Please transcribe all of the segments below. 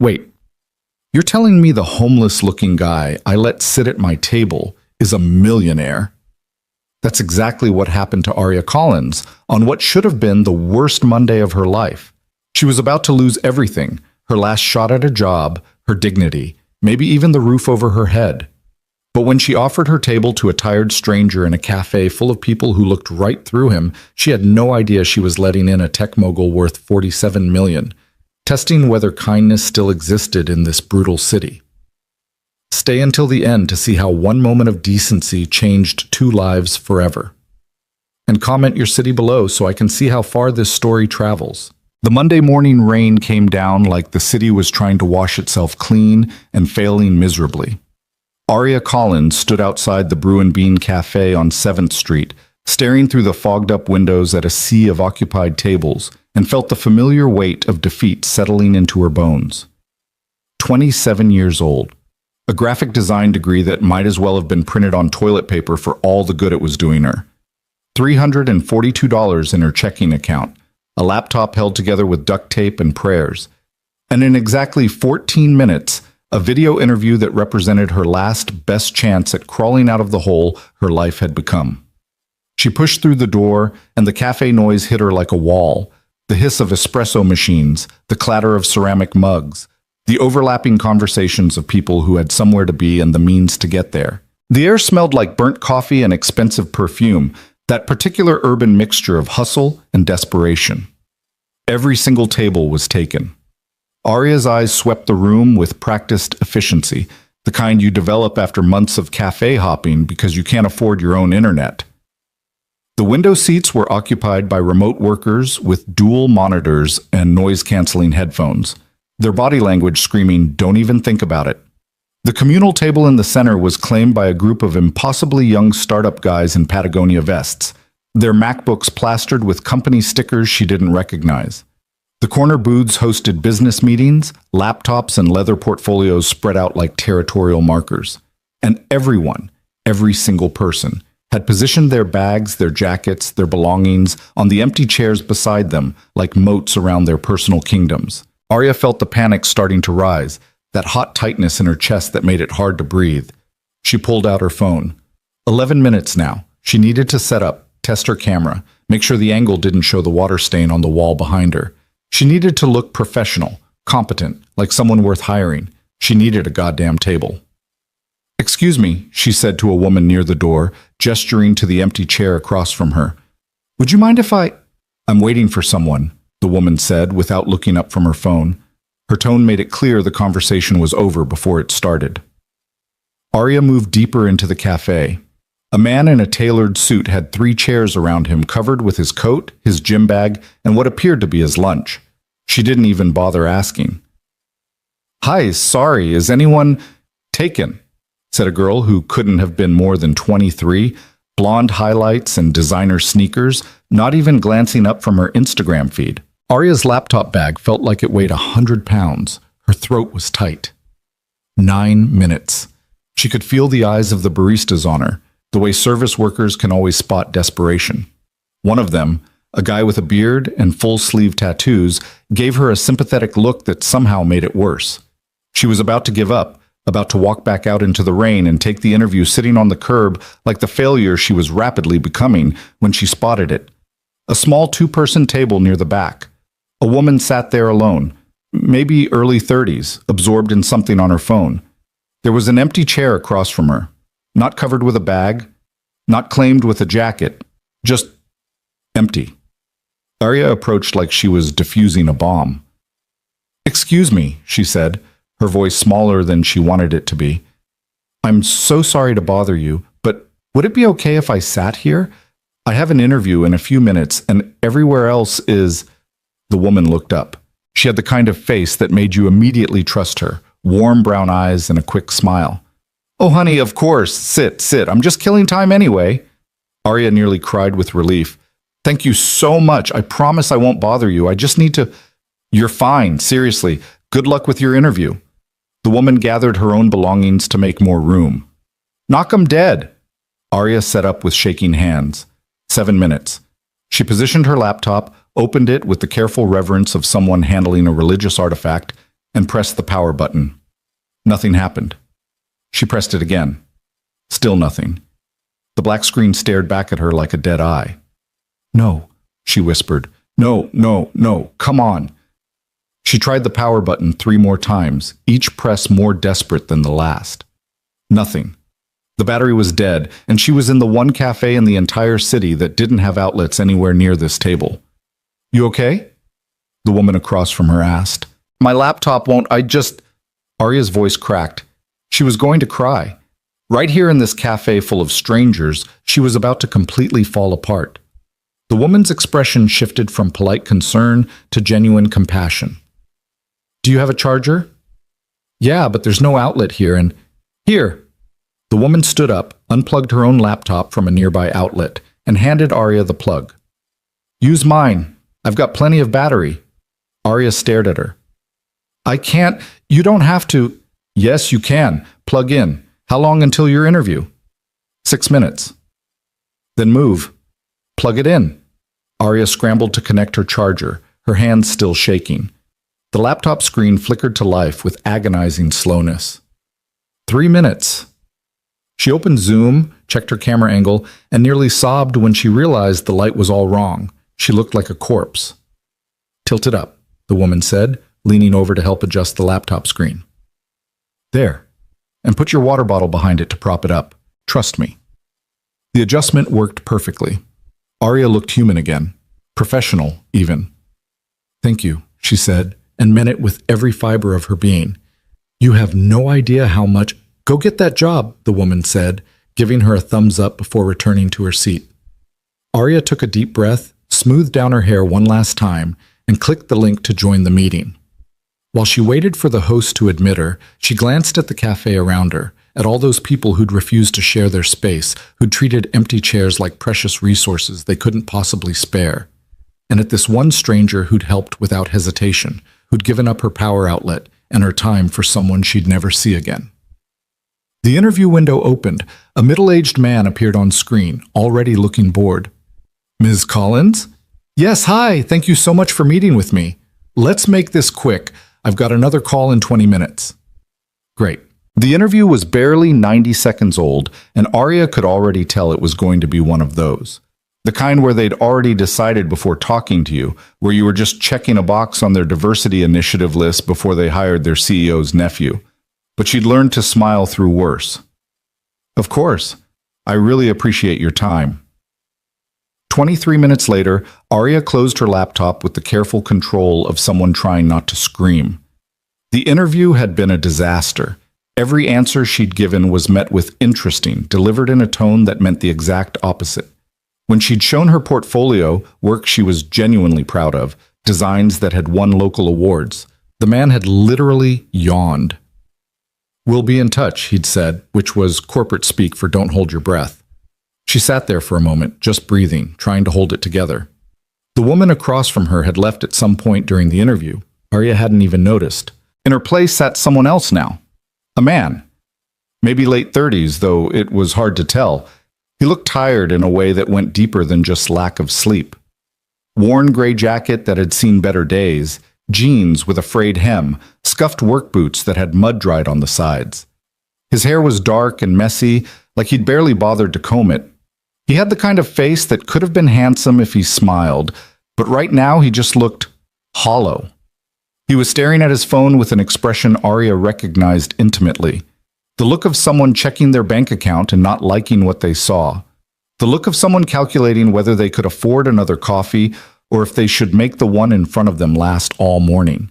Wait, you're telling me the homeless-looking guy I let sit at my table is a millionaire? That's exactly what happened to Aria Collins on what should have been the worst Monday of her life. She was about to lose everything, her last shot at a job, her dignity, maybe even the roof over her head. But when she offered her table to a tired stranger in a cafe full of people who looked right through him, she had no idea she was letting in a tech mogul worth $47 million, testing whether kindness still existed in this brutal city. Stay until the end to see how one moment of decency changed two lives forever. And comment your city below so I can see how far this story travels. The Monday morning rain came down like the city was trying to wash itself clean and failing miserably. Aria Collins stood outside the Brew and Bean Café on 7th Street, staring through the fogged-up windows at a sea of occupied tables, and felt the familiar weight of defeat settling into her bones. 27 years old. A graphic design degree that might as well have been printed on toilet paper for all the good it was doing her. $342 in her checking account, a laptop held together with duct tape and prayers, and in exactly 14 minutes, a video interview that represented her last best chance at crawling out of the hole her life had become. She pushed through the door, and the cafe noise hit her like a wall. The hiss of espresso machines, the clatter of ceramic mugs, the overlapping conversations of people who had somewhere to be and the means to get there. The air smelled like burnt coffee and expensive perfume, that particular urban mixture of hustle and desperation. Every single table was taken. Aria's eyes swept the room with practiced efficiency, the kind you develop after months of cafe hopping because you can't afford your own internet. The window seats were occupied by remote workers with dual monitors and noise-canceling headphones, their body language screaming, "Don't even think about it." The communal table in the center was claimed by a group of impossibly young startup guys in Patagonia vests, their MacBooks plastered with company stickers she didn't recognize. The corner booths hosted business meetings, laptops and leather portfolios spread out like territorial markers. And everyone, every single person, had positioned their bags, their jackets, their belongings on the empty chairs beside them like moats around their personal kingdoms. Aria felt the panic starting to rise, that hot tightness in her chest that made it hard to breathe. She pulled out her phone. 11 minutes now. She needed to set up, test her camera, make sure the angle didn't show the water stain on the wall behind her. She needed to look professional, competent, like someone worth hiring. She needed a goddamn table. "Excuse me," she said to a woman near the door, gesturing to the empty chair across from her. "Would you mind if I'm waiting for someone," the woman said without looking up from her phone. Her tone made it clear the conversation was over before it started. Aria moved deeper into the cafe. A man in a tailored suit had 3 chairs around him covered with his coat, his gym bag, and what appeared to be his lunch. She didn't even bother asking. "Hi, sorry, is anyone taken?" said a girl who couldn't have been more than 23, blonde highlights and designer sneakers, not even glancing up from her Instagram feed. Aria's laptop bag felt like it weighed 100 pounds. Her throat was tight. 9 minutes. She could feel the eyes of the baristas on her, the way service workers can always spot desperation. One of them, a guy with a beard and full-sleeve tattoos, gave her a sympathetic look that somehow made it worse. She was about to give up, about to walk back out into the rain and take the interview sitting on the curb like the failure she was rapidly becoming when she spotted it. A small 2-person table near the back. A woman sat there alone, maybe early 30s, absorbed in something on her phone. There was an empty chair across from her, not covered with a bag, not claimed with a jacket, just empty. Aria approached like she was defusing a bomb. "Excuse me," she said, her voice smaller than she wanted it to be. "I'm so sorry to bother you, but would it be okay if I sat here? I have an interview in a few minutes, and everywhere else is—" The woman looked up. She had the kind of face that made you immediately trust her, warm brown eyes and a quick smile. "Oh, honey, of course. Sit. I'm just killing time anyway." Aria nearly cried with relief. "Thank you so much. I promise I won't bother you. I just need to—" "You're fine. Seriously. Good luck with your interview." The woman gathered her own belongings to make more room. "Knock 'em dead." Aria sat up with shaking hands. 7 minutes. She positioned her laptop, opened it with the careful reverence of someone handling a religious artifact, and pressed the power button. Nothing happened. She pressed it again. Still nothing. The black screen stared back at her like a dead eye. "No," she whispered. "No, no, no, come on." She tried the power button 3 more times, each press more desperate than the last. Nothing. The battery was dead, and she was in the one cafe in the entire city that didn't have outlets anywhere near this table. "You okay?" the woman across from her asked. "My laptop won't, Arya's voice cracked. She was going to cry. Right here in this cafe full of strangers, she was about to completely fall apart. The woman's expression shifted from polite concern to genuine compassion. "Do you have a charger?" "Yeah, but there's no outlet here, and—" "Here." The woman stood up, unplugged her own laptop from a nearby outlet, and handed Arya the plug. "Use mine. I've got plenty of battery." Arya stared at her. "I can't. You don't have to." "Yes, you can. Plug in. How long until your interview?" 6 minutes. "Then move. Plug it in." Arya scrambled to connect her charger, her hands still shaking. The laptop screen flickered to life with agonizing slowness. 3 minutes. She opened Zoom, checked her camera angle, and nearly sobbed when she realized the light was all wrong. She looked like a corpse. "Tilt it up," the woman said, leaning over to help adjust the laptop screen. "There. And put your water bottle behind it to prop it up. Trust me." The adjustment worked perfectly. Arya looked human again. Professional, even. "Thank you," she said, and meant it with every fiber of her being. "You have no idea how much—" "Go get that job," the woman said, giving her a thumbs up before returning to her seat. Arya took a deep breath, smoothed down her hair one last time, and clicked the link to join the meeting. While she waited for the host to admit her, she glanced at the cafe around her, at all those people who'd refused to share their space, who'd treated empty chairs like precious resources they couldn't possibly spare, and at this one stranger who'd helped without hesitation, who'd given up her power outlet and her time for someone she'd never see again. The interview window opened. A middle-aged man appeared on screen, already looking bored. "Ms. Collins?" "Yes, hi. Thank you so much for meeting with me. Let's make this quick. I've got another call in 20 minutes. Great. The interview was barely 90 seconds old, and Arya could already tell it was going to be one of those. The kind where they'd already decided before talking to you, where you were just checking a box on their diversity initiative list before they hired their CEO's nephew. But she'd learned to smile through worse. "Of course. I really appreciate your time." 23 minutes later, Arya closed her laptop with the careful control of someone trying not to scream. The interview had been a disaster. Every answer she'd given was met with interesting, delivered in a tone that meant the exact opposite. When she'd shown her portfolio, work she was genuinely proud of, designs that had won local awards, the man had literally yawned. "We'll be in touch," he'd said, which was corporate speak for "don't hold your breath." She sat there for a moment, just breathing, trying to hold it together. The woman across from her had left at some point during the interview. Arya hadn't even noticed. In her place sat someone else now. A man. Maybe late 30s, though it was hard to tell. He looked tired in a way that went deeper than just lack of sleep. Worn gray jacket that had seen better days, jeans with a frayed hem, scuffed work boots that had mud dried on the sides. His hair was dark and messy, like he'd barely bothered to comb it. He had the kind of face that could have been handsome if he smiled, but right now he just looked hollow. He was staring at his phone with an expression Arya recognized intimately. The look of someone checking their bank account and not liking what they saw. The look of someone calculating whether they could afford another coffee or if they should make the one in front of them last all morning.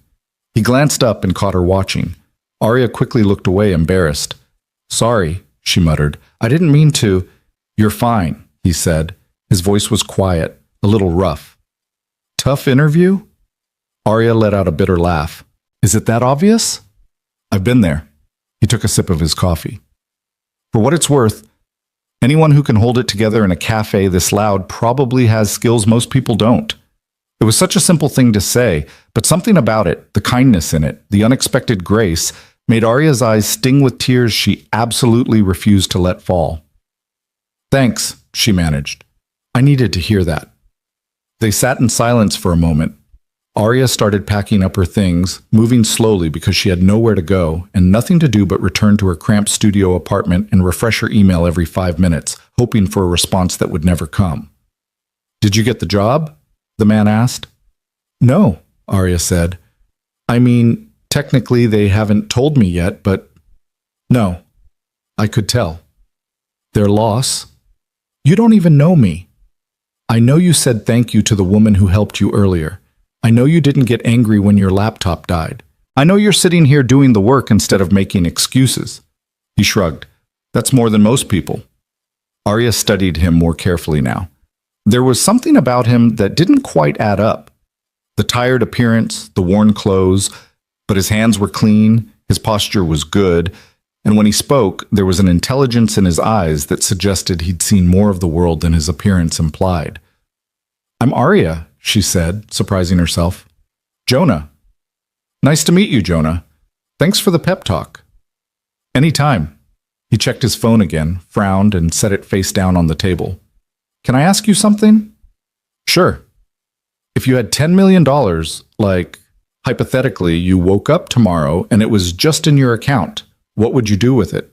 He glanced up and caught her watching. Arya quickly looked away, embarrassed. "Sorry," she muttered. "I didn't mean to." "You're fine," he said. His voice was quiet, a little rough. "Tough interview?" Arya let out a bitter laugh. "Is it that obvious?" "I've been there." He took a sip of his coffee. "For what it's worth, anyone who can hold it together in a cafe this loud probably has skills most people don't." It was such a simple thing to say, but something about it, the kindness in it, the unexpected grace, made Arya's eyes sting with tears she absolutely refused to let fall. "Thanks," she managed. "I needed to hear that." They sat in silence for a moment. Arya started packing up her things, moving slowly because she had nowhere to go and nothing to do but return to her cramped studio apartment and refresh her email every 5 minutes, hoping for a response that would never come. "Did you get the job?" the man asked. "No," Arya said. "I mean, technically they haven't told me yet, but no, I could tell." "Their loss?" "You don't even know me. I know you said thank you to the woman who helped you earlier. I know you didn't get angry when your laptop died. I know you're sitting here doing the work instead of making excuses." He shrugged. "That's more than most people." Arya studied him more carefully now. There was something about him that didn't quite add up. The tired appearance, the worn clothes, but his hands were clean, his posture was good, and when he spoke, there was an intelligence in his eyes that suggested he'd seen more of the world than his appearance implied. "I'm Arya," she said, surprising herself. "Jonah." "Nice to meet you, Jonah. Thanks for the pep talk." "Anytime." He checked his phone again, frowned, and set it face down on the table. "Can I ask you something?" "Sure." "If you had $10 million, like, hypothetically, you woke up tomorrow and it was just in your account, what would you do with it?"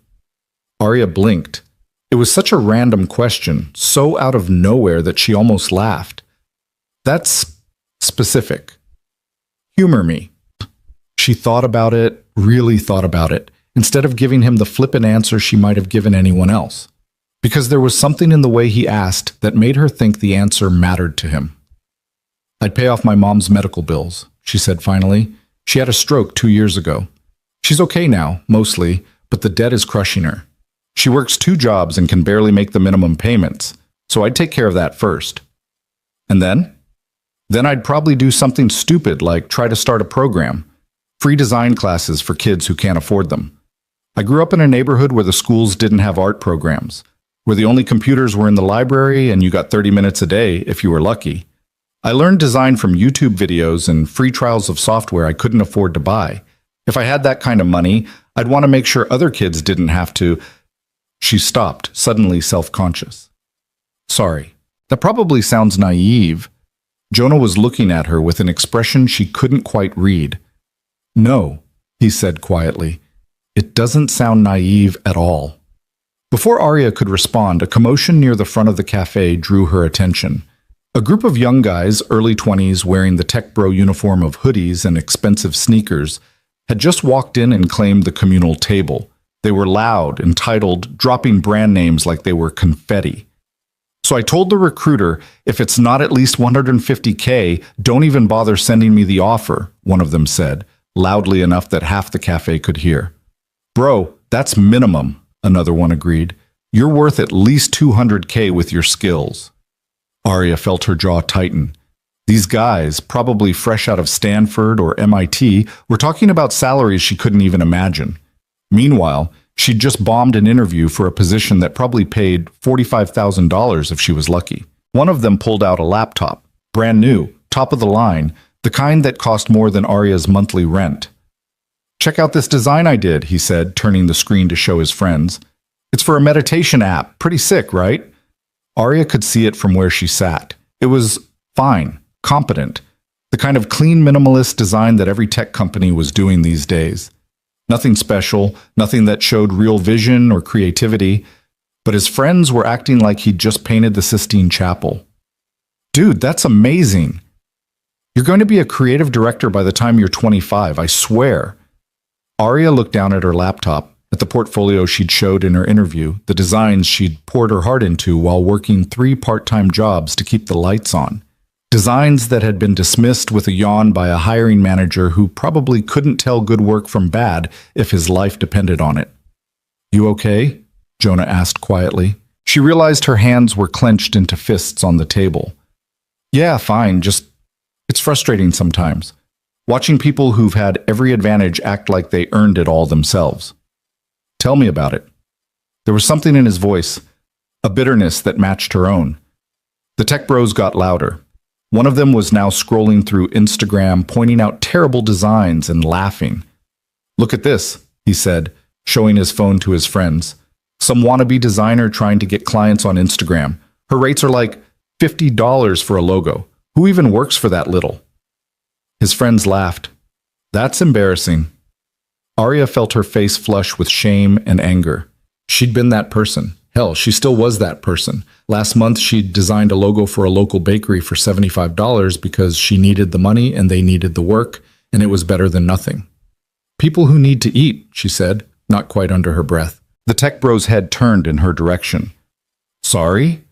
Arya blinked. It was such a random question, so out of nowhere that she almost laughed. "That's specific. Humor me." She thought about it, really thought about it, instead of giving him the flippant answer she might have given anyone else. Because there was something in the way he asked that made her think the answer mattered to him. "I'd pay off my mom's medical bills," she said finally. "She had a stroke 2 years ago. She's okay now, mostly, but the debt is crushing her. She works 2 jobs and can barely make the minimum payments, so I'd take care of that first. And then? Then I'd probably do something stupid like try to start a program. Free design classes for kids who can't afford them. I grew up in a neighborhood where the schools didn't have art programs, where the only computers were in the library and you got 30 minutes a day if you were lucky. I learned design from YouTube videos and free trials of software I couldn't afford to buy. If I had that kind of money, I'd want to make sure other kids didn't have to." She stopped, suddenly self-conscious. "Sorry, that probably sounds naive." Jonah was looking at her with an expression she couldn't quite read. "No," he said quietly. "It doesn't sound naive at all." Before Arya could respond, a commotion near the front of the cafe drew her attention. A group of young guys, early 20s, wearing the tech bro uniform of hoodies and expensive sneakers, had just walked in and claimed the communal table. They were loud, entitled, dropping brand names like they were confetti. "So I told the recruiter, if it's not at least $150K, don't even bother sending me the offer," one of them said, loudly enough that half the cafe could hear. "Bro, that's minimum," another one agreed. "You're worth at least $200K with your skills." Arya felt her jaw tighten. These guys, probably fresh out of Stanford or MIT, were talking about salaries she couldn't even imagine. Meanwhile, she'd just bombed an interview for a position that probably paid $45,000 if she was lucky. One of them pulled out a laptop, brand new, top of the line, the kind that cost more than Arya's monthly rent. "Check out this design I did," he said, turning the screen to show his friends. "It's for a meditation app. Pretty sick, right?" Arya could see it from where she sat. It was fine, competent, the kind of clean minimalist design that every tech company was doing these days. Nothing special, nothing that showed real vision or creativity, but his friends were acting like he'd just painted the Sistine Chapel. "Dude, that's amazing. You're going to be a creative director by the time you're 25, I swear." Arya looked down at her laptop, at the portfolio she'd showed in her interview, the designs she'd poured her heart into while working 3 part-time jobs to keep the lights on. Designs that had been dismissed with a yawn by a hiring manager who probably couldn't tell good work from bad if his life depended on it. "You okay?" Jonah asked quietly. She realized her hands were clenched into fists on the table. "Yeah, fine, just it's frustrating sometimes. Watching people who've had every advantage act like they earned it all themselves." "Tell me about it." There was something in his voice, a bitterness that matched her own. The tech bros got louder. One of them was now scrolling through Instagram, pointing out terrible designs and laughing. "Look at this," he said, showing his phone to his friends. "Some wannabe designer trying to get clients on Instagram. Her rates are like $50 for a logo. Who even works for that little?" His friends laughed. That's embarrassing. Arya felt her face flush with shame and anger. She'd been that person. Hell, she still was that person. Last month, she'd designed a logo for a local bakery for $75 because she needed the money and they needed the work, and it was better than nothing. People who need to eat, she said, not quite under her breath. The tech bro's head turned in her direction. Sorry?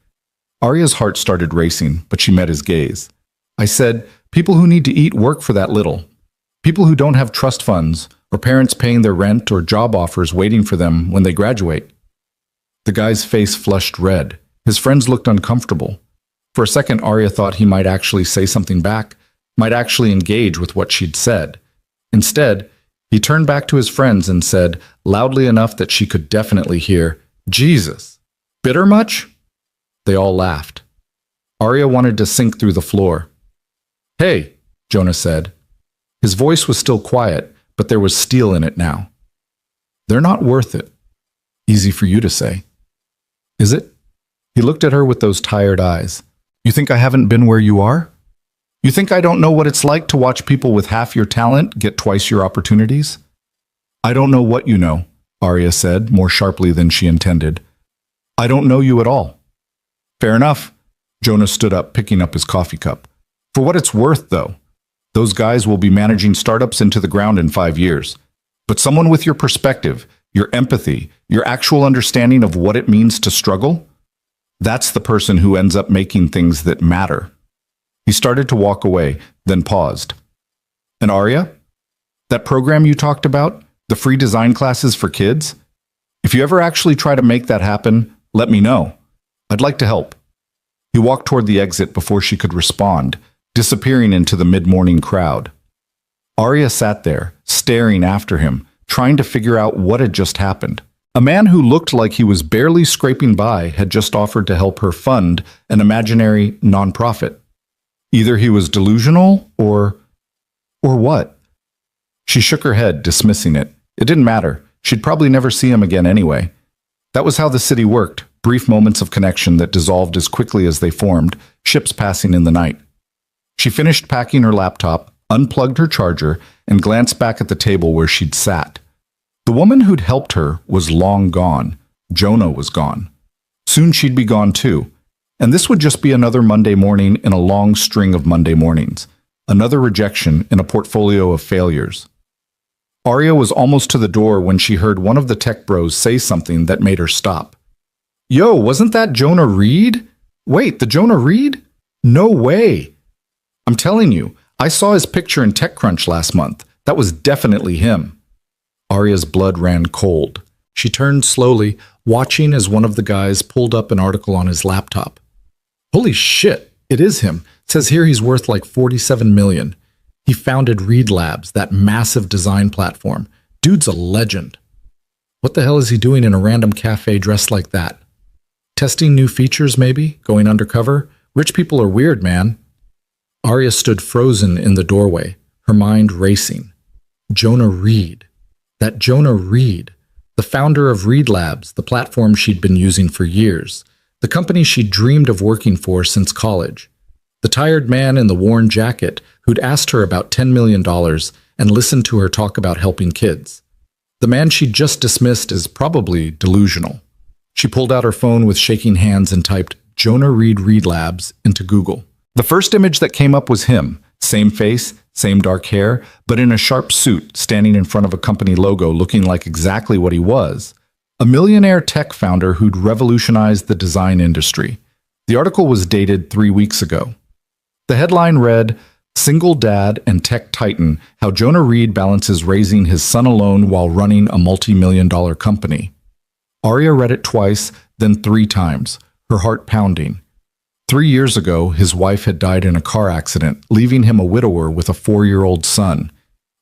Arya's heart started racing, but she met his gaze. I said, people who need to eat work for that little. People who don't have trust funds, or parents paying their rent or job offers waiting for them when they graduate. The guy's face flushed red. His friends looked uncomfortable. For a second, Arya thought he might actually say something back, might actually engage with what she'd said. Instead, he turned back to his friends and said, loudly enough that she could definitely hear, Jesus, bitter much? They all laughed. Arya wanted to sink through the floor. Hey, Jonah said. His voice was still quiet, but there was steel in it now. They're not worth it. Easy for you to say. Is it? He looked at her with those tired eyes. You think I haven't been where you are? You think I don't know what it's like to watch people with half your talent get twice your opportunities? I don't know what you know, Arya said, more sharply than she intended. I don't know you at all. Fair enough. Jonah stood up, picking up his coffee cup. For what it's worth, though, those guys will be managing startups into the ground in 5 years. But someone with your perspective, your empathy, your actual understanding of what it means to struggle, that's the person who ends up making things that matter. He started to walk away, then paused. And Arya? That program you talked about, the free design classes for kids? If you ever actually try to make that happen, let me know. I'd like to help. He walked toward the exit before she could respond, disappearing into the mid-morning crowd. Arya sat there, staring after him, trying to figure out what had just happened. A man who looked like he was barely scraping by had just offered to help her fund an imaginary nonprofit. Either he was delusional or what? She shook her head, dismissing it. It didn't matter. She'd probably never see him again anyway. That was how the city worked, brief moments of connection that dissolved as quickly as they formed, ships passing in the night. She finished packing her laptop, unplugged her charger, and glanced back at the table where she'd sat. The woman who'd helped her was long gone. Jonah was gone. Soon she'd be gone too. And this would just be another Monday morning in a long string of Monday mornings. Another rejection in a portfolio of failures. Arya was almost to the door when she heard one of the tech bros say something that made her stop. Yo, wasn't that Jonah Reed? Wait, the Jonah Reed? No way. I'm telling you, I saw his picture in TechCrunch last month. That was definitely him. Arya's blood ran cold. She turned slowly, watching as one of the guys pulled up an article on his laptop. Holy shit, it is him. It says here he's worth like $47 million. He founded Reed Labs, that massive design platform. Dude's a legend. What the hell is he doing in a random cafe dressed like that? Testing new features, maybe? Going undercover? Rich people are weird, man. Arya stood frozen in the doorway, her mind racing. Jonah Reed. That Jonah Reed. The founder of Reed Labs, the platform she'd been using for years. The company she'd dreamed of working for since college. The tired man in the worn jacket who'd asked her about $10 million and listened to her talk about helping kids. The man she'd just dismissed as probably delusional. She pulled out her phone with shaking hands and typed Jonah Reed Labs into Google. The first image that came up was him, same face, same dark hair, but in a sharp suit, standing in front of a company logo looking like exactly what he was. A millionaire tech founder who'd revolutionized the design industry. The article was dated 3 weeks ago. The headline read, Single Dad and Tech Titan, How Jonah Reed Balances Raising His Son Alone While Running a Multi-million-dollar Company. Arya read it twice, then 3 times, her heart pounding. 3 years ago, his wife had died in a car accident, leaving him a widower with a 4-year-old son.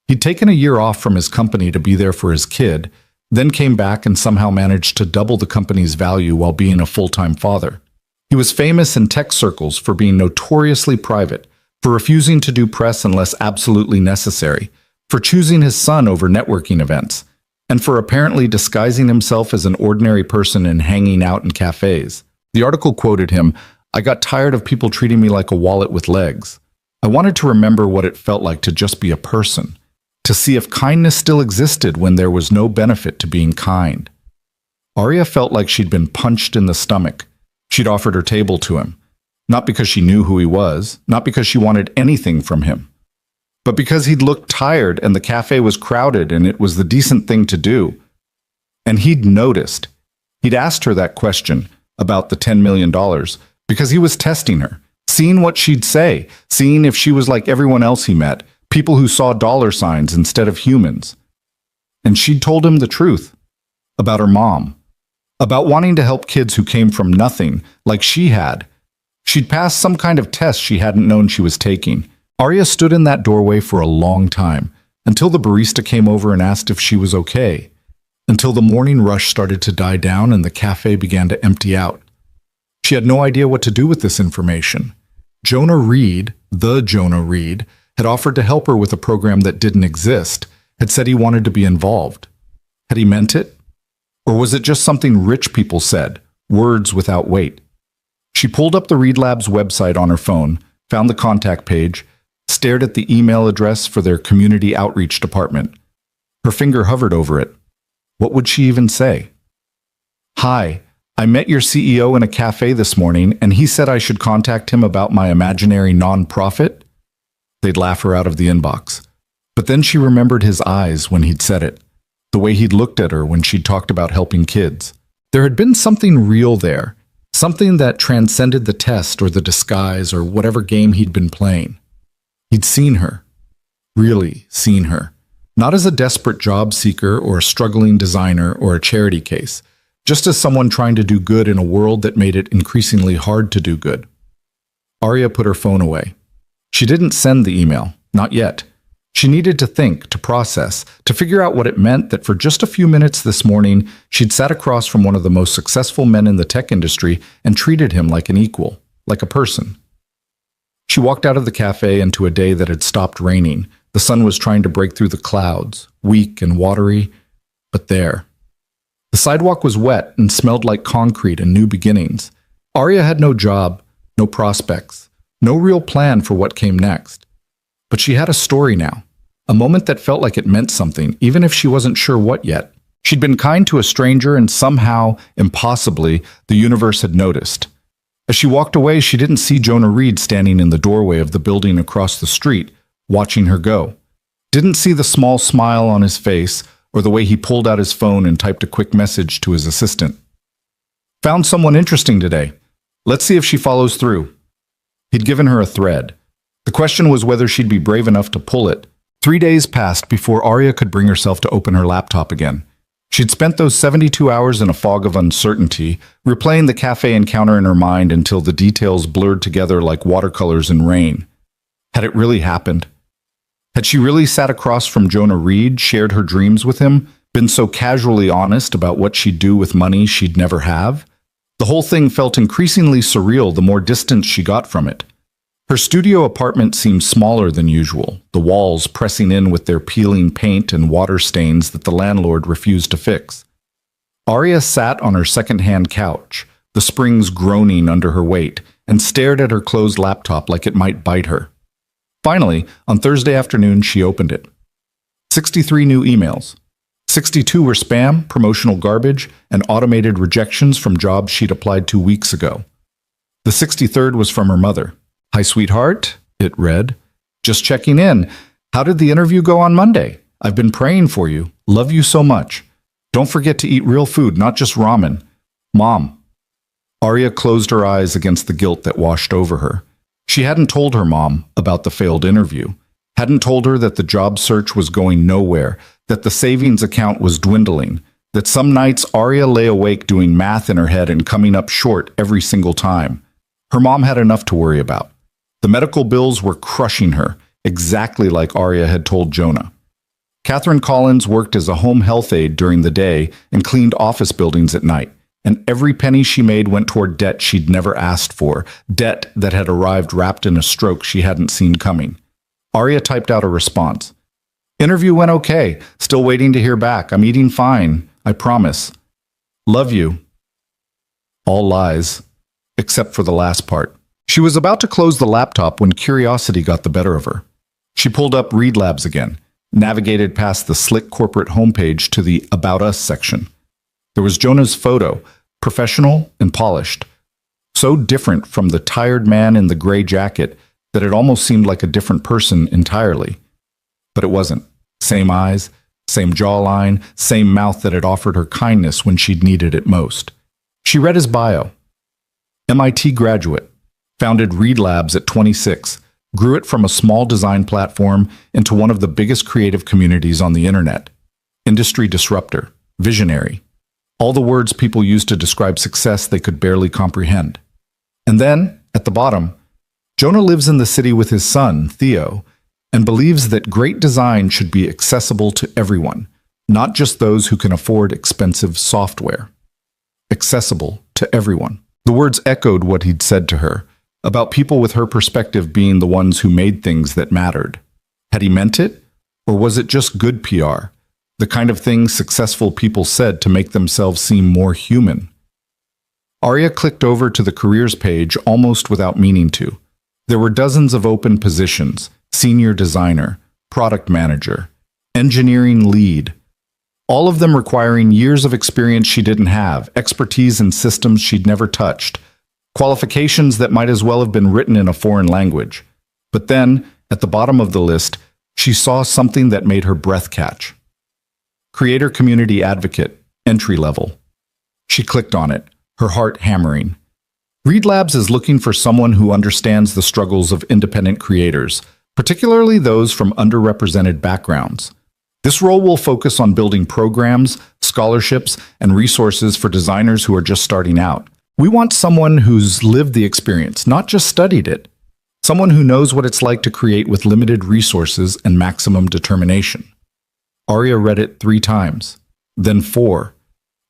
He'd taken a year off from his company to be there for his kid, then came back and somehow managed to double the company's value while being a full-time father. He was famous in tech circles for being notoriously private, for refusing to do press unless absolutely necessary, for choosing his son over networking events, and for apparently disguising himself as an ordinary person and hanging out in cafes. The article quoted him, I got tired of people treating me like a wallet with legs. I wanted to remember what it felt like to just be a person, to see if kindness still existed when there was no benefit to being kind. Arya felt like she'd been punched in the stomach. She'd offered her table to him, not because she knew who he was, not because she wanted anything from him, but because he'd looked tired and the cafe was crowded and it was the decent thing to do. And he'd noticed. He'd asked her that question about the $10 million because he was testing her, seeing what she'd say, seeing if she was like everyone else he met, people who saw dollar signs instead of humans. And she'd told him the truth about her mom, about wanting to help kids who came from nothing like she had. She'd passed some kind of test she hadn't known she was taking. Arya stood in that doorway for a long time, until the barista came over and asked if she was okay, until the morning rush started to die down and the cafe began to empty out. She had no idea what to do with this information. Jonah Reed, the Jonah Reed, had offered to help her with a program that didn't exist, had said he wanted to be involved. Had he meant it? Or was it just something rich people said, words without weight? She pulled up the Reed Labs website on her phone, found the contact page, stared at the email address for their community outreach department. Her finger hovered over it. What would she even say? "Hi, I met your CEO in a cafe this morning, and he said I should contact him about my imaginary nonprofit." They'd laugh her out of the inbox. But then she remembered his eyes when he'd said it, the way he'd looked at her when she'd talked about helping kids. There had been something real there, something that transcended the test or the disguise or whatever game he'd been playing. He'd seen her, really seen her, not as a desperate job seeker or a struggling designer or a charity case, just as someone trying to do good in a world that made it increasingly hard to do good. Arya put her phone away. She didn't send the email, not yet. She needed to think, to process, to figure out what it meant that for just a few minutes this morning, she'd sat across from one of the most successful men in the tech industry and treated him like an equal, like a person. She walked out of the cafe into a day that had stopped raining. The sun was trying to break through the clouds, weak and watery, but there. The sidewalk was wet and smelled like concrete and new beginnings. Arya had no job, no prospects, no real plan for what came next. But she had a story now, a moment that felt like it meant something, even if she wasn't sure what yet. She'd been kind to a stranger and somehow, impossibly, the universe had noticed. As she walked away, she didn't see Jonah Reed standing in the doorway of the building across the street, watching her go. Didn't see the small smile on his face or the way he pulled out his phone and typed a quick message to his assistant. "Found someone interesting today. Let's see if she follows through." He'd given her a thread. The question was whether she'd be brave enough to pull it. 3 days passed before Arya could bring herself to open her laptop again. She'd spent those 72 hours in a fog of uncertainty, replaying the cafe encounter in her mind until the details blurred together like watercolors in rain. Had it really happened? Had she really sat across from Jonah Reed, shared her dreams with him, been so casually honest about what she'd do with money she'd never have? The whole thing felt increasingly surreal the more distance she got from it. Her studio apartment seemed smaller than usual, the walls pressing in with their peeling paint and water stains that the landlord refused to fix. Arya sat on her second-hand couch, the springs groaning under her weight, and stared at her closed laptop like it might bite her. Finally, on Thursday afternoon, she opened it. 63 new emails. 62 were spam, promotional garbage, and automated rejections from jobs she'd applied to weeks ago. The 63rd was from her mother. "Hi, sweetheart," it read. "Just checking in. How did the interview go on Monday? I've been praying for you. Love you so much. Don't forget to eat real food, not just ramen. Mom." Arya closed her eyes against the guilt that washed over her. She hadn't told her mom about the failed interview, hadn't told her that the job search was going nowhere, that the savings account was dwindling, that some nights Arya lay awake doing math in her head and coming up short every single time. Her mom had enough to worry about. The medical bills were crushing her, exactly like Arya had told Jonah. Catherine Collins worked as a home health aide during the day and cleaned office buildings at night, and every penny she made went toward debt she'd never asked for, debt that had arrived wrapped in a stroke she hadn't seen coming. Arya typed out a response. "Interview went okay. Still waiting to hear back. I'm eating fine. I promise. Love you." All lies, except for the last part. She was about to close the laptop when curiosity got the better of her. She pulled up Read Labs again, navigated past the slick corporate homepage to the About Us section. There was Jonah's photo, professional and polished, so different from the tired man in the gray jacket that it almost seemed like a different person entirely. But it wasn't. Same eyes, same jawline, same mouth that had offered her kindness when she'd needed it most. She read his bio. MIT graduate, founded Read Labs at 26, grew it from a small design platform into one of the biggest creative communities on the internet. Industry disruptor, visionary, all the words people use to describe success they could barely comprehend. And then, at the bottom, Jonah lives in the city with his son, Theo, and believes that great design should be accessible to everyone, not just those who can afford expensive software. Accessible to everyone. The words echoed what he'd said to her, about people with her perspective being the ones who made things that mattered. Had he meant it? Or was it just good PR? The kind of thing successful people said to make themselves seem more human. Arya clicked over to the careers page almost without meaning to. There were dozens of open positions: senior designer, product manager, engineering lead, all of them requiring years of experience she didn't have, expertise in systems she'd never touched, qualifications that might as well have been written in a foreign language. But then, at the bottom of the list, she saw something that made her breath catch. Creator Community Advocate, entry level. She clicked on it, her heart hammering. Read Labs is looking for someone who understands the struggles of independent creators, particularly those from underrepresented backgrounds. This role will focus on building programs, scholarships, and resources for designers who are just starting out. We want someone who's lived the experience, not just studied it. Someone who knows what it's like to create with limited resources and maximum determination. Arya read it 3 times, then 4.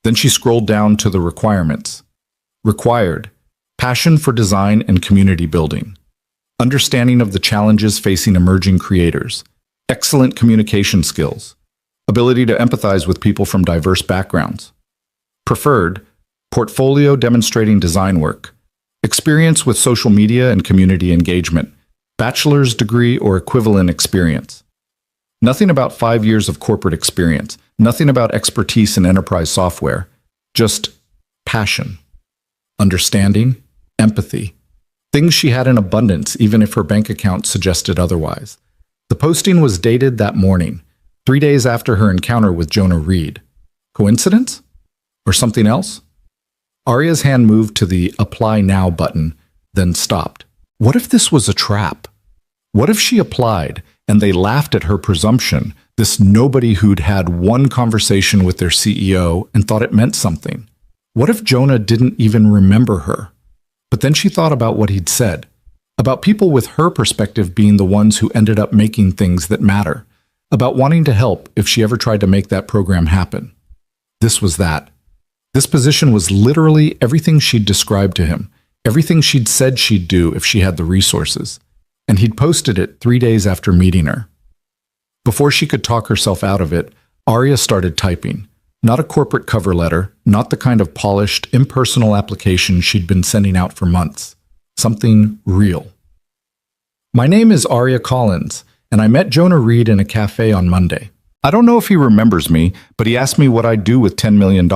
Then she scrolled down to the requirements. Required: passion for design and community building. Understanding of the challenges facing emerging creators. Excellent communication skills. Ability to empathize with people from diverse backgrounds. Preferred: portfolio demonstrating design work. Experience with social media and community engagement. Bachelor's degree or equivalent experience. Nothing about 5 years of corporate experience. Nothing about expertise in enterprise software. Just passion. Understanding. Empathy. Things she had in abundance, even if her bank account suggested otherwise. The posting was dated that morning, 3 days after her encounter with Jonah Reed. Coincidence? Or something else? Arya's hand moved to the Apply Now button, then stopped. What if this was a trap? What if she applied and they laughed at her presumption, this nobody who'd had one conversation with their CEO and thought it meant something? What if Jonah didn't even remember her? But then she thought about what he'd said, about people with her perspective being the ones who ended up making things that matter, about wanting to help if she ever tried to make that program happen. This was that. This position was literally everything she'd described to him, everything she'd said she'd do if she had the resources. And he'd posted it 3 days after meeting her. Before she could talk herself out of it, Arya started typing. Not a corporate cover letter, not the kind of polished, impersonal application she'd been sending out for months. Something real. My name is Arya Collins, and I met Jonah Reed in a cafe on Monday. I don't know if he remembers me, but he asked me what I'd do with $10 million,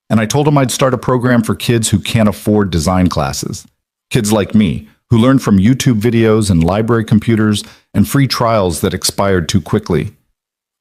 and I told him I'd start a program for kids who can't afford design classes. Kids like me, who learn from YouTube videos and library computers and free trials that expired too quickly.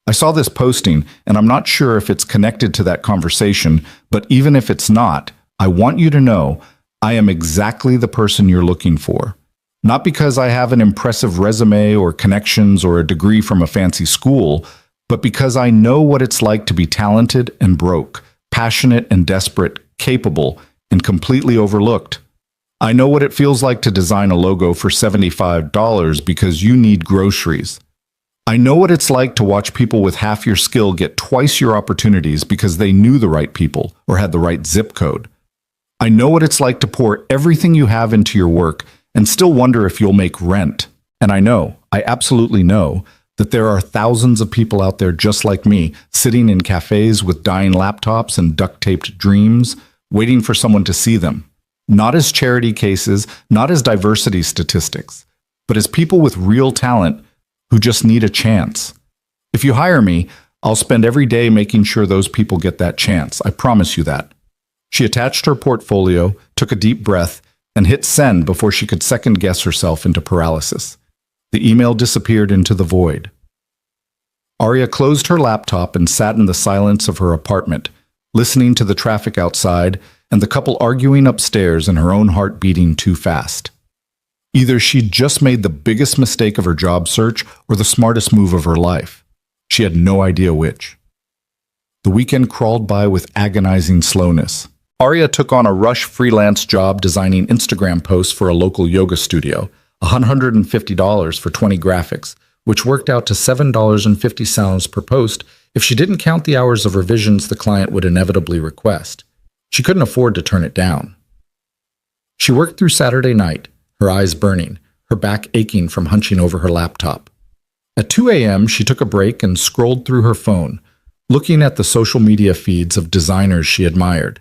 I saw this posting, and I'm not sure if it's connected to that conversation, but even if it's not, I want you to know I am exactly the person you're looking for. Not because I have an impressive resume or connections or a degree from a fancy school, but because I know what it's like to be talented and broke, passionate and desperate, capable, and completely overlooked. I know what it feels like to design a logo for $75 because you need groceries. I know what it's like to watch people with half your skill get twice your opportunities because they knew the right people or had the right zip code. I know what it's like to pour everything you have into your work and still wonder if you'll make rent. And I absolutely know, that there are thousands of people out there just like me, sitting in cafes with dying laptops and duct-taped dreams, waiting for someone to see them. Not as charity cases, not as diversity statistics, but as people with real talent who just need a chance. If you hire me, I'll spend every day making sure those people get that chance. I promise you that. She attached her portfolio, took a deep breath, and hit send before she could second-guess herself into paralysis. The email disappeared into the void. Arya closed her laptop and sat in the silence of her apartment, listening to the traffic outside and the couple arguing upstairs and her own heart beating too fast. Either she'd just made the biggest mistake of her job search or the smartest move of her life. She had no idea which. The weekend crawled by with agonizing slowness. Arya took on a rush freelance job designing Instagram posts for a local yoga studio, $150 for 20 graphics, which worked out to $7.50 per post if she didn't count the hours of revisions the client would inevitably request. She couldn't afford to turn it down. She worked through Saturday night, her eyes burning, her back aching from hunching over her laptop. At 2 a.m., she took a break and scrolled through her phone, looking at the social media feeds of designers she admired.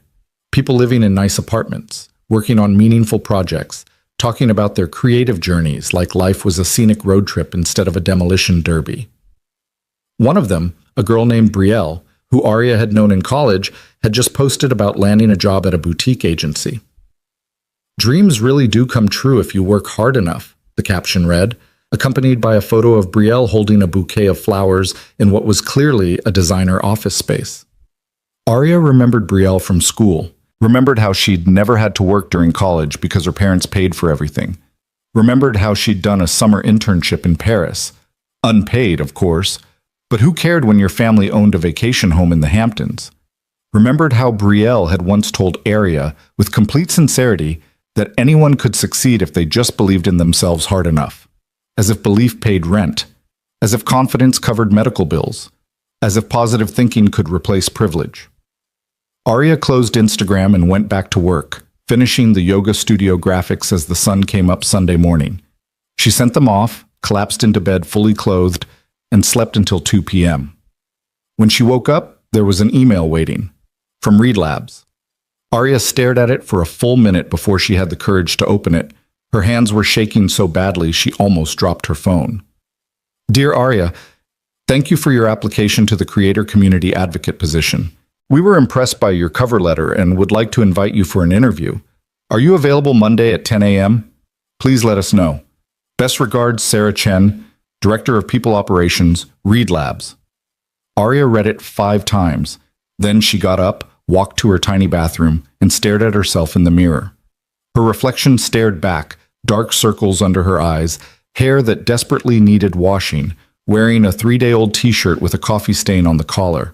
People living in nice apartments, working on meaningful projects, talking about their creative journeys like life was a scenic road trip instead of a demolition derby. One of them, a girl named Brielle, who Arya had known in college, had just posted about landing a job at a boutique agency. "Dreams really do come true if you work hard enough," the caption read, accompanied by a photo of Brielle holding a bouquet of flowers in what was clearly a designer office space. Arya remembered Brielle from school, remembered how she'd never had to work during college because her parents paid for everything, remembered how she'd done a summer internship in Paris, unpaid, of course, but who cared when your family owned a vacation home in the Hamptons? Remembered how Brielle had once told Arya, with complete sincerity, that anyone could succeed if they just believed in themselves hard enough, as if belief paid rent, as if confidence covered medical bills, as if positive thinking could replace privilege. Arya closed Instagram and went back to work, finishing the yoga studio graphics as the sun came up Sunday morning. She sent them off, collapsed into bed fully clothed, and slept until 2 p.m. When she woke up, there was an email waiting, from Reed Labs. Arya stared at it for a full minute before she had the courage to open it. Her hands were shaking so badly she almost dropped her phone. "Dear Arya, thank you for your application to the Creator Community Advocate position. We were impressed by your cover letter and would like to invite you for an interview. Are you available Monday at 10 a.m.? Please let us know. Best regards, Sarah Chen, Director of People Operations, Reed Labs." Arya read it 5 times. Then she got up, walked to her tiny bathroom, and stared at herself in the mirror. Her reflection stared back, dark circles under her eyes, hair that desperately needed washing, wearing a 3-day-old t-shirt with a coffee stain on the collar.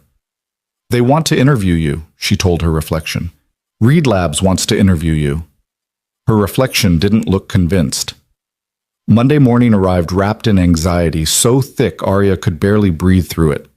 "They want to interview you," she told her reflection. "Reed Labs wants to interview you." Her reflection didn't look convinced. Monday morning arrived wrapped in anxiety so thick Arya could barely breathe through it.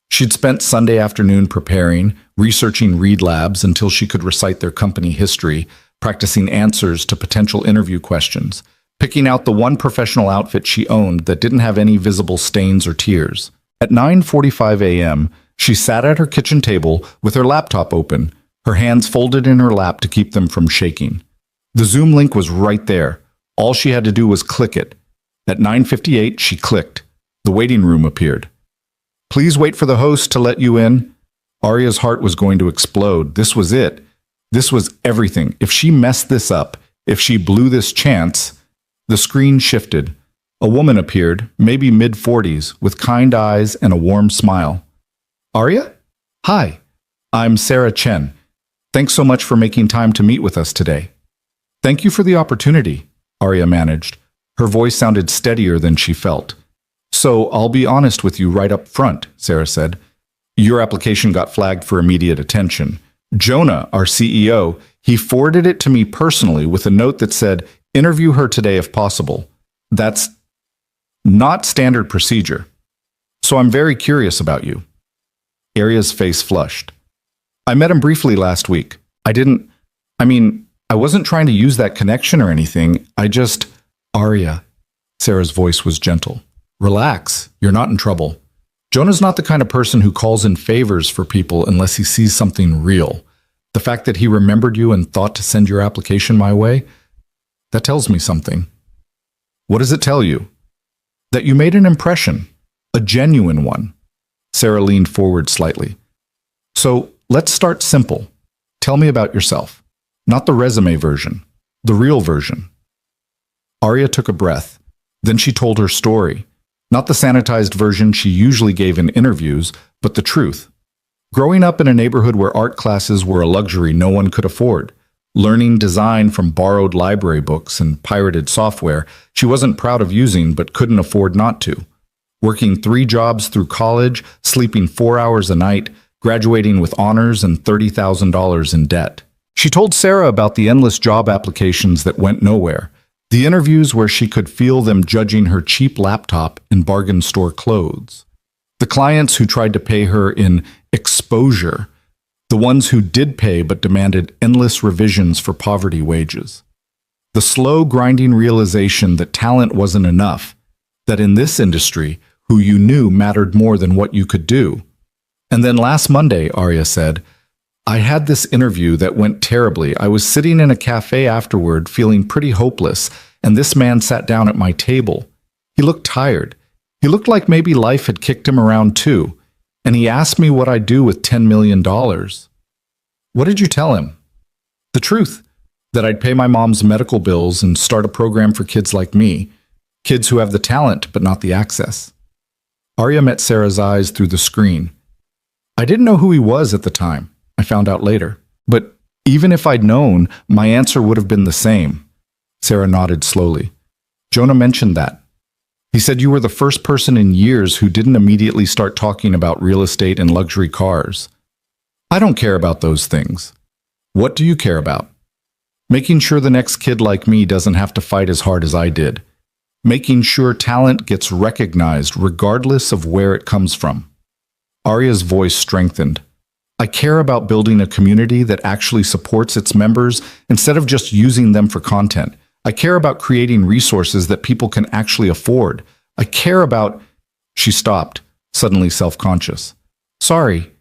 She'd spent Sunday afternoon preparing, researching Reed Labs until she could recite their company history, practicing answers to potential interview questions, picking out the one professional outfit she owned that didn't have any visible stains or tears. At 9:45 a.m., she sat at her kitchen table with her laptop open, her hands folded in her lap to keep them from shaking. The Zoom link was right there. All she had to do was click it. At 9:58, she clicked. The waiting room appeared. "Please wait for the host to let you in." Arya's heart was going to explode. This was it. This was everything. If she messed this up, if she blew this chance. The screen shifted. A woman appeared, maybe mid-40s, with kind eyes and a warm smile. "Arya? Hi, I'm Sarah Chen. Thanks so much for making time to meet with us today." "Thank you for the opportunity," Arya managed. Her voice sounded steadier than she felt. "So I'll be honest with you right up front," Sarah said. "Your application got flagged for immediate attention. Jonah, our CEO, he forwarded it to me personally with a note that said, 'Interview her today if possible.' That's not standard procedure. So I'm very curious about you." Arya's face flushed. "I met him briefly last week. I wasn't trying to use that connection or anything. Arya," Sarah's voice was gentle. "Relax. You're not in trouble. Jonah's not the kind of person who calls in favors for people unless he sees something real. The fact that he remembered you and thought to send your application my way, that tells me something. What does it tell you? That you made an impression, a genuine one. Sarah leaned forward slightly. So let's start simple. Tell me about yourself. Not the resume version, the real version. Arya took a breath. Then she told her story. Not the sanitized version she usually gave in interviews, but the truth. Growing up in a neighborhood where art classes were a luxury no one could afford, learning design from borrowed library books and pirated software she wasn't proud of using but couldn't afford not to. Working 3 jobs through college, sleeping 4 hours a night, graduating with honors and $30,000 in debt. She told Sarah about the endless job applications that went nowhere, the interviews where she could feel them judging her cheap laptop and bargain store clothes, the clients who tried to pay her in exposure, the ones who did pay but demanded endless revisions for poverty wages. The slow, grinding realization that talent wasn't enough, that in this industry, who you knew mattered more than what you could do. And then last Monday, Arya said, I had this interview that went terribly. I was sitting in a cafe afterward, feeling pretty hopeless, and this man sat down at my table. He looked tired. He looked like maybe life had kicked him around too. And he asked me what I'd do with $10 million. What did you tell him? The truth, that I'd pay my mom's medical bills and start a program for kids like me, kids who have the talent but not the access. Arya met Sarah's eyes through the screen. I didn't know who he was at the time. I found out later. But even if I'd known, my answer would have been the same. Sarah nodded slowly. Jonah mentioned that. He said you were the first person in years who didn't immediately start talking about real estate and luxury cars. I don't care about those things. What do you care about? Making sure the next kid like me doesn't have to fight as hard as I did. Making sure talent gets recognized regardless of where it comes from. Arya's voice strengthened. I care about building a community that actually supports its members instead of just using them for content. I care about creating resources that people can actually afford. I care about... She stopped, suddenly self-conscious. Sorry,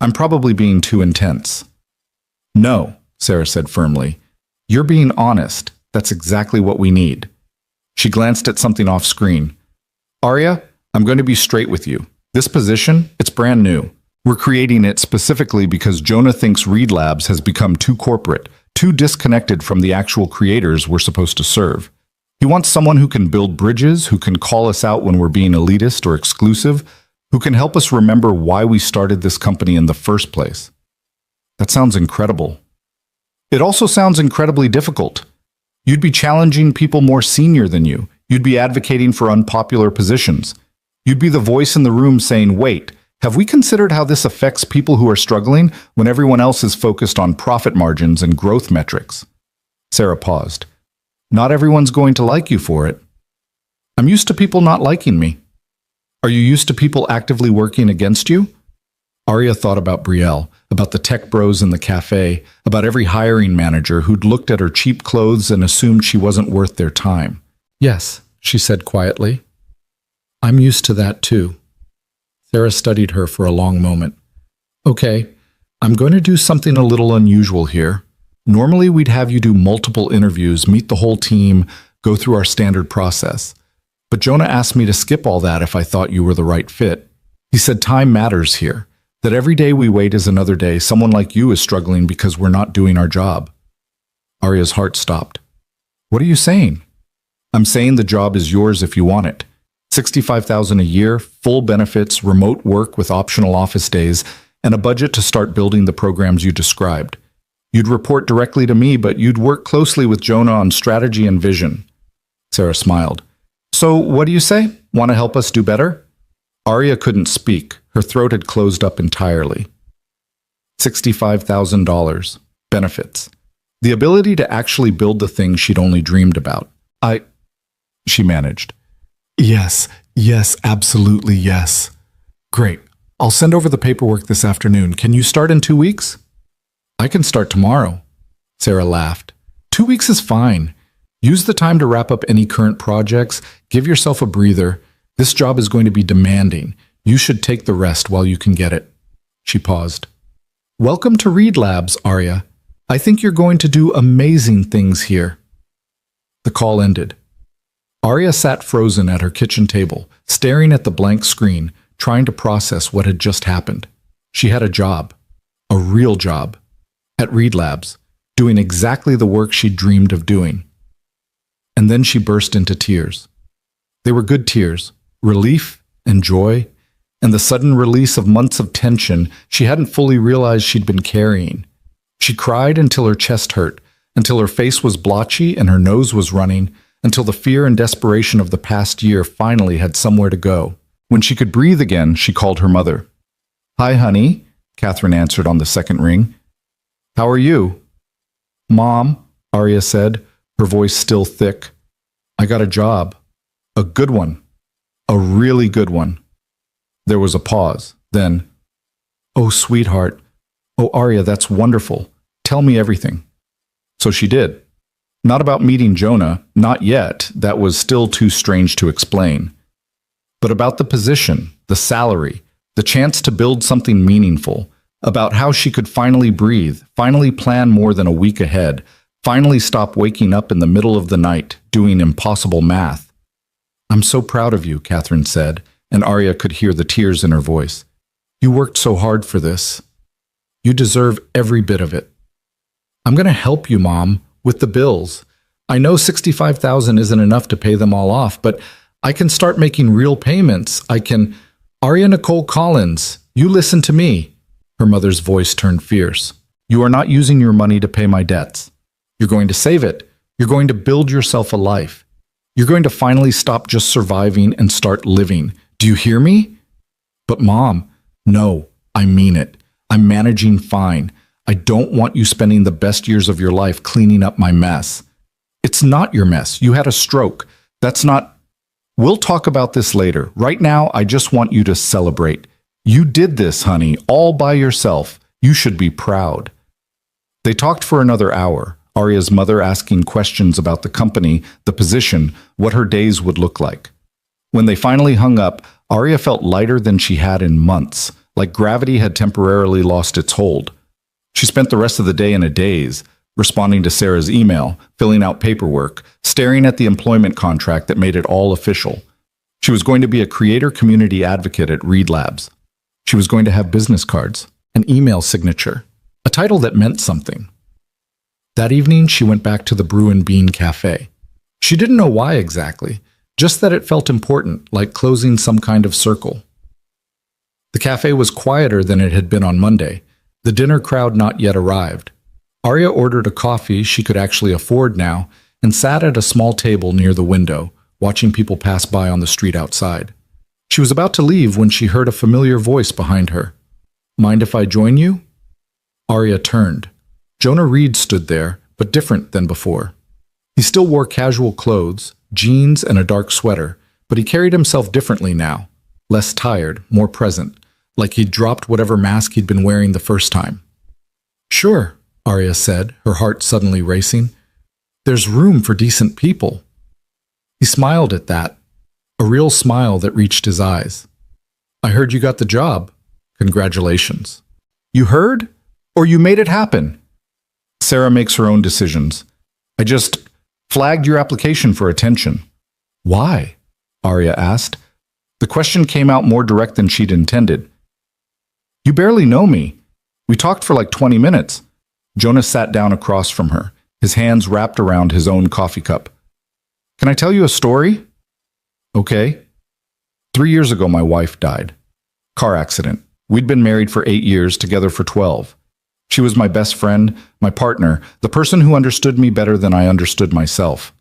I'm probably being too intense. No, Sarah said firmly. You're being honest. That's exactly what we need. She glanced at something off screen. Arya, I'm going to be straight with you. This position, it's brand new. We're creating it specifically because Jonah thinks Reed Labs has become too corporate, too disconnected from the actual creators we're supposed to serve. He wants someone who can build bridges, who can call us out when we're being elitist or exclusive, who can help us remember why we started this company in the first place. That sounds incredible. It also sounds incredibly difficult. You'd be challenging people more senior than you. You'd be advocating for unpopular positions. You'd be the voice in the room saying, wait, have we considered how this affects people who are struggling when everyone else is focused on profit margins and growth metrics? Sarah paused. Not everyone's going to like you for it. I'm used to people not liking me. Are you used to people actively working against you? Arya thought about Brielle, about the tech bros in the cafe, about every hiring manager who'd looked at her cheap clothes and assumed she wasn't worth their time. Yes, she said quietly. I'm used to that too. Sarah studied her for a long moment. Okay, I'm going to do something a little unusual here. Normally we'd have you do multiple interviews, meet the whole team, go through our standard process. But Jonah asked me to skip all that if I thought you were the right fit. He said time matters here, that every day we wait is another day someone like you is struggling because we're not doing our job. Arya's heart stopped. What are you saying? I'm saying the job is yours if you want it. $65,000 a year, full benefits, remote work with optional office days, and a budget to start building the programs you described. You'd report directly to me, but you'd work closely with Jonah on strategy and vision. Sarah smiled. So what do you say? Want to help us do better? Arya couldn't speak. Her throat had closed up entirely. $65,000. Benefits. The ability to actually build the thing she'd only dreamed about. She managed. Yes, absolutely yes. Great. I'll send over the paperwork this afternoon. Can you start in 2 weeks? I can start tomorrow. Sarah laughed. 2 weeks is fine. Use the time to wrap up any current projects. Give yourself a breather. This job is going to be demanding. You should take the rest while you can get it. She paused. Welcome to Read Labs, Arya. I think you're going to do amazing things here. The call ended. Arya sat frozen at her kitchen table, staring at the blank screen, trying to process what had just happened. She had a job, a real job, at Read Labs, doing exactly the work she'd dreamed of doing. And then she burst into tears. They were good tears, relief and joy, and the sudden release of months of tension she hadn't fully realized she'd been carrying. She cried until her chest hurt, until her face was blotchy and her nose was running, until the fear and desperation of the past year finally had somewhere to go. When she could breathe again, she called her mother. "Hi, honey," Catherine answered on the second ring. "How are you?" "Mom," Arya said, her voice still thick. "I got a job. A good one. A really good one." There was a pause. Then, "Oh, sweetheart. Oh, Arya, that's wonderful. Tell me everything." So she did. Not about meeting Jonah, not yet. That was still too strange to explain. But about the position, the salary, the chance to build something meaningful, about how she could finally breathe, finally plan more than a week ahead, finally stop waking up in the middle of the night doing impossible math. "I'm so proud of you," Catherine said, and Arya could hear the tears in her voice. "You worked so hard for this. You deserve every bit of it." "I'm going to help you, Mom, with the bills. I know $65,000 isn't enough to pay them all off, but I can start making real payments. I can—" "Arya Nicole Collins, you listen to me." Her mother's voice turned fierce. "You are not using your money to pay my debts. You're going to save it. You're going to build yourself a life. You're going to finally stop just surviving and start living. Do you hear me?" "But Mom," "No, I mean it. I'm managing fine. I don't want you spending the best years of your life cleaning up my mess." "It's not your mess. You had a stroke. That's not—" "We'll talk about this later. Right now, I just want you to celebrate. You did this, honey, all by yourself. You should be proud." They talked for another hour, Arya's mother asking questions about the company, the position, what her days would look like. When they finally hung up, Arya felt lighter than she had in months, like gravity had temporarily lost its hold. She spent the rest of the day in a daze, responding to Sarah's email, filling out paperwork, staring at the employment contract that made it all official. She was going to be a creator community advocate at Read Labs. She was going to have business cards, an email signature, a title that meant something. That evening, she went back to the Brew and Bean Café. She didn't know why exactly, just that it felt important, like closing some kind of circle. The cafe was quieter than it had been on Monday, the dinner crowd not yet arrived. Arya ordered a coffee she could actually afford now and sat at a small table near the window, watching people pass by on the street outside. She was about to leave when she heard a familiar voice behind her. "Mind if I join you?" Arya turned. Jonah Reed stood there, but different than before. He still wore casual clothes, jeans and a dark sweater, but he carried himself differently now, less tired, more present, like he'd dropped whatever mask he'd been wearing the first time. "Sure," Arya said, her heart suddenly racing. "There's room for decent people." He smiled at that, a real smile that reached his eyes. "I heard you got the job. Congratulations." "You heard? Or you made it happen?" "Sarah makes her own decisions. I just flagged your application for attention." "Why?" Arya asked. The question came out more direct than she'd intended. "You barely know me. We talked for like 20 minutes. Jonah sat down across from her, his hands wrapped around his own coffee cup. "Can I tell you a story?" "Okay." 3 years ago, my wife died. Car accident. We'd been married for 8 years, together for 12. She was my best friend, my partner, the person who understood me better than I understood myself.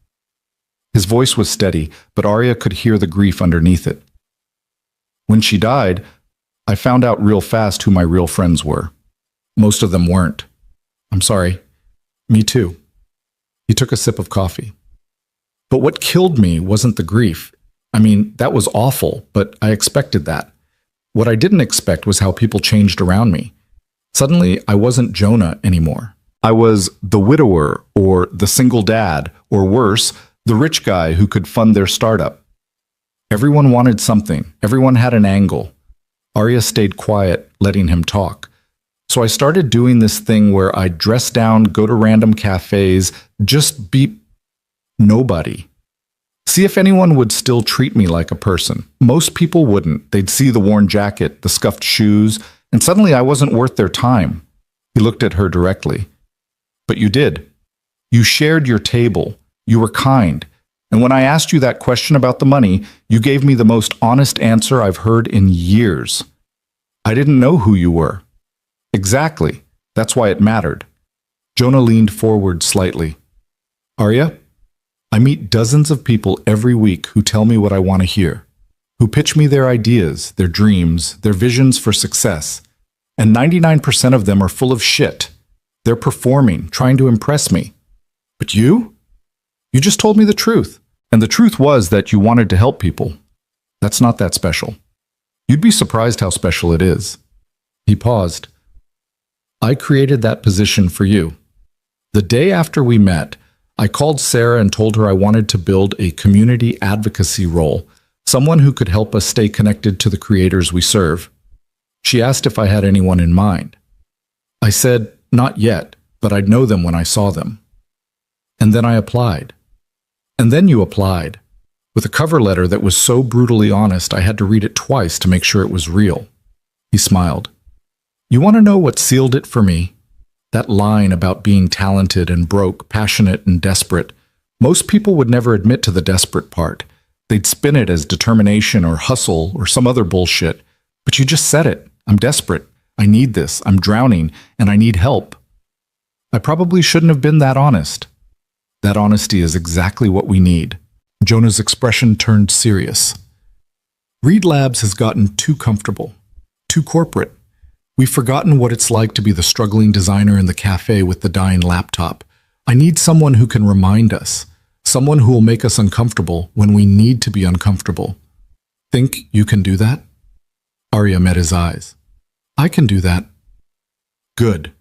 His voice was steady, but Arya could hear the grief underneath it. When she died, I found out real fast who my real friends were. Most of them weren't. "I'm sorry." "Me too." He took a sip of coffee. "But what killed me wasn't the grief. I mean, that was awful, but I expected that. What I didn't expect was how people changed around me. Suddenly, I wasn't Jonah anymore. I was the widower, or the single dad, or worse, the rich guy who could fund their startup. Everyone wanted something. Everyone had an angle. Arya stayed quiet, letting him talk. So I started doing this thing where I'd dress down, go to random cafes, just be nobody. See if anyone would still treat me like a person. Most people wouldn't. They'd see the worn jacket, the scuffed shoes, and suddenly I wasn't worth their time. He looked at her directly. But you did. You shared your table. You were kind. And when I asked you that question about the money, you gave me the most honest answer I've heard in years. I didn't know who you were. Exactly. That's why it mattered. Jonah leaned forward slightly. Arya, I meet dozens of people every week who tell me what I want to hear, who pitch me their ideas, their dreams, their visions for success. And 99% of them are full of shit. They're performing, trying to impress me. But you? You just told me the truth. And the truth was that you wanted to help people. That's not that special. You'd be surprised how special it is. He paused. I created that position for you. The day after we met, I called Sarah and told her I wanted to build a community advocacy role, someone who could help us stay connected to the creators we serve. She asked if I had anyone in mind. I said, not yet, but I'd know them when I saw them. And then I applied. And then you applied, with a cover letter that was so brutally honest I had to read it twice to make sure it was real. He smiled. You want to know what sealed it for me? That line about being talented and broke, passionate and desperate. Most people would never admit to the desperate part. They'd spin it as determination or hustle or some other bullshit. But you just said it. I'm desperate. I need this. I'm drowning, and I need help. I probably shouldn't have been that honest. That honesty is exactly what we need. Jonah's expression turned serious. Reed Labs has gotten too comfortable, too corporate. We've forgotten what it's like to be the struggling designer in the cafe with the dying laptop. I need someone who can remind us, someone who will make us uncomfortable when we need to be uncomfortable. Think you can do that? Arya met his eyes. I can do that. Good.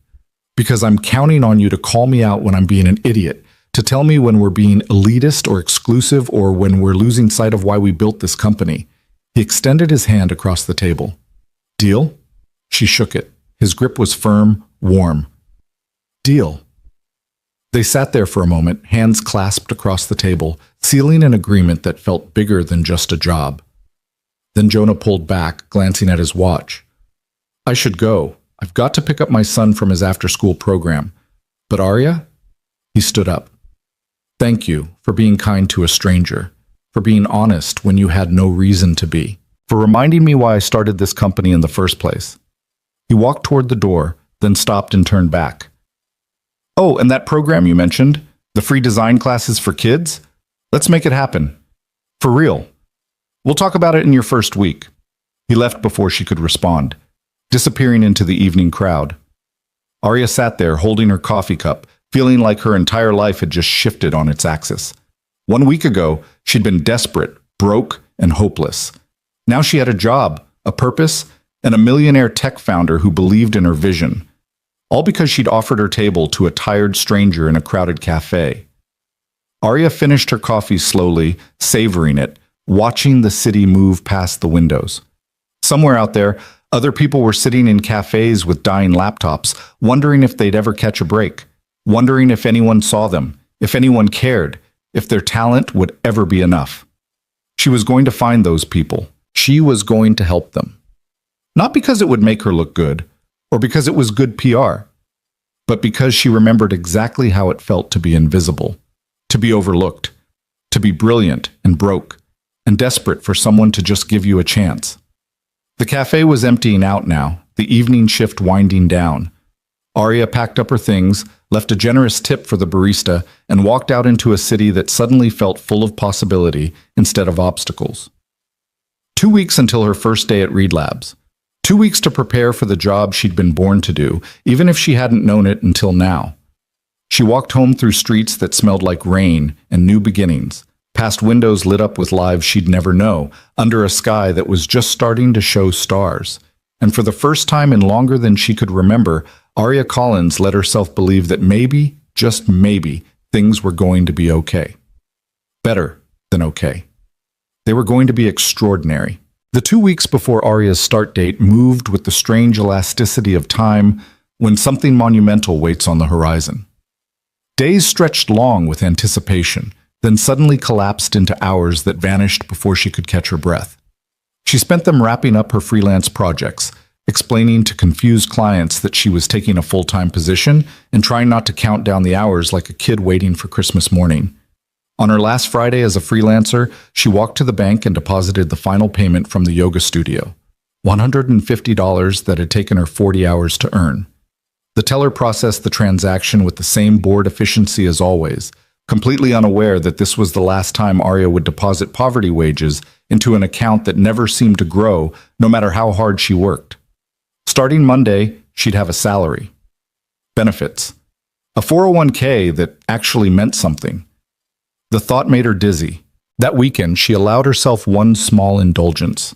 Because I'm counting on you to call me out when I'm being an idiot, to tell me when we're being elitist or exclusive or when we're losing sight of why we built this company. He extended his hand across the table. Deal? She shook it. His grip was firm, warm. Deal. They sat there for a moment, hands clasped across the table, sealing an agreement that felt bigger than just a job. Then Jonah pulled back, glancing at his watch. I should go. I've got to pick up my son from his after-school program. But Arya? He stood up. Thank you for being kind to a stranger, for being honest when you had no reason to be, for reminding me why I started this company in the first place. He walked toward the door, then stopped and turned back. Oh, and that program you mentioned, the free design classes for kids? Let's make it happen. For real. We'll talk about it in your first week. He left before she could respond, disappearing into the evening crowd. Arya sat there holding her coffee cup, feeling like her entire life had just shifted on its axis. 1 week ago, she'd been desperate, broke, and hopeless. Now she had a job, a purpose, and a millionaire tech founder who believed in her vision. All because she'd offered her table to a tired stranger in a crowded cafe. Arya finished her coffee slowly, savoring it, watching the city move past the windows. Somewhere out there, other people were sitting in cafes with dying laptops, wondering if they'd ever catch a break. Wondering if anyone saw them, if anyone cared, if their talent would ever be enough. She was going to find those people. She was going to help them. Not because it would make her look good, or because it was good PR, but because she remembered exactly how it felt to be invisible, to be overlooked, to be brilliant and broke, and desperate for someone to just give you a chance. The cafe was emptying out now, the evening shift winding down. Arya packed up her things, left a generous tip for the barista, and walked out into a city that suddenly felt full of possibility instead of obstacles. 2 weeks until her first day at Reed Labs. 2 weeks to prepare for the job she'd been born to do, even if she hadn't known it until now. She walked home through streets that smelled like rain and new beginnings, past windows lit up with lives she'd never know, under a sky that was just starting to show stars. And for the first time in longer than she could remember, Arya Collins let herself believe that maybe, just maybe, things were going to be okay. Better than okay. They were going to be extraordinary. The 2 weeks before Arya's start date moved with the strange elasticity of time, when something monumental waits on the horizon. Days stretched long with anticipation, then suddenly collapsed into hours that vanished before she could catch her breath. She spent them wrapping up her freelance projects, explaining to confused clients that she was taking a full-time position and trying not to count down the hours like a kid waiting for Christmas morning. On her last Friday as a freelancer, she walked to the bank and deposited the final payment from the yoga studio, $150 that had taken her 40 hours to earn. The teller processed the transaction with the same bored efficiency as always, completely unaware that this was the last time Arya would deposit poverty wages into an account that never seemed to grow, no matter how hard she worked. Starting Monday, she'd have a salary. Benefits. A 401k that actually meant something. The thought made her dizzy. That weekend, she allowed herself one small indulgence.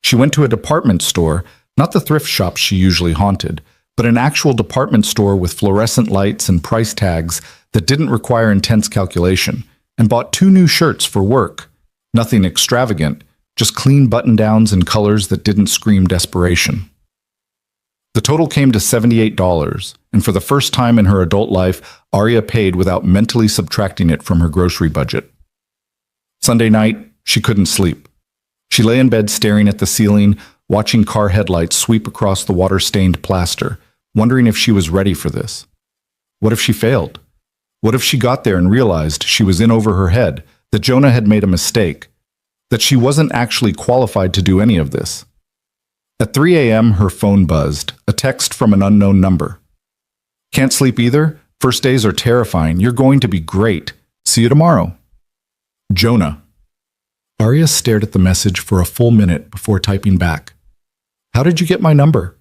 She went to a department store, not the thrift shop she usually haunted, but an actual department store with fluorescent lights and price tags that didn't require intense calculation, and bought 2 new shirts for work. Nothing extravagant, just clean button-downs in colors that didn't scream desperation. The total came to $78, and for the first time in her adult life, Arya paid without mentally subtracting it from her grocery budget. Sunday night, she couldn't sleep. She lay in bed staring at the ceiling, watching car headlights sweep across the water-stained plaster, wondering if she was ready for this. What if she failed? What if she got there and realized she was in over her head, that Jonah had made a mistake, that she wasn't actually qualified to do any of this? At 3 a.m., her phone buzzed, a text from an unknown number. Can't sleep either? First days are terrifying. You're going to be great. See you tomorrow. Jonah. Arya stared at the message for a full minute before typing back. How did you get my number?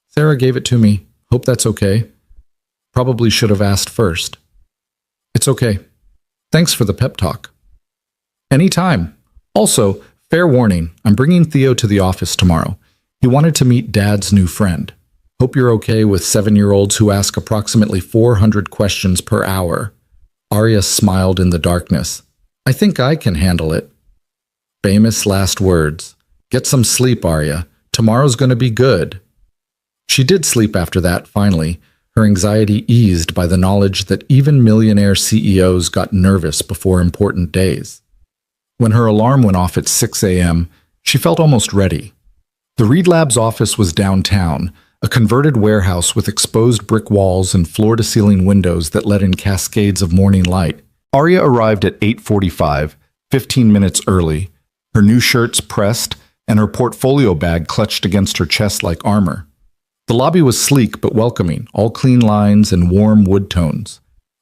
Sarah gave it to me. Hope that's okay. Probably should have asked first. It's okay. Thanks for the pep talk. Anytime. Also, fair warning, I'm bringing Theo to the office tomorrow. He wanted to meet Dad's new friend. Hope you're okay with 7-year-olds who ask approximately 400 questions per hour. Arya smiled in the darkness. I think I can handle it. Famous last words. Get some sleep, Arya. Tomorrow's going to be good. She did sleep after that, finally, her anxiety eased by the knowledge that even millionaire CEOs got nervous before important days. When her alarm went off at 6 a.m., she felt almost ready. The Reed Labs office was downtown, a converted warehouse with exposed brick walls and floor-to-ceiling windows that let in cascades of morning light. Arya arrived at 8:45, 15 minutes early, her new shirts pressed and her portfolio bag clutched against her chest like armor. The lobby was sleek but welcoming, all clean lines and warm wood tones.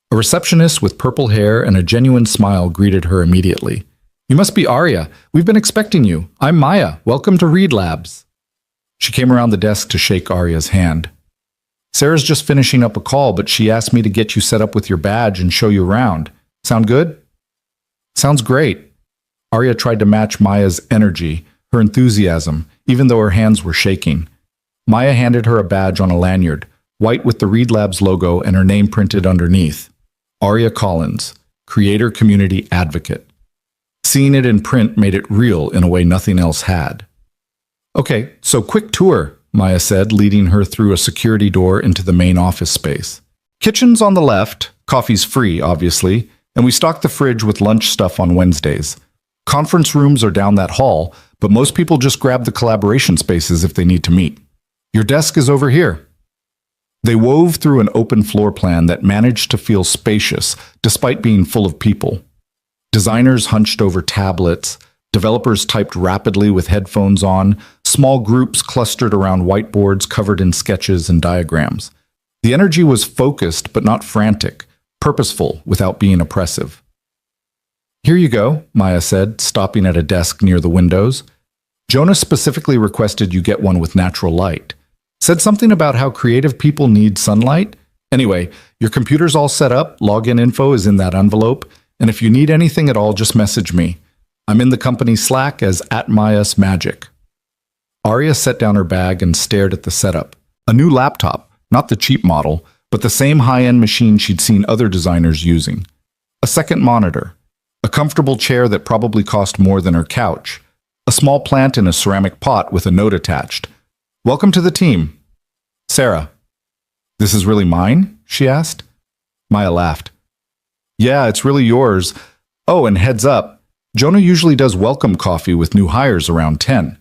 A receptionist with purple hair and a genuine smile greeted her immediately. You must be Arya. We've been expecting you. I'm Maya. Welcome to Reed Labs. She came around the desk to shake Arya's hand. Sarah's just finishing up a call, but she asked me to get you set up with your badge and show you around. Sound good? Sounds great. Arya tried to match Maya's energy, her enthusiasm, even though her hands were shaking. Maya handed her a badge on a lanyard, white with the Reed Labs logo and her name printed underneath. Arya Collins, Creator Community Advocate. Seeing it in print made it real in a way nothing else had. Okay, so quick tour, Maya said, leading her through a security door into the main office space. Kitchen's on the left, coffee's free, obviously, and we stock the fridge with lunch stuff on Wednesdays. Conference rooms are down that hall, but most people just grab the collaboration spaces if they need to meet. Your desk is over here. They wove through an open floor plan that managed to feel spacious despite being full of people. Designers hunched over tablets, developers typed rapidly with headphones on, small groups clustered around whiteboards covered in sketches and diagrams. The energy was focused but not frantic, purposeful without being oppressive. Here you go, Maya said, stopping at a desk near the windows. Jonah specifically requested you get one with natural light. Said something about how creative people need sunlight. Anyway, your computer's all set up, login info is in that envelope, and if you need anything at all, just message me. I'm in the company Slack as @MayasMagic. Arya set down her bag and stared at the setup. A new laptop, not the cheap model, but the same high-end machine she'd seen other designers using. A second monitor. A comfortable chair that probably cost more than her couch. A small plant in a ceramic pot with a note attached. Welcome to the team. Sarah. This is really mine? She asked. Maya laughed. Yeah, it's really yours. Oh, and heads up, Jonah usually does welcome coffee with new hires around 10.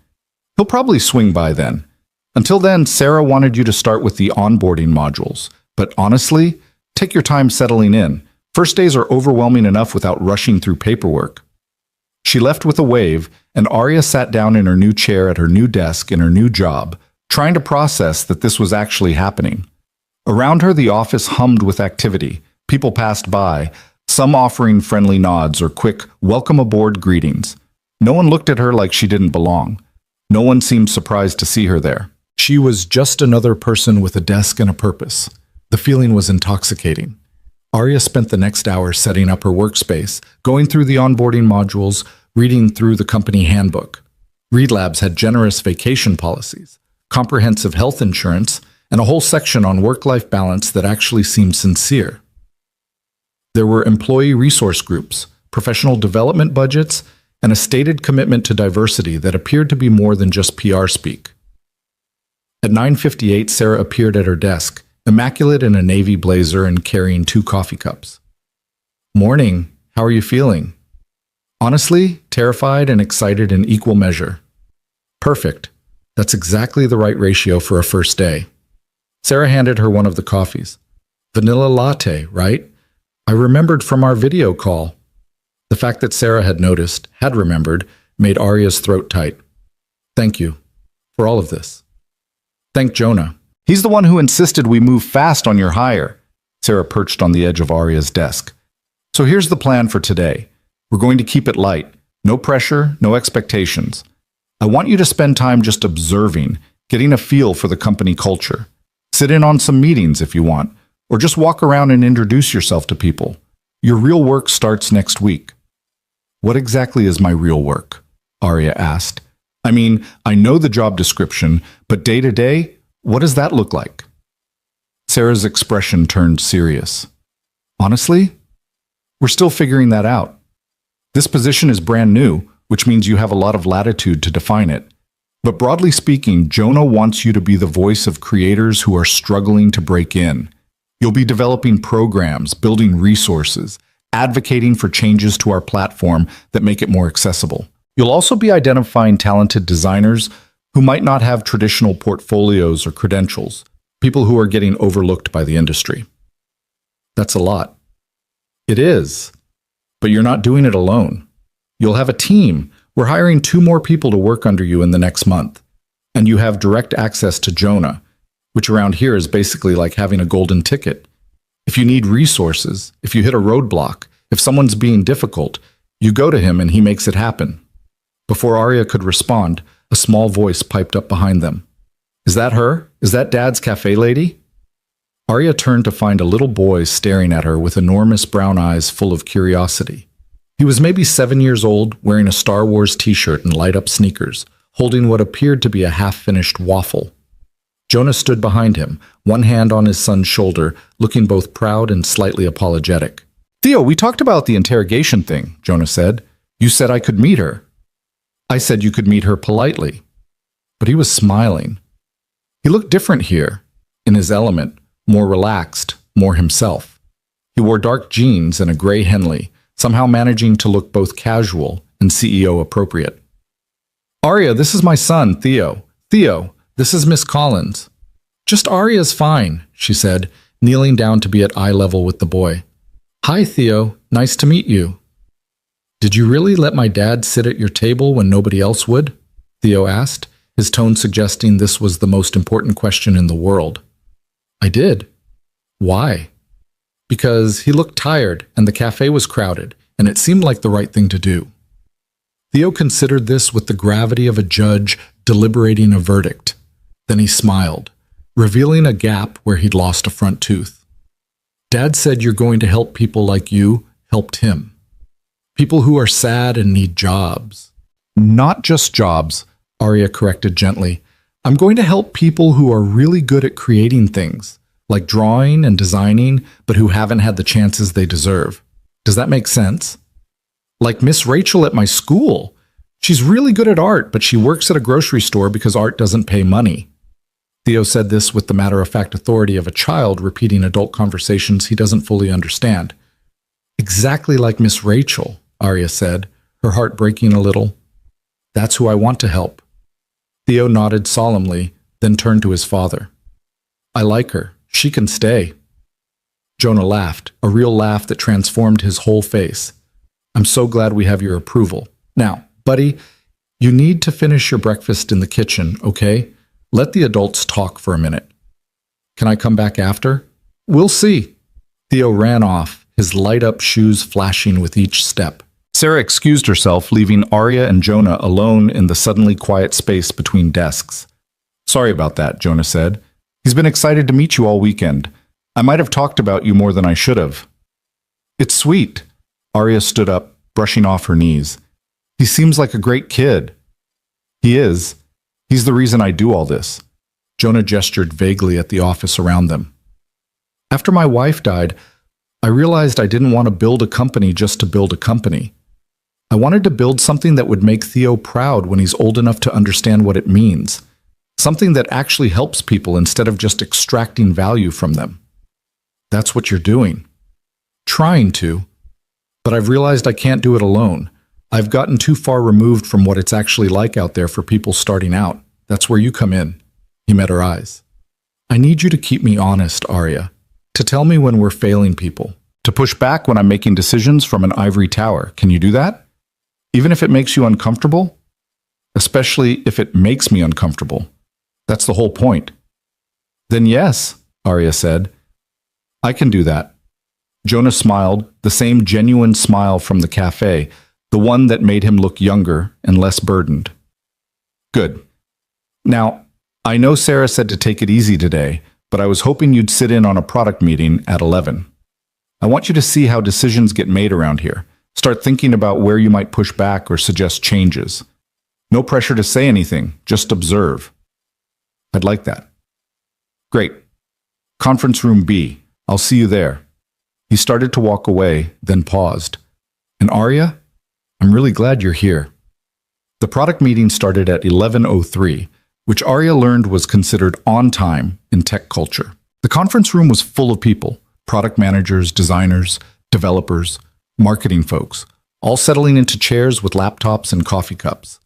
He'll probably swing by then. Until then, Sarah wanted you to start with the onboarding modules. But honestly, take your time settling in. First days are overwhelming enough without rushing through paperwork. She left with a wave, and Arya sat down in her new chair at her new desk in her new job, trying to process that this was actually happening. Around her, the office hummed with activity. People passed by, some offering friendly nods or quick welcome aboard greetings. No one looked at her like she didn't belong. No one seemed surprised to see her there. She was just another person with a desk and a purpose. The feeling was intoxicating. Arya spent the next hour setting up her workspace, going through the onboarding modules, reading through the company handbook. Reed Labs had generous vacation policies, comprehensive health insurance, and a whole section on work-life balance that actually seemed sincere. There were employee resource groups, professional development budgets, and a stated commitment to diversity that appeared to be more than just PR speak. At 9:58, Sarah appeared at her desk, immaculate in a navy blazer and carrying 2 coffee cups. Morning, how are you feeling? Honestly, terrified and excited in equal measure. Perfect. That's exactly the right ratio for a first day. Sarah handed her one of the coffees. Vanilla latte, right? I remembered from our video call. The fact that Sarah had noticed, had remembered, made Arya's throat tight. Thank you for all of this. Thank Jonah. He's the one who insisted we move fast on your hire. Sarah perched on the edge of Arya's desk. So here's the plan for today. We're going to keep it light. No pressure, no expectations. I want you to spend time just observing, getting a feel for the company culture. Sit in on some meetings if you want, or just walk around and introduce yourself to people. Your real work starts next week. What exactly is my real work? Arya asked. I mean, I know the job description, but day to day, what does that look like? Sarah's expression turned serious. Honestly, we're still figuring that out. This position is brand new, which means you have a lot of latitude to define it. But broadly speaking, Jonah wants you to be the voice of creators who are struggling to break in. You'll be developing programs, building resources, advocating for changes to our platform that make it more accessible. You'll also be identifying talented designers who might not have traditional portfolios or credentials, people who are getting overlooked by the industry. That's a lot. It is. But you're not doing it alone. You'll have a team. We're hiring 2 more people to work under you in the next month. And you have direct access to Jonah, which around here is basically like having a golden ticket. If you need resources, if you hit a roadblock, if someone's being difficult, you go to him and he makes it happen. Before Arya could respond, a small voice piped up behind them. Is that her? Is that Dad's Café lady? Arya turned to find a little boy staring at her with enormous brown eyes full of curiosity. He was maybe 7 years old, wearing a Star Wars t-shirt and light-up sneakers, holding what appeared to be a half-finished waffle. Jonah stood behind him, one hand on his son's shoulder, looking both proud and slightly apologetic. Theo, we talked about the interrogation thing, Jonah said. You said I could meet her. I said you could meet her politely. But he was smiling. He looked different here, in his element, more relaxed, more himself. He wore dark jeans and a gray Henley, somehow managing to look both casual and CEO appropriate. Arya, this is my son, Theo. Theo, this is Miss Collins. Just Arya's fine, she said, kneeling down to be at eye level with the boy. Hi, Theo. Nice to meet you. Did you really let my dad sit at your table when nobody else would? Theo asked, his tone suggesting this was the most important question in the world. I did. Why? Because he looked tired and the cafe was crowded, and it seemed like the right thing to do. Theo considered this with the gravity of a judge deliberating a verdict. Then he smiled, revealing a gap where he'd lost a front tooth. Dad said you're going to help people like you helped him. People who are sad and need jobs. Not just jobs, Arya corrected gently. I'm going to help people who are really good at creating things, like drawing and designing, but who haven't had the chances they deserve. Does that make sense? Like Miss Rachel at my school. She's really good at art, but she works at a grocery store because art doesn't pay money. Theo said this with the matter-of-fact authority of a child repeating adult conversations he doesn't fully understand. Exactly like Miss Rachel, Arya said, her heart breaking a little. That's who I want to help. Theo nodded solemnly, then turned to his father. I like her. She can stay. Jonah laughed, a real laugh that transformed his whole face. I'm so glad we have your approval. Now, buddy, you need to finish your breakfast in the kitchen, okay? Let the adults talk for a minute. Can I come back after? We'll see. Theo ran off, his light-up shoes flashing with each step. Sarah excused herself, leaving Arya and Jonah alone in the suddenly quiet space between desks. Sorry about that, Jonah said. He's been excited to meet you all weekend. I might have talked about you more than I should have. It's sweet. Arya stood up, brushing off her knees. He seems like a great kid. He is. He's the reason I do all this. Jonah gestured vaguely at the office around them. After my wife died, I realized I didn't want to build a company just to build a company. I wanted to build something that would make Theo proud when he's old enough to understand what it means. Something that actually helps people instead of just extracting value from them. That's what you're doing. Trying to. But I've realized I can't do it alone. I've gotten too far removed from what it's actually like out there for people starting out. That's where you come in. He met her eyes. I need you to keep me honest, Arya. To tell me when we're failing people. To push back when I'm making decisions from an ivory tower. Can you do that? Even if it makes you uncomfortable? Especially if it makes me uncomfortable. That's the whole point. Then yes, Arya said. I can do that. Jonah smiled, the same genuine smile from the cafe, the one that made him look younger and less burdened. Good. Now, I know Sarah said to take it easy today, but I was hoping you'd sit in on a product meeting at 11. I want you to see how decisions get made around here. Start thinking about where you might push back or suggest changes. No pressure to say anything, just observe. I'd like that. Great. Conference room B. I'll see you there. He started to walk away, then paused. And Arya, I'm really glad you're here. The product meeting started at 11:03, which Arya learned was considered on time in tech culture. The conference room was full of people, product managers, designers, developers, marketing folks, all settling into chairs with laptops and coffee cups.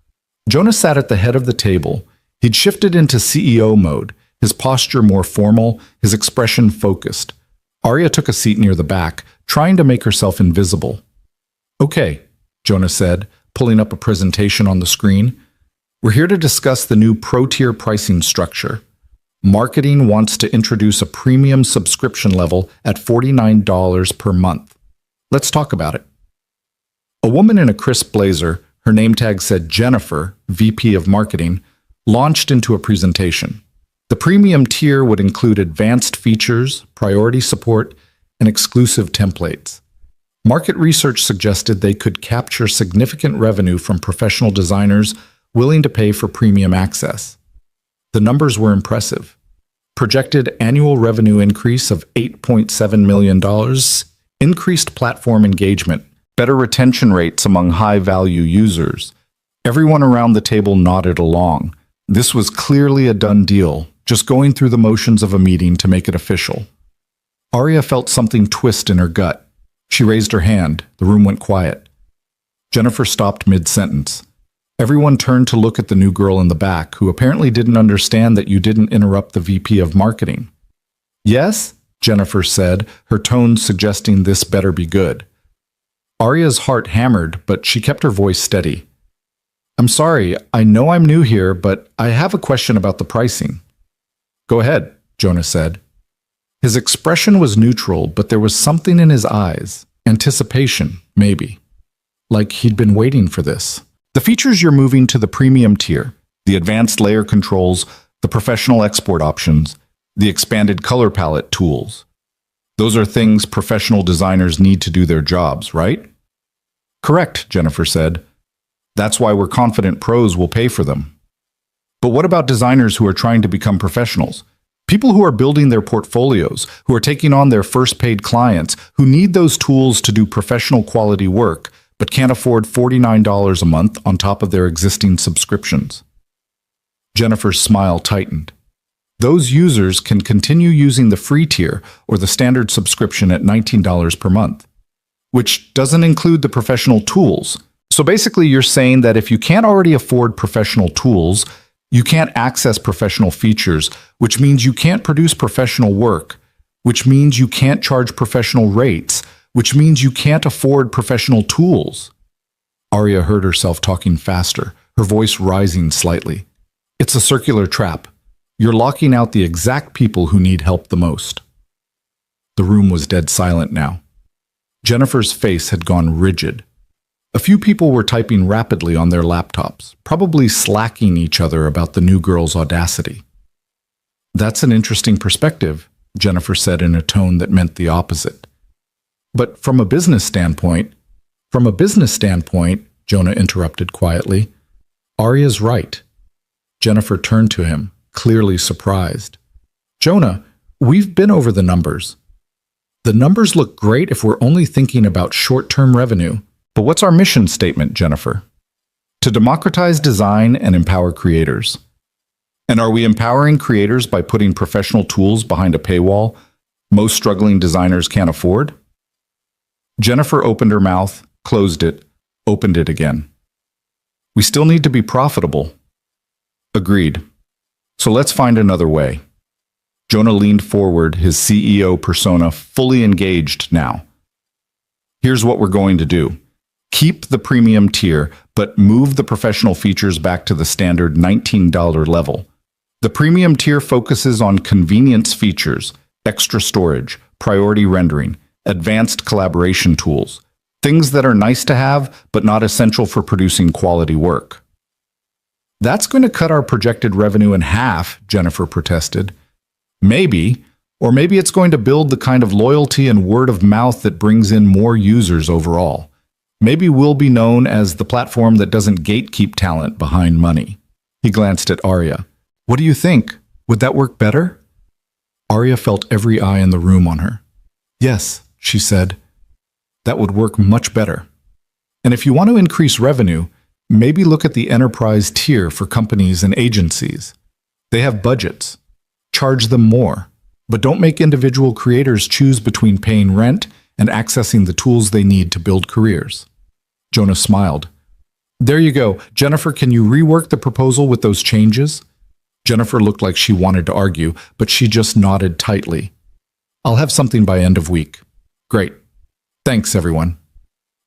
Jonah sat at the head of the table. He'd shifted into CEO mode, his posture more formal, his expression focused. Arya took a seat near the back, trying to make herself invisible. Okay, Jonah said, pulling up a presentation on the screen. We're here to discuss the new pro-tier pricing structure. Marketing wants to introduce a premium subscription level at $49 per month. Let's talk about it. A woman in a crisp blazer, her name tag said Jennifer, VP of Marketing, launched into a presentation. The premium tier would include advanced features, priority support, and exclusive templates. Market research suggested they could capture significant revenue from professional designers willing to pay for premium access. The numbers were impressive. Projected annual revenue increase of $8.7 million, increased platform engagement, better retention rates among high-value users. Everyone around the table nodded along. This was clearly a done deal, just going through the motions of a meeting to make it official. Arya felt something twist in her gut. She raised her hand. The room went quiet. Jennifer stopped mid-sentence. Everyone turned to look at the new girl in the back, who apparently didn't understand that you didn't interrupt the VP of Marketing. Yes, Jennifer said, her tone suggesting this better be good. Arya's heart hammered, but she kept her voice steady. I'm sorry, I know I'm new here, but I have a question about the pricing. Go ahead, Jonah said. His expression was neutral, but there was something in his eyes. Anticipation, maybe. Like he'd been waiting for this. The features you're moving to the premium tier, the advanced layer controls, the professional export options, the expanded color palette tools. Those are things professional designers need to do their jobs, right? Correct, Jennifer said. That's why we're confident pros will pay for them. But what about designers who are trying to become professionals? People who are building their portfolios, who are taking on their first paid clients, who need those tools to do professional quality work, but can't afford $49 a month on top of their existing subscriptions. Jennifer's smile tightened. Those users can continue using the free tier or the standard subscription at $19 per month, which doesn't include the professional tools. So basically, you're saying that if you can't already afford professional tools, you can't access professional features, which means you can't produce professional work, which means you can't charge professional rates, which means you can't afford professional tools. Arya heard herself talking faster, her voice rising slightly. It's a circular trap. You're locking out the exact people who need help the most. The room was dead silent now. Jennifer's face had gone rigid. A few people were typing rapidly on their laptops, probably slacking each other about the new girl's audacity. That's an interesting perspective, Jennifer said in a tone that meant the opposite. But from a business standpoint, Jonah interrupted quietly, Arya's right. Jennifer turned to him, clearly surprised. Jonah, we've been over the numbers. The numbers look great if we're only thinking about short-term revenue. But what's our mission statement, Jennifer? To democratize design and empower creators. And are we empowering creators by putting professional tools behind a paywall most struggling designers can't afford? Jennifer opened her mouth, closed it, opened it again. We still need to be profitable. Agreed. So let's find another way. Jonah leaned forward, his CEO persona fully engaged now. Here's what we're going to do. Keep the premium tier, but move the professional features back to the standard $19 level. The premium tier focuses on convenience features, extra storage, priority rendering, advanced collaboration tools, things that are nice to have, but not essential for producing quality work. That's going to cut our projected revenue in half, Jennifer protested. Maybe, or maybe it's going to build the kind of loyalty and word of mouth that brings in more users overall. Maybe we'll be known as the platform that doesn't gatekeep talent behind money. He glanced at Arya. What do you think? Would that work better? Arya felt every eye in the room on her. Yes, she said. That would work much better. And if you want to increase revenue, maybe look at the enterprise tier for companies and agencies. They have budgets. Charge them more. But don't make individual creators choose between paying rent and accessing the tools they need to build careers. Jonah smiled. There you go. Jennifer, can you rework the proposal with those changes? Jennifer looked like she wanted to argue, but she just nodded tightly. I'll have something by end of week. Great. Thanks, everyone.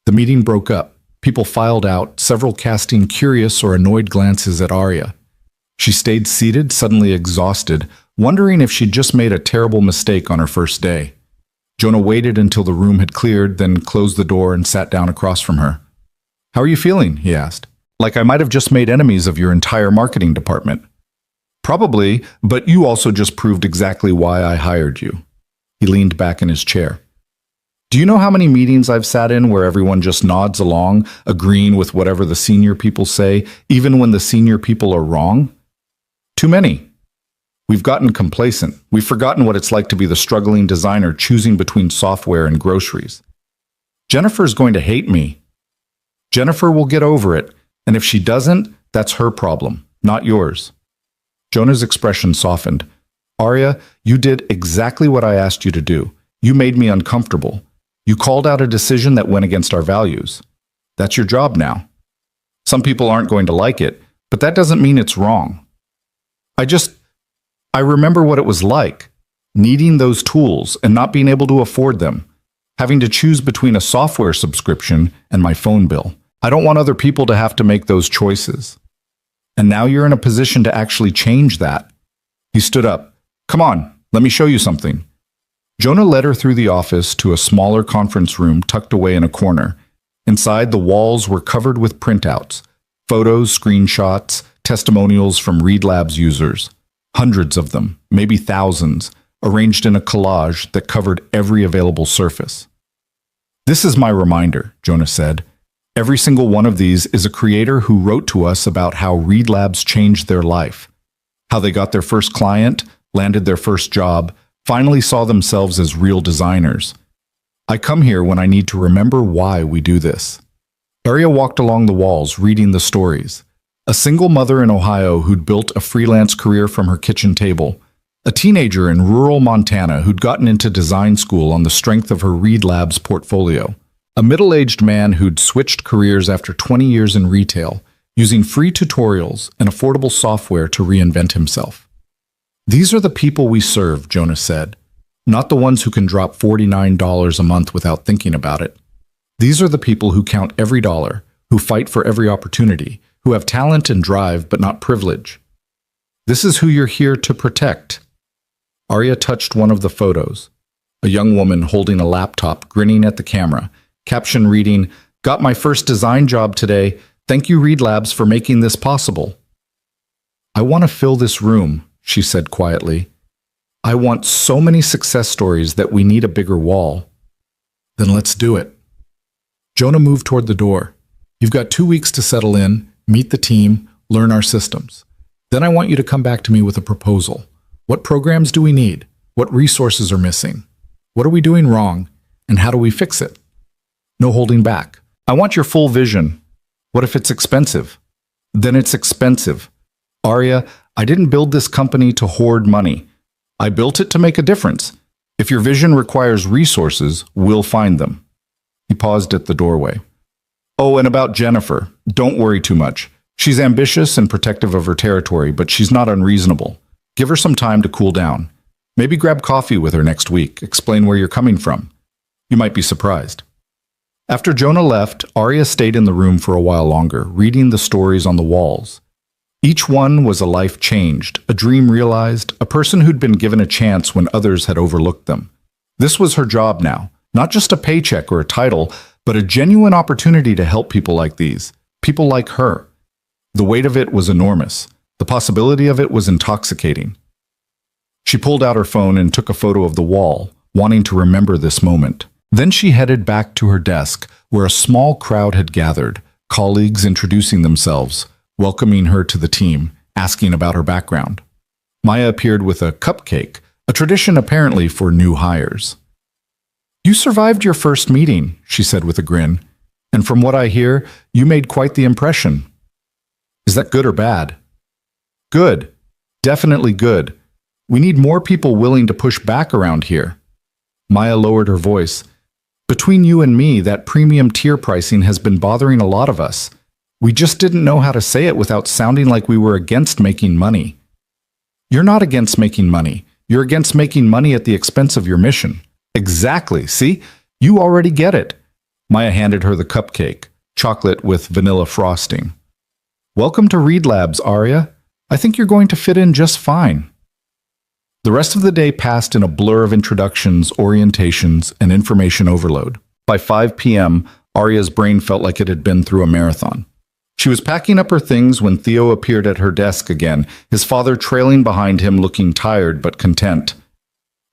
The meeting broke up. People filed out, several casting curious or annoyed glances at Arya. She stayed seated, suddenly exhausted, wondering if she'd just made a terrible mistake on her first day. Jonah waited until the room had cleared, then closed the door and sat down across from her. How are you feeling? He asked. Like I might have just made enemies of your entire marketing department. Probably, but you also just proved exactly why I hired you. He leaned back in his chair. Do you know how many meetings I've sat in where everyone just nods along, agreeing with whatever the senior people say, even when the senior people are wrong? Too many. We've gotten complacent. We've forgotten what it's like to be the struggling designer choosing between software and groceries. Jennifer's going to hate me. Jennifer will get over it, and if she doesn't, that's her problem, not yours. Jonah's expression softened. Arya, you did exactly what I asked you to do. You made me uncomfortable. You called out a decision that went against our values. That's your job now. Some people aren't going to like it, but that doesn't mean it's wrong. I remember what it was like, needing those tools and not being able to afford them, having to choose between a software subscription and my phone bill. I don't want other people to have to make those choices. And now you're in a position to actually change that. He stood up. Come on, let me show you something. Jonah led her through the office to a smaller conference room tucked away in a corner. Inside, the walls were covered with printouts, photos, screenshots, testimonials from Read Labs users. Hundreds of them, maybe thousands, arranged in a collage that covered every available surface. This is my reminder, Jonah said. Every single one of these is a creator who wrote to us about how Read Labs changed their life, how they got their first client, landed their first job, finally saw themselves as real designers. I come here when I need to remember why we do this. Arya walked along the walls, reading the stories. A single mother in Ohio who'd built a freelance career from her kitchen table, a teenager in rural Montana who'd gotten into design school on the strength of her Reed Labs portfolio. A middle-aged man who'd switched careers after 20 years in retail, using free tutorials and affordable software to reinvent himself. These are the people we serve, Jonah said. Not the ones who can drop $49 a month without thinking about it. These are the people who count every dollar, who fight for every opportunity, who have talent and drive but not privilege. This is who you're here to protect. Arya touched one of the photos. A young woman holding a laptop, grinning at the camera, caption reading, "Got my first design job today. Thank you, Reed Labs, for making this possible." "I want to fill this room," she said quietly. "I want so many success stories that we need a bigger wall." "Then let's do it." Jonah moved toward the door. "You've got 2 weeks to settle in, meet the team, learn our systems. Then I want you to come back to me with a proposal. What programs do we need? What resources are missing? What are we doing wrong? And how do we fix it? No holding back. I want your full vision. What if it's expensive? Then it's expensive. Arya, I didn't build this company to hoard money. I built it to make a difference. If your vision requires resources, we'll find them." He paused at the doorway. "Oh, and about Jennifer, don't worry too much. She's ambitious and protective of her territory, but she's not unreasonable. Give her some time to cool down. Maybe grab coffee with her next week, explain where you're coming from. You might be surprised." After Jonah left, Arya stayed in the room for a while longer, reading the stories on the walls. Each one was a life changed, a dream realized, a person who'd been given a chance when others had overlooked them. This was her job now, not just a paycheck or a title, but a genuine opportunity to help people like these, people like her. The weight of it was enormous. The possibility of it was intoxicating. She pulled out her phone and took a photo of the wall, wanting to remember this moment. Then she headed back to her desk, where a small crowd had gathered, colleagues introducing themselves, welcoming her to the team, asking about her background. Maya appeared with a cupcake, a tradition apparently for new hires. "You survived your first meeting," she said with a grin, "and from what I hear, you made quite the impression." "Is that good or bad?" "Good. Definitely good. We need more people willing to push back around here." Maya lowered her voice. "Between you and me, that premium tier pricing has been bothering a lot of us. We just didn't know how to say it without sounding like we were against making money." "You're not against making money. You're against making money at the expense of your mission." "Exactly. See? You already get it." Maya handed her the cupcake, chocolate with vanilla frosting. "Welcome to Reed Labs, Arya. I think you're going to fit in just fine." The rest of the day passed in a blur of introductions, orientations, and information overload. By 5 p.m., Arya's brain felt like it had been through a marathon. She was packing up her things when Theo appeared at her desk again, his father trailing behind him, looking tired but content.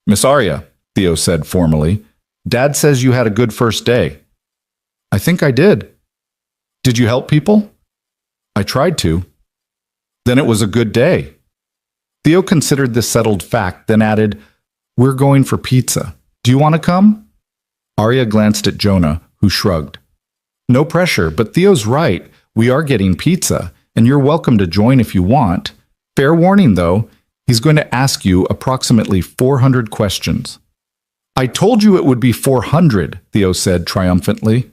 "Miss Arya," Theo said formally, "Dad says you had a good first day." "I think I did." "Did you help people?" "I tried to." "Then it was a good day." Theo considered this settled fact, then added, "We're going for pizza. Do you want to come?" Arya glanced at Jonah, who shrugged. "No pressure, but Theo's right. We are getting pizza, and you're welcome to join if you want. Fair warning, though, he's going to ask you approximately 400 questions." "I told you it would be 400, Theo said triumphantly.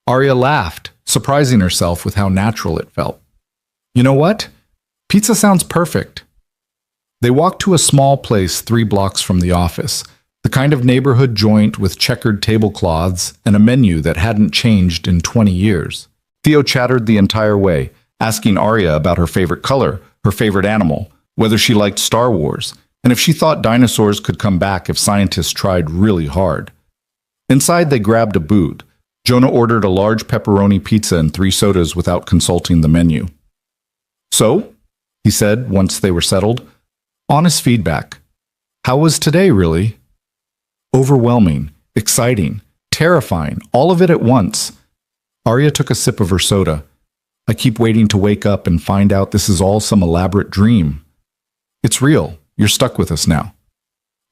Arya laughed, surprising herself with how natural it felt. "You know what? Pizza sounds perfect." They walked to a small place 3 blocks from the office, the kind of neighborhood joint with checkered tablecloths and a menu that hadn't changed in 20 years. Theo chattered the entire way, asking Arya about her favorite color, her favorite animal, whether she liked Star Wars, and if she thought dinosaurs could come back if scientists tried really hard. Inside, they grabbed a booth. Jonah ordered a large pepperoni pizza and 3 sodas without consulting the menu. "So," he said once they were settled, "honest feedback. How was today, really?" "Overwhelming, exciting, terrifying, all of it at once." Arya took a sip of her soda. "I keep waiting to wake up and find out this is all some elaborate dream." "It's real. You're stuck with us now."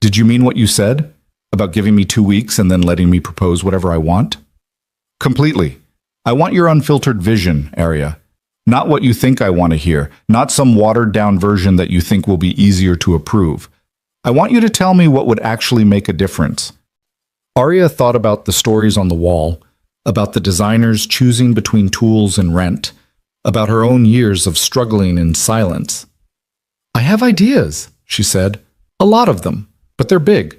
"Did you mean what you said? About giving me 2 weeks and then letting me propose whatever I want?" "Completely. I want your unfiltered vision, Arya. Not what you think I want to hear, not some watered-down version that you think will be easier to approve. I want you to tell me what would actually make a difference. Arya thought about the stories on the wall, about the designers choosing between tools and rent, about her own years of struggling in silence. I have ideas, she said. A lot of them, but they're big.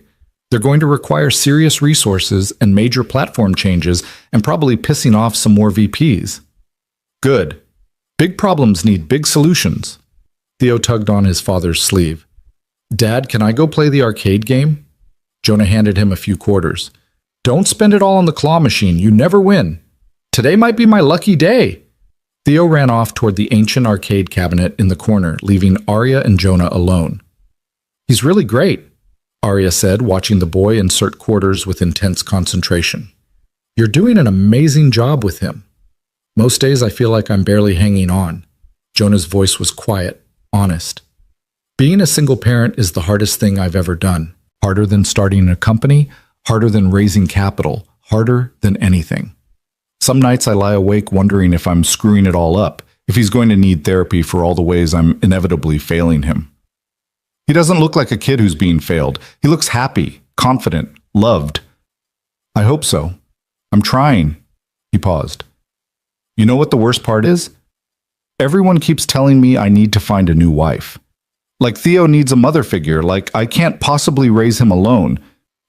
They're going to require serious resources and major platform changes and probably pissing off some more VPs. Good. Big problems need big solutions. Theo tugged on his father's sleeve. Dad, can I go play the arcade game? Jonah handed him a few quarters. Don't spend it all on the claw machine. You never win. Today might be my lucky day. Theo ran off toward the ancient arcade cabinet in the corner, leaving Arya and Jonah alone. He's really great, Arya said, watching the boy insert quarters with intense concentration. You're doing an amazing job with him. Most days I feel like I'm barely hanging on. Jonah's voice was quiet, honest. Being a single parent is the hardest thing I've ever done. Harder than starting a company, harder than raising capital, harder than anything. Some nights I lie awake wondering if I'm screwing it all up, if he's going to need therapy for all the ways I'm inevitably failing him. He doesn't look like a kid who's being failed. He looks happy, confident, loved. I hope so. I'm trying. He paused. You know what the worst part is? Everyone keeps telling me I need to find a new wife. Like Theo needs a mother figure, like I can't possibly raise him alone.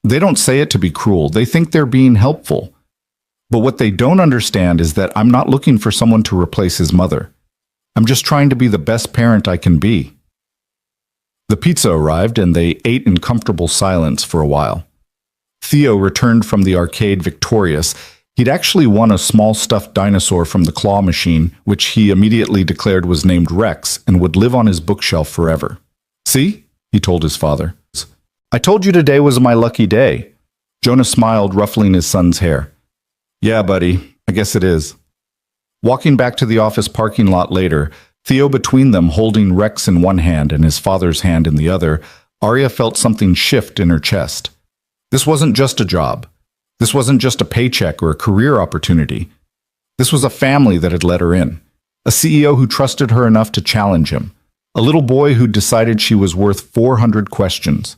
They don't say it to be cruel. They think they're being helpful. But what they don't understand is that I'm not looking for someone to replace his mother. I'm just trying to be the best parent I can be. The pizza arrived and they ate in comfortable silence for a while. Theo returned from the arcade victorious. He'd actually won a small stuffed dinosaur from the claw machine, which he immediately declared was named Rex and would live on his bookshelf forever. See? He told his father. I told you today was my lucky day. Jonah smiled, ruffling his son's hair. Yeah, buddy, I guess it is. Walking back to the office parking lot later, Theo between them holding Rex in one hand and his father's hand in the other, Arya felt something shift in her chest. This wasn't just a job. This wasn't just a paycheck or a career opportunity. This was a family that had let her in. A CEO who trusted her enough to challenge him. A little boy who decided she was worth 400 questions.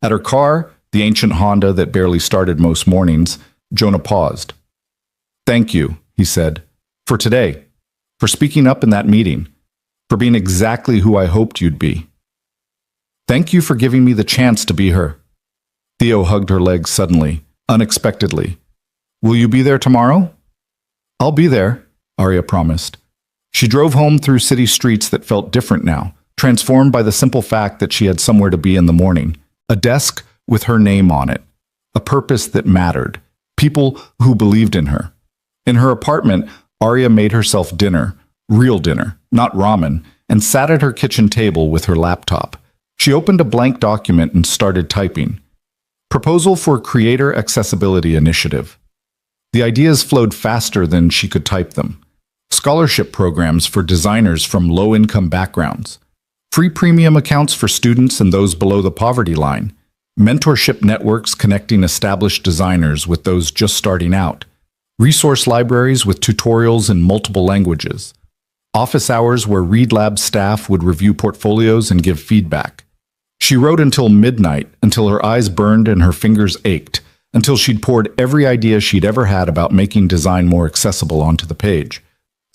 At her car, the ancient Honda that barely started most mornings, Jonah paused. Thank you, he said, for today, for speaking up in that meeting, for being exactly who I hoped you'd be. Thank you for giving me the chance to be her. Theo hugged her legs suddenly, unexpectedly. Will you be there tomorrow? I'll be there, Arya promised. She drove home through city streets that felt different now, transformed by the simple fact that she had somewhere to be in the morning. A desk with her name on it. A purpose that mattered. People who believed in her. In her apartment, Arya made herself dinner, real dinner, not ramen, and sat at her kitchen table with her laptop. She opened a blank document and started typing. Proposal for Creator Accessibility Initiative. The ideas flowed faster than she could type them. Scholarship programs for designers from low-income backgrounds. Free premium accounts for students and those below the poverty line. Mentorship networks connecting established designers with those just starting out. Resource libraries with tutorials in multiple languages. Office hours where ReadLab staff would review portfolios and give feedback. She wrote until midnight, until her eyes burned and her fingers ached, until she'd poured every idea she'd ever had about making design more accessible onto the page.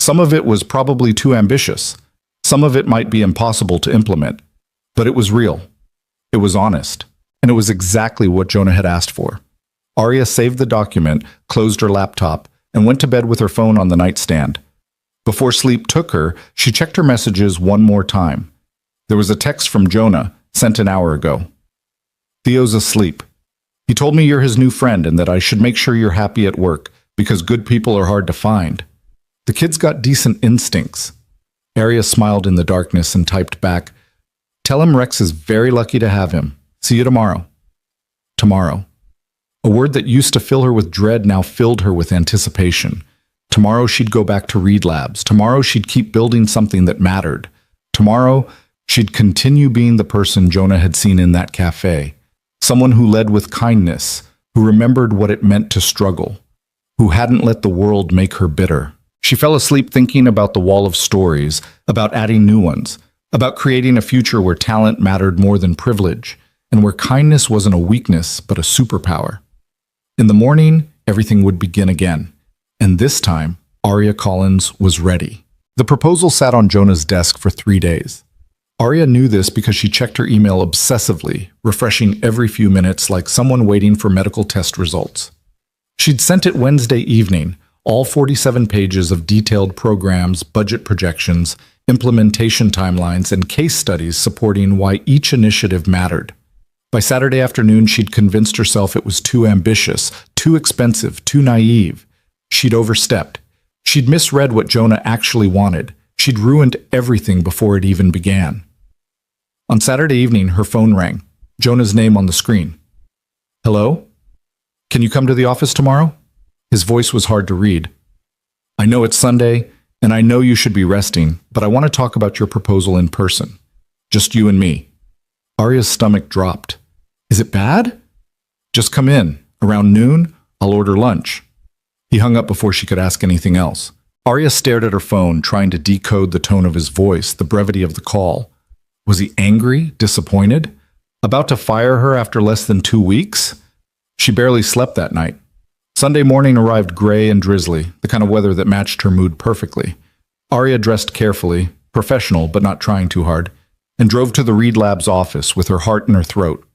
Some of it was probably too ambitious. Some of it might be impossible to implement. But it was real. It was honest. And it was exactly what Jonah had asked for. Arya saved the document, closed her laptop, and went to bed with her phone on the nightstand. Before sleep took her, she checked her messages one more time. There was a text from Jonah, sent an hour ago. Theo's asleep. He told me you're his new friend and that I should make sure you're happy at work, because good people are hard to find. The kid's got decent instincts. Arya smiled in the darkness and typed back, Tell him Rex is very lucky to have him. See you tomorrow. Tomorrow. A word that used to fill her with dread now filled her with anticipation. Tomorrow she'd go back to Read Labs. Tomorrow she'd keep building something that mattered. Tomorrow she'd continue being the person Jonah had seen in that cafe. Someone who led with kindness, who remembered what it meant to struggle, who hadn't let the world make her bitter. She fell asleep thinking about the wall of stories, about adding new ones, about creating a future where talent mattered more than privilege, and where kindness wasn't a weakness but a superpower. In the morning, everything would begin again, and this time, Arya Collins was ready. The proposal sat on Jonah's desk for 3 days. Arya knew this because she checked her email obsessively, refreshing every few minutes like someone waiting for medical test results. She'd sent it Wednesday evening, all 47 pages of detailed programs, budget projections, implementation timelines, and case studies supporting why each initiative mattered. By Saturday afternoon, she'd convinced herself it was too ambitious, too expensive, too naive. She'd overstepped. She'd misread what Jonah actually wanted. She'd ruined everything before it even began. On Saturday evening, her phone rang. Jonah's name on the screen. "Hello? Can you come to the office tomorrow?" His voice was hard to read. "I know it's Sunday, and I know you should be resting, but I want to talk about your proposal in person. Just you and me." Arya's stomach dropped. "Is it bad?" "Just come in. Around noon, I'll order lunch." He hung up before she could ask anything else. Arya stared at her phone, trying to decode the tone of his voice, the brevity of the call. Was he angry, disappointed, about to fire her after less than 2 weeks? She barely slept that night. Sunday morning arrived gray and drizzly, the kind of weather that matched her mood perfectly. Arya dressed carefully, professional but not trying too hard, and drove to the Reed Labs office with her heart in her throat.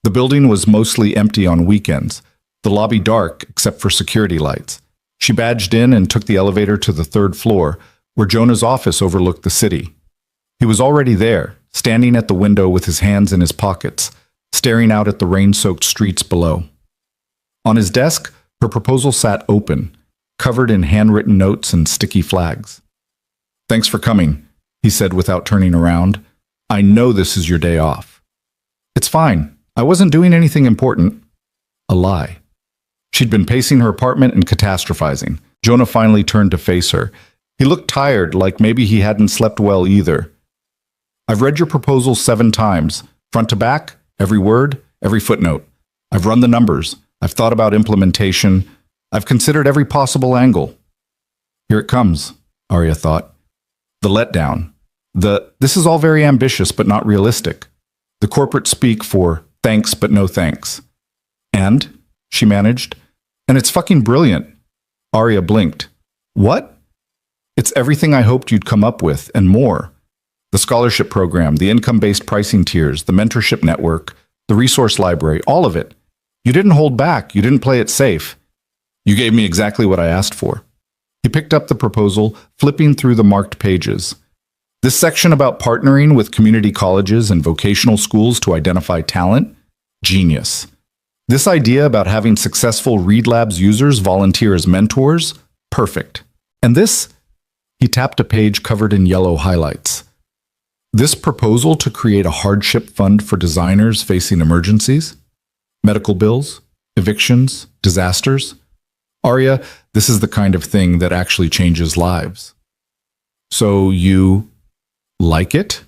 The building was mostly empty on weekends, the lobby dark except for security lights. She badged in and took the elevator to the 3rd floor, where Jonah's office overlooked the city. He was already there, standing at the window with his hands in his pockets, staring out at the rain-soaked streets below. On his desk, her proposal sat open, covered in handwritten notes and sticky flags. "Thanks for coming," he said without turning around. "I know this is your day off." "It's fine. I wasn't doing anything important." A lie. She'd been pacing her apartment and catastrophizing. Jonah finally turned to face her. He looked tired, like maybe he hadn't slept well either. "I've read your proposal 7 times, front to back, every word, every footnote. I've run the numbers. I've thought about implementation. I've considered every possible angle." Here it comes, Arya thought. The letdown. This is all very ambitious but not realistic. The corporate speak for thanks but no thanks. "And?" she managed. "And it's fucking brilliant." Arya blinked. "What?" "It's everything I hoped you'd come up with, and more. The scholarship program, the income-based pricing tiers, the mentorship network, the resource library, all of it. You didn't hold back. You didn't play it safe. You gave me exactly what I asked for." He picked up the proposal, flipping through the marked pages. This section about partnering with community colleges and vocational schools to identify talent? Genius. This idea about having successful Reed Labs users volunteer as mentors? Perfect. And this? He tapped a page covered in yellow highlights. This proposal to create a hardship fund for designers facing emergencies? Medical bills? Evictions? Disasters? Arya, this is the kind of thing that actually changes lives. "So you like it?"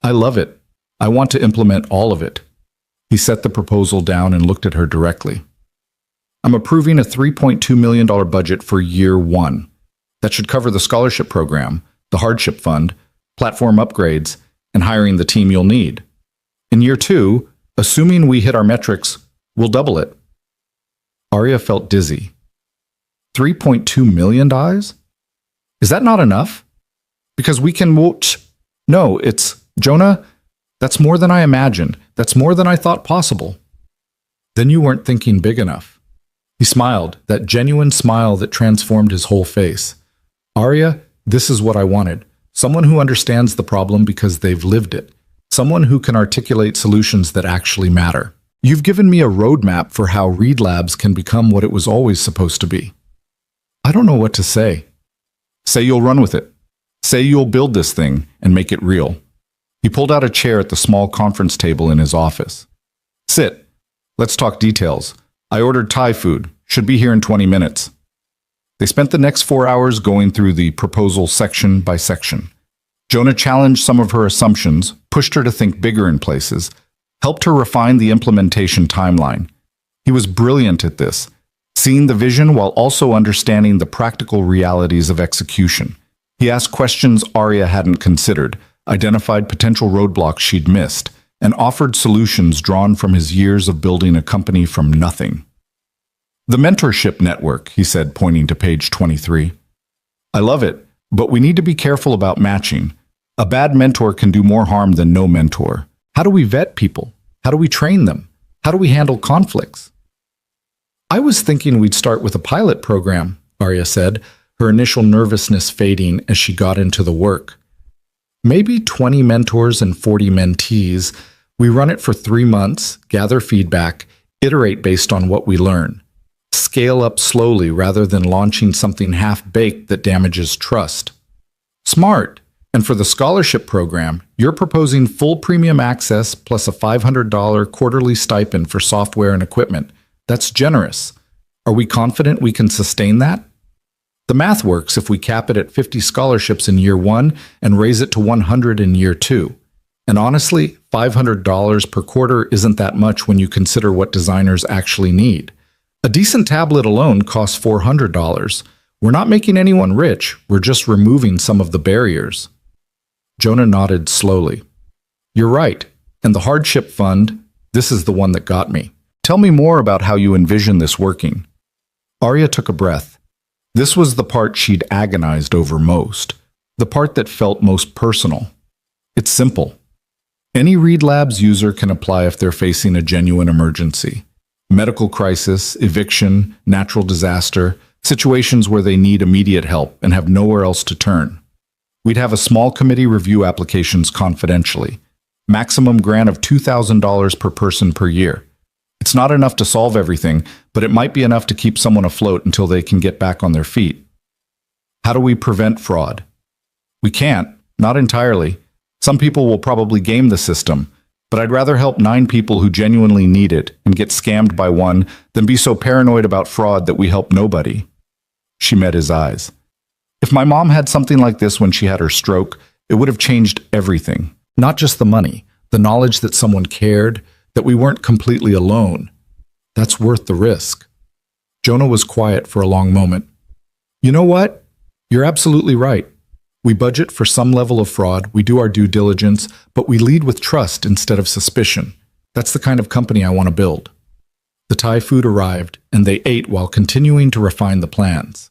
"I love it. I want to implement all of it." He set the proposal down and looked at her directly. "I'm approving a $3.2 million budget for year 1. That should cover the scholarship program, the hardship fund, platform upgrades, and hiring the team you'll need. In year 2, assuming we hit our metrics, we'll double it." Arya felt dizzy. $3.2 million? Is that not enough? Because we can No, it's... Jonah, that's more than I imagined. That's more than I thought possible. Then you weren't thinking big enough. He smiled, that genuine smile that transformed his whole face. "Arya, this is what I wanted. Someone who understands the problem because they've lived it. Someone who can articulate solutions that actually matter. You've given me a roadmap for how Reed Labs can become what it was always supposed to be." "I don't know what to say." "Say you'll run with it. Say you'll build this thing and make it real." He pulled out a chair at the small conference table in his office. "Sit. Let's talk details. I ordered Thai food. Should be here in 20 minutes." They spent the next 4 hours going through the proposal section by section. Jonah challenged some of her assumptions, pushed her to think bigger in places, helped her refine the implementation timeline. He was brilliant at this, seeing the vision while also understanding the practical realities of execution. He asked questions Arya hadn't considered, identified potential roadblocks she'd missed, and offered solutions drawn from his years of building a company from nothing. The mentorship network, he said, pointing to page 23. I love it, but we need to be careful about matching. A bad mentor can do more harm than no mentor. How do we vet people? How do we train them? How do we handle conflicts? I was thinking we'd start with a pilot program, Arya said, her initial nervousness fading as she got into the work. Maybe 20 mentors and 40 mentees. We run it for 3 months, gather feedback, iterate based on what we learn. Scale up slowly rather than launching something half-baked that damages trust. Smart. And for the scholarship program, you're proposing full premium access plus a $500 quarterly stipend for software and equipment. That's generous. Are we confident we can sustain that? The math works if we cap it at 50 scholarships in year 1 and raise it to 100 in year 2. And honestly, $500 per quarter isn't that much when you consider what designers actually need. A decent tablet alone costs $400. We're not making anyone rich, we're just removing some of the barriers. Jonah nodded slowly. You're right, and the hardship fund, this is the one that got me. Tell me more about how you envision this working. Arya took a breath. This was the part she'd agonized over most, the part that felt most personal. It's simple. Any Read Labs user can apply if they're facing a genuine emergency. Medical crisis, eviction, natural disaster, situations where they need immediate help and have nowhere else to turn. We'd have a small committee review applications confidentially. Maximum grant of $2,000 per person per year. It's not enough to solve everything, but it might be enough to keep someone afloat until they can get back on their feet. How do we prevent fraud? We can't, not entirely. Some people will probably game the system, but I'd rather help 9 people who genuinely need it and get scammed by one than be so paranoid about fraud that we help nobody. She met his eyes. If my mom had something like this when she had her stroke, it would have changed everything. Not just the money, the knowledge that someone cared, that we weren't completely alone. That's worth the risk. Jonah was quiet for a long moment. You know what? You're absolutely right. We budget for some level of fraud, we do our due diligence, but we lead with trust instead of suspicion. That's the kind of company I want to build. The Thai food arrived, and they ate while continuing to refine the plans.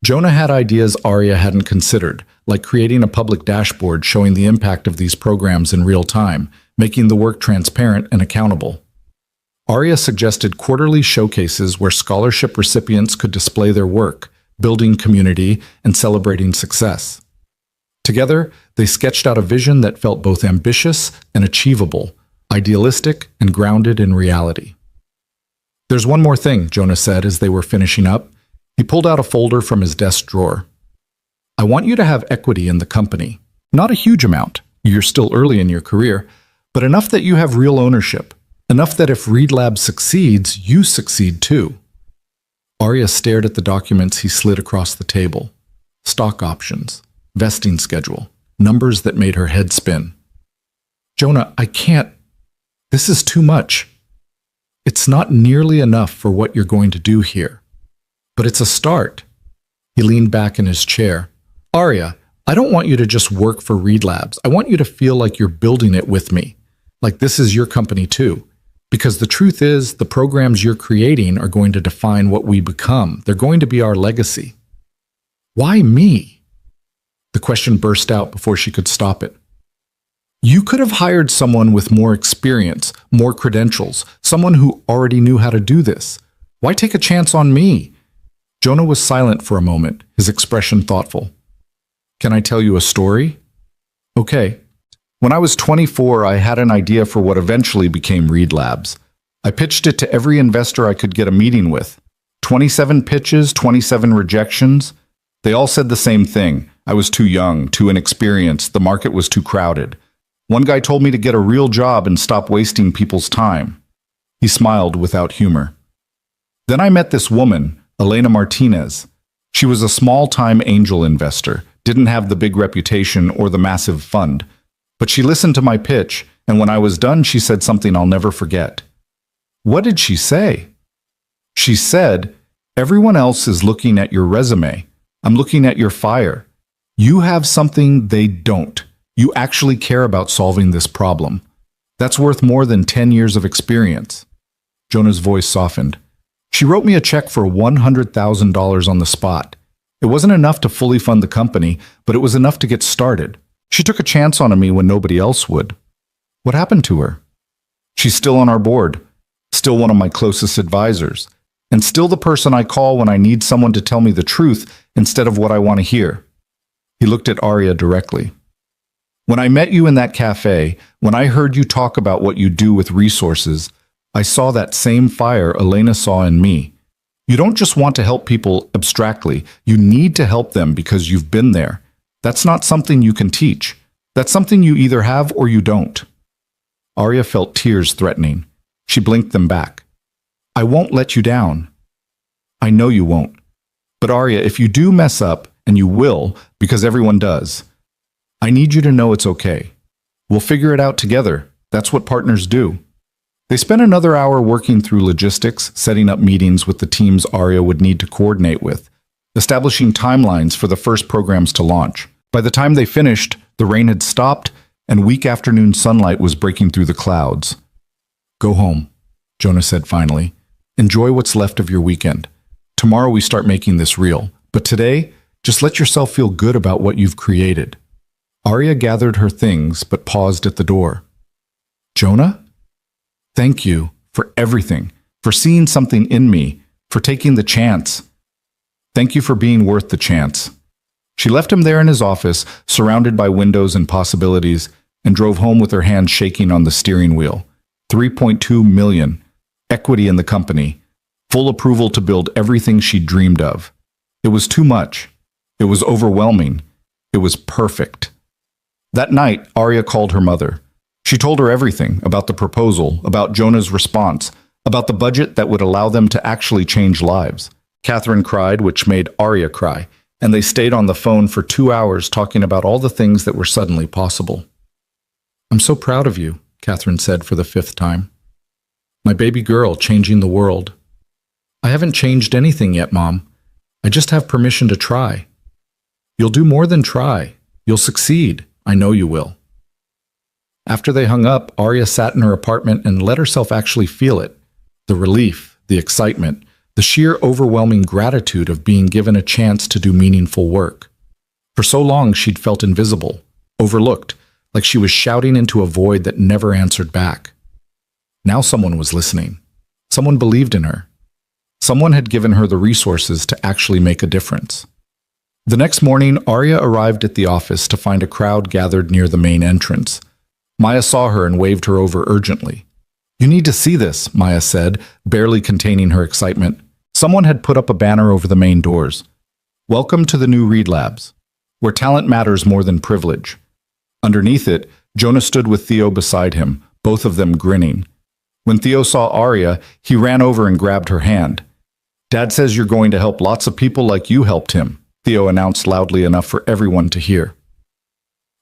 Jonah had ideas Arya hadn't considered, like creating a public dashboard showing the impact of these programs in real time, making the work transparent and accountable. Arya suggested quarterly showcases where scholarship recipients could display their work, building community and celebrating success. Together, they sketched out a vision that felt both ambitious and achievable, idealistic and grounded in reality. There's one more thing, Jonah said as they were finishing up. He pulled out a folder from his desk drawer. I want you to have equity in the company. Not a huge amount, you're still early in your career, but enough that you have real ownership. Enough that if Read Lab succeeds, you succeed too. Arya stared at the documents he slid across the table. Stock options, vesting schedule, numbers that made her head spin. Jonah, I can't. This is too much. It's not nearly enough for what you're going to do here. But it's a start. He leaned back in his chair. Arya, I don't want you to just work for Read Labs. I want you to feel like you're building it with me. Like this is your company too. Because the truth is, the programs you're creating are going to define what we become. They're going to be our legacy. Why me? The question burst out before she could stop it. You could have hired someone with more experience, more credentials, someone who already knew how to do this. Why take a chance on me? Jonah was silent for a moment, his expression thoughtful. Can I tell you a story? Okay. When I was 24, I had an idea for what eventually became Read Labs. I pitched it to every investor I could get a meeting with. 27 pitches, 27 rejections. They all said the same thing. I was too young, too inexperienced, the market was too crowded. One guy told me to get a real job and stop wasting people's time. He smiled without humor. Then I met this woman, Elena Martinez. She was a small-time angel investor, didn't have the big reputation or the massive fund. But she listened to my pitch, and when I was done, she said something I'll never forget. What did she say? She said, everyone else is looking at your resume. I'm looking at your fire. You have something they don't. You actually care about solving this problem. That's worth more than 10 years of experience. Jonah's voice softened. She wrote me a check for $100,000 on the spot. It wasn't enough to fully fund the company, but it was enough to get started. She took a chance on me when nobody else would. What happened to her? She's still on our board, still one of my closest advisors, and still the person I call when I need someone to tell me the truth instead of what I want to hear. He looked at Arya directly. When I met you in that cafe, when I heard you talk about what you do with resources, I saw that same fire Elena saw in me. You don't just want to help people abstractly. You need to help them because you've been there. That's not something you can teach. That's something you either have or you don't. Arya felt tears threatening. She blinked them back. I won't let you down. I know you won't. But Arya, if you do mess up, and you will, because everyone does, I need you to know it's okay. We'll figure it out together. That's what partners do. They spent another hour working through logistics, setting up meetings with the teams Arya would need to coordinate with, establishing timelines for the first programs to launch. By the time they finished, the rain had stopped, and weak afternoon sunlight was breaking through the clouds. Go home, Jonah said finally. Enjoy what's left of your weekend. Tomorrow we start making this real. But today, just let yourself feel good about what you've created. Arya gathered her things, but paused at the door. Jonah? Thank you for everything, for seeing something in me, for taking the chance. Thank you for being worth the chance. She left him there in his office, surrounded by windows and possibilities, and drove home with her hands shaking on the steering wheel. 3.2 million, equity in the company, full approval to build everything she dreamed of. It was too much. It was overwhelming. It was perfect. That night, Arya called her mother. She told her everything about the proposal, about Jonah's response, about the budget that would allow them to actually change lives. Catherine cried, which made Arya cry, and they stayed on the phone for 2 hours talking about all the things that were suddenly possible. I'm so proud of you, Catherine said for the 5th time. My baby girl changing the world. I haven't changed anything yet, Mom. I just have permission to try. You'll do more than try. You'll succeed. I know you will. After they hung up, Arya sat in her apartment and let herself actually feel it. The relief, the excitement, the sheer overwhelming gratitude of being given a chance to do meaningful work. For so long, she'd felt invisible, overlooked, like she was shouting into a void that never answered back. Now someone was listening. Someone believed in her. Someone had given her the resources to actually make a difference. The next morning, Arya arrived at the office to find a crowd gathered near the main entrance. Maya saw her and waved her over urgently. You need to see this, Maya said, barely containing her excitement. Someone had put up a banner over the main doors. Welcome to the new Reed Labs, where talent matters more than privilege. Underneath it, Jonah stood with Theo beside him, both of them grinning. When Theo saw Arya, he ran over and grabbed her hand. Dad says you're going to help lots of people like you helped him, Theo announced loudly enough for everyone to hear.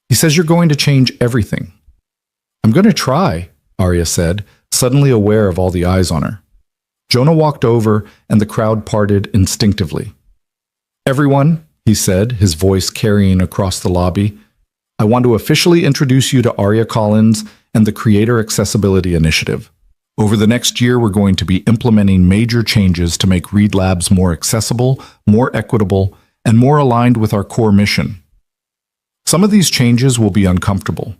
He says you're going to change everything. I'm going to try, Arya said, suddenly aware of all the eyes on her. Jonah walked over and the crowd parted instinctively. Everyone, he said, his voice carrying across the lobby, I want to officially introduce you to Arya Collins and the Creator Accessibility Initiative. Over the next year, we're going to be implementing major changes to make Reed Labs more accessible, more equitable, and more aligned with our core mission. Some of these changes will be uncomfortable.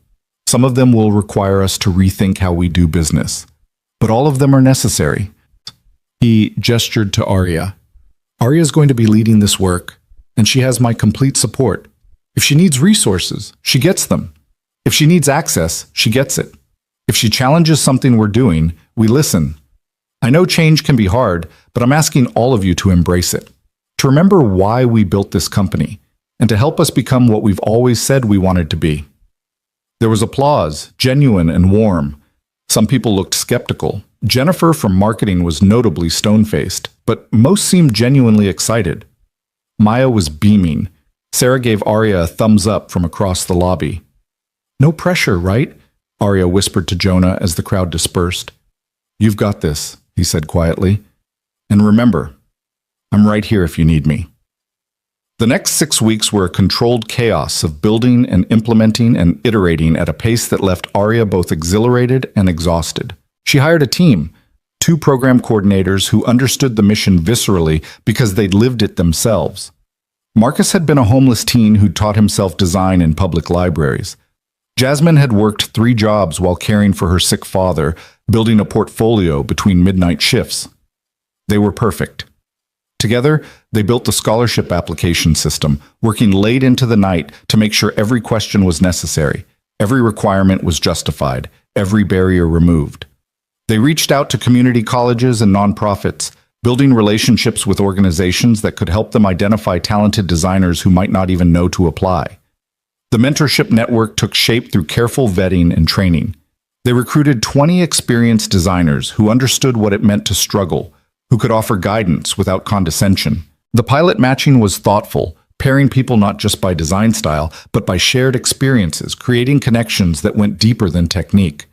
Some of them will require us to rethink how we do business. But all of them are necessary. He gestured to Arya. Arya is going to be leading this work, and she has my complete support. If she needs resources, she gets them. If she needs access, she gets it. If she challenges something we're doing, we listen. I know change can be hard, but I'm asking all of you to embrace it, to remember why we built this company, and to help us become what we've always said we wanted to be. There was applause, genuine and warm. Some people looked skeptical. Jennifer from marketing was notably stone-faced, but most seemed genuinely excited. Maya was beaming. Sarah gave Arya a thumbs up from across the lobby. No pressure, right? Arya whispered to Jonah as the crowd dispersed. You've got this, he said quietly. And remember, I'm right here if you need me. The next 6 weeks were a controlled chaos of building and implementing and iterating at a pace that left Arya both exhilarated and exhausted. She hired a team, 2 program coordinators who understood the mission viscerally because they'd lived it themselves. Marcus had been a homeless teen who taught himself design in public libraries. Jasmine had worked 3 jobs while caring for her sick father, building a portfolio between midnight shifts. They were perfect. Together, they built the scholarship application system, working late into the night to make sure every question was necessary, every requirement was justified, every barrier removed. They reached out to community colleges and nonprofits, building relationships with organizations that could help them identify talented designers who might not even know to apply. The mentorship network took shape through careful vetting and training. They recruited 20 experienced designers who understood what it meant to struggle, who could offer guidance without condescension. The pilot matching was thoughtful, pairing people not just by design style, but by shared experiences, creating connections that went deeper than technique.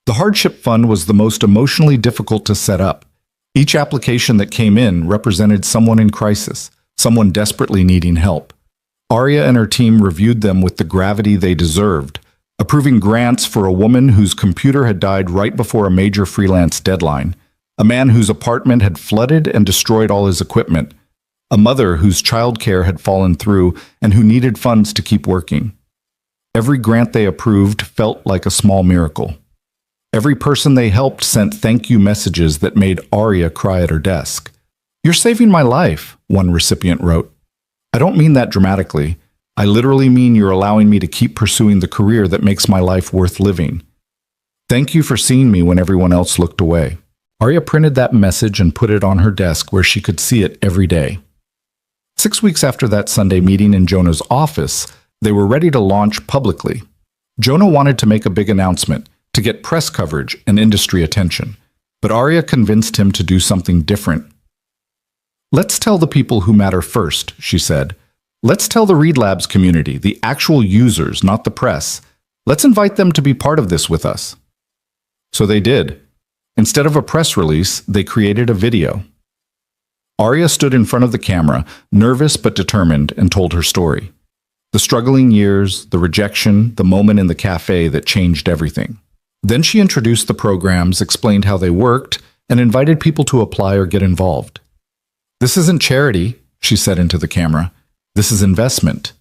The hardship fund was the most emotionally difficult to set up. Each application that came in represented someone in crisis, someone desperately needing help. Arya and her team reviewed them with the gravity they deserved, approving grants for a woman whose computer had died right before a major freelance deadline, a man whose apartment had flooded and destroyed all his equipment, a mother whose childcare had fallen through and who needed funds to keep working. Every grant they approved felt like a small miracle. Every person they helped sent thank you messages that made Arya cry at her desk. "You're saving my life," one recipient wrote. "I don't mean that dramatically. I literally mean you're allowing me to keep pursuing the career that makes my life worth living. Thank you for seeing me when everyone else looked away." Arya printed that message and put it on her desk where she could see it every day. 6 weeks after that Sunday meeting in Jonah's office, they were ready to launch publicly. Jonah wanted to make a big announcement, to get press coverage and industry attention, but Arya convinced him to do something different. "Let's tell the people who matter first," she said. "Let's tell the Read Labs community, the actual users, not the press. Let's invite them to be part of this with us." So they did. Instead of a press release, they created a video. Arya stood in front of the camera, nervous but determined, and told her story. The struggling years, the rejection, the moment in the cafe that changed everything. Then she introduced the programs, explained how they worked, and invited people to apply or get involved. "This isn't charity," she said into the camera. "This is investment.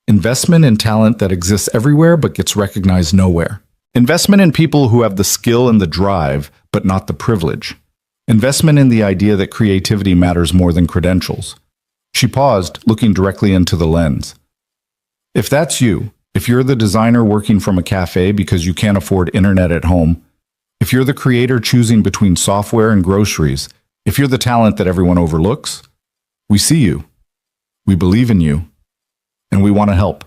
Investment in talent that exists everywhere but gets recognized nowhere. Investment in people who have the skill and the drive, but not the privilege. Investment in the idea that creativity matters more than credentials." She paused, looking directly into the lens. "If that's you, if you're the designer working from a cafe because you can't afford internet at home, if you're the creator choosing between software and groceries, if you're the talent that everyone overlooks, we see you, we believe in you, and we want to help."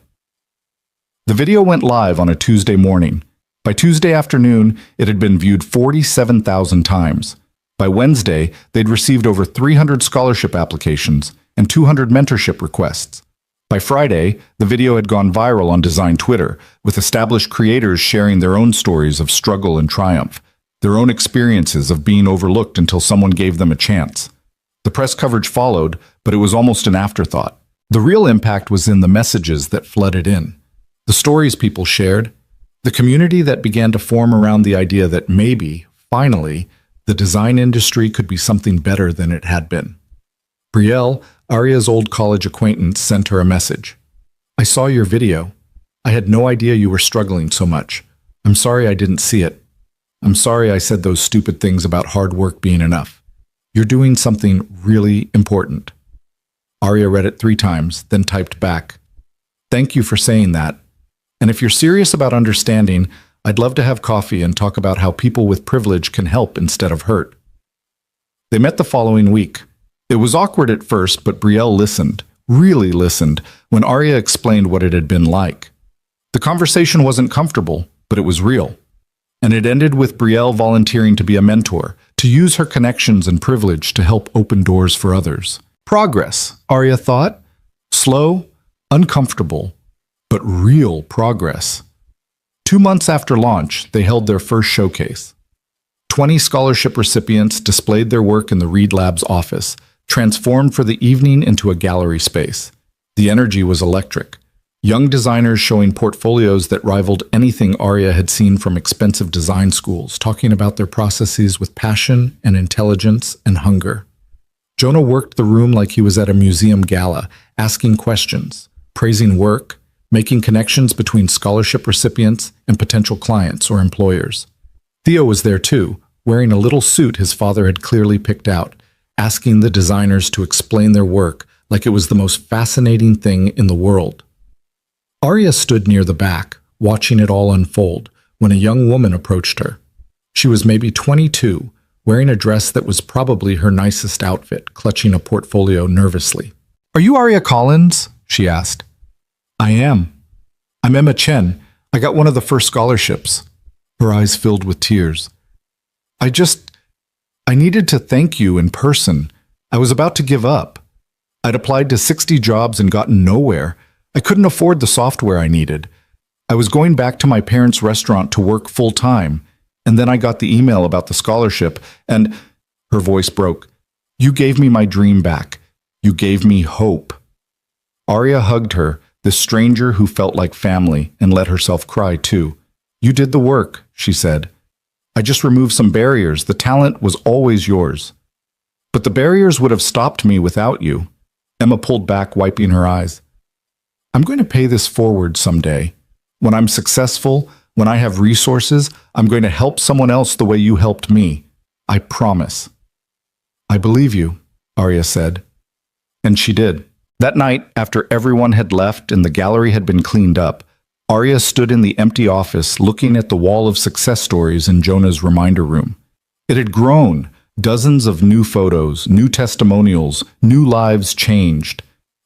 The video went live on a Tuesday morning. By Tuesday afternoon, it had been viewed 47,000 times. By Wednesday, they'd received over 300 scholarship applications and 200 mentorship requests. By Friday, the video had gone viral on design Twitter, with established creators sharing their own stories of struggle and triumph, their own experiences of being overlooked until someone gave them a chance. The press coverage followed, but it was almost an afterthought. The real impact was in the messages that flooded in, the stories people shared, the community that began to form around the idea that maybe, finally, the design industry could be something better than it had been. Brielle, Arya's old college acquaintance, sent her a message. "I saw your video. I had no idea you were struggling so much. I'm sorry I didn't see it. I'm sorry I said those stupid things about hard work being enough. You're doing something really important." Arya read it 3 times, then typed back, "Thank you for saying that. And if you're serious about understanding, I'd love to have coffee and talk about how people with privilege can help instead of hurt." They met the following week. It was awkward at first, but Brielle listened, really listened, when Arya explained what it had been like. The conversation wasn't comfortable, but it was real. And it ended with Brielle volunteering to be a mentor, to use her connections and privilege to help open doors for others. Progress, Arya thought. Slow, uncomfortable, but real progress. 2 months after launch, they held their first showcase. 20 scholarship recipients displayed their work in the Read Labs office, transformed for the evening into a gallery space. The energy was electric. Young designers showing portfolios that rivaled anything Arya had seen from expensive design schools, talking about their processes with passion and intelligence and hunger. Jonah worked the room like he was at a museum gala, asking questions, praising work, making connections between scholarship recipients and potential clients or employers. Theo was there too, wearing a little suit his father had clearly picked out, asking the designers to explain their work like it was the most fascinating thing in the world. Arya stood near the back, watching it all unfold, when a young woman approached her. She was maybe 22, wearing a dress that was probably her nicest outfit, clutching a portfolio nervously. "Are you Arya Collins?" she asked. "I am. I'm Emma Chen. I got one of the first scholarships." Her eyes filled with tears. I needed to thank you in person. I was about to give up. I'd applied to 60 jobs and gotten nowhere. I couldn't afford the software I needed. I was going back to my parents' restaurant to work full-time, and then I got the email about the scholarship, and her voice broke. "You gave me my dream back. You gave me hope." Arya hugged her, this stranger who felt like family, and let herself cry too. "You did the work," she said. "I just removed some barriers. The talent was always yours." "But the barriers would have stopped me without you." Emma pulled back, wiping her eyes. "I'm going to pay this forward someday. When I'm successful, when I have resources, I'm going to help someone else the way you helped me. I promise." "I believe you," Arya said. And she did. That night, after everyone had left and the gallery had been cleaned up, Arya stood in the empty office looking at the wall of success stories in Jonah's reminder room. It had grown. Dozens of new photos, new testimonials, new lives changed.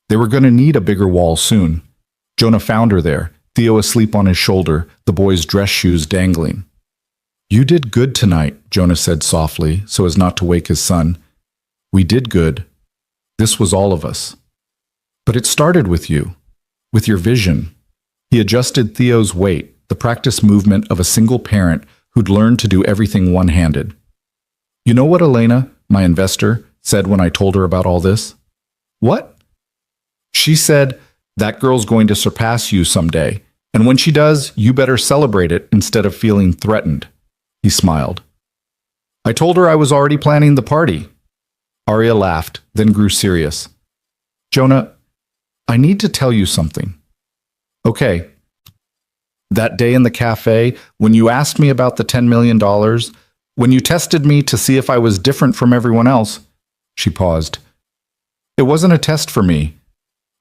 They were going to need a bigger wall soon. Jonah found her there, Theo asleep on his shoulder, the boy's dress shoes dangling. "You did good tonight," Jonah said softly, so as not to wake his son. "We did good. This was all of us. But it started with you, with your vision." He adjusted Theo's weight, the practice movement of a single parent who'd learned to do everything one-handed. "You know what Elena, my investor, said when I told her about all this?" "What?" "She said, that girl's going to surpass you someday, and when she does, you better celebrate it instead of feeling threatened." He smiled. "I told her I was already planning the party." Arya laughed, then grew serious. "Jonah, I need to tell you something." "Okay." "That day in the cafe, when you asked me about the $10 million, when you tested me to see if I was different from everyone else," she paused. "It wasn't a test for me.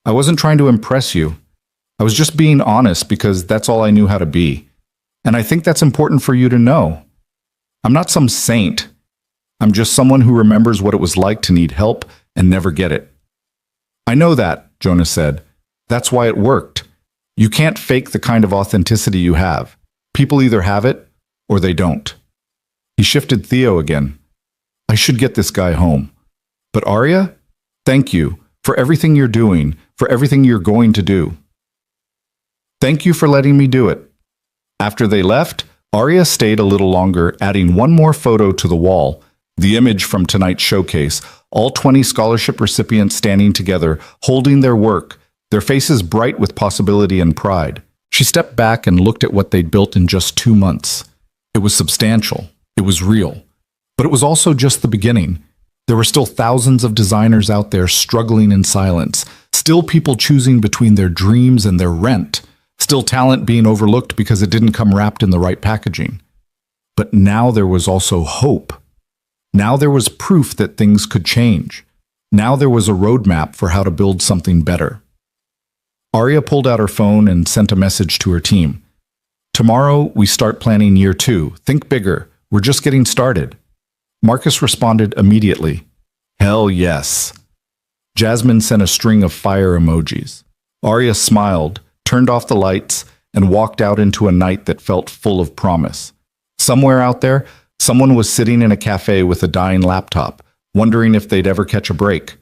I wasn't trying to impress you. I was just being honest because that's all I knew how to be. And I think that's important for you to know. I'm not some saint. I'm just someone who remembers what it was like to need help and never get it." "I know that," Jonah said. "That's why it worked. You can't fake the kind of authenticity you have. People either have it or they don't." He shifted Theo again. "I should get this guy home. But Arya, thank you for everything you're doing, for everything you're going to do. Thank you for letting me do it." After they left, Arya stayed a little longer, adding one more photo to the wall, the image from tonight's showcase, all 20 scholarship recipients standing together, holding their work, their faces bright with possibility and pride. She stepped back and looked at what they'd built in just 2 months. It was substantial. It was real. But it was also just the beginning. There were still thousands of designers out there struggling in silence, still people choosing between their dreams and their rent, still talent being overlooked because it didn't come wrapped in the right packaging. But now there was also hope. Now there was proof that things could change. Now there was a roadmap for how to build something better. Arya pulled out her phone and sent a message to her team. "Tomorrow, we start planning year 2. Think bigger. We're just getting started." Marcus responded immediately. "Hell yes." Jasmine sent a string of fire emojis. Arya smiled, turned off the lights, and walked out into a night that felt full of promise. Somewhere out there, someone was sitting in a cafe with a dying laptop, wondering if they'd ever catch a break,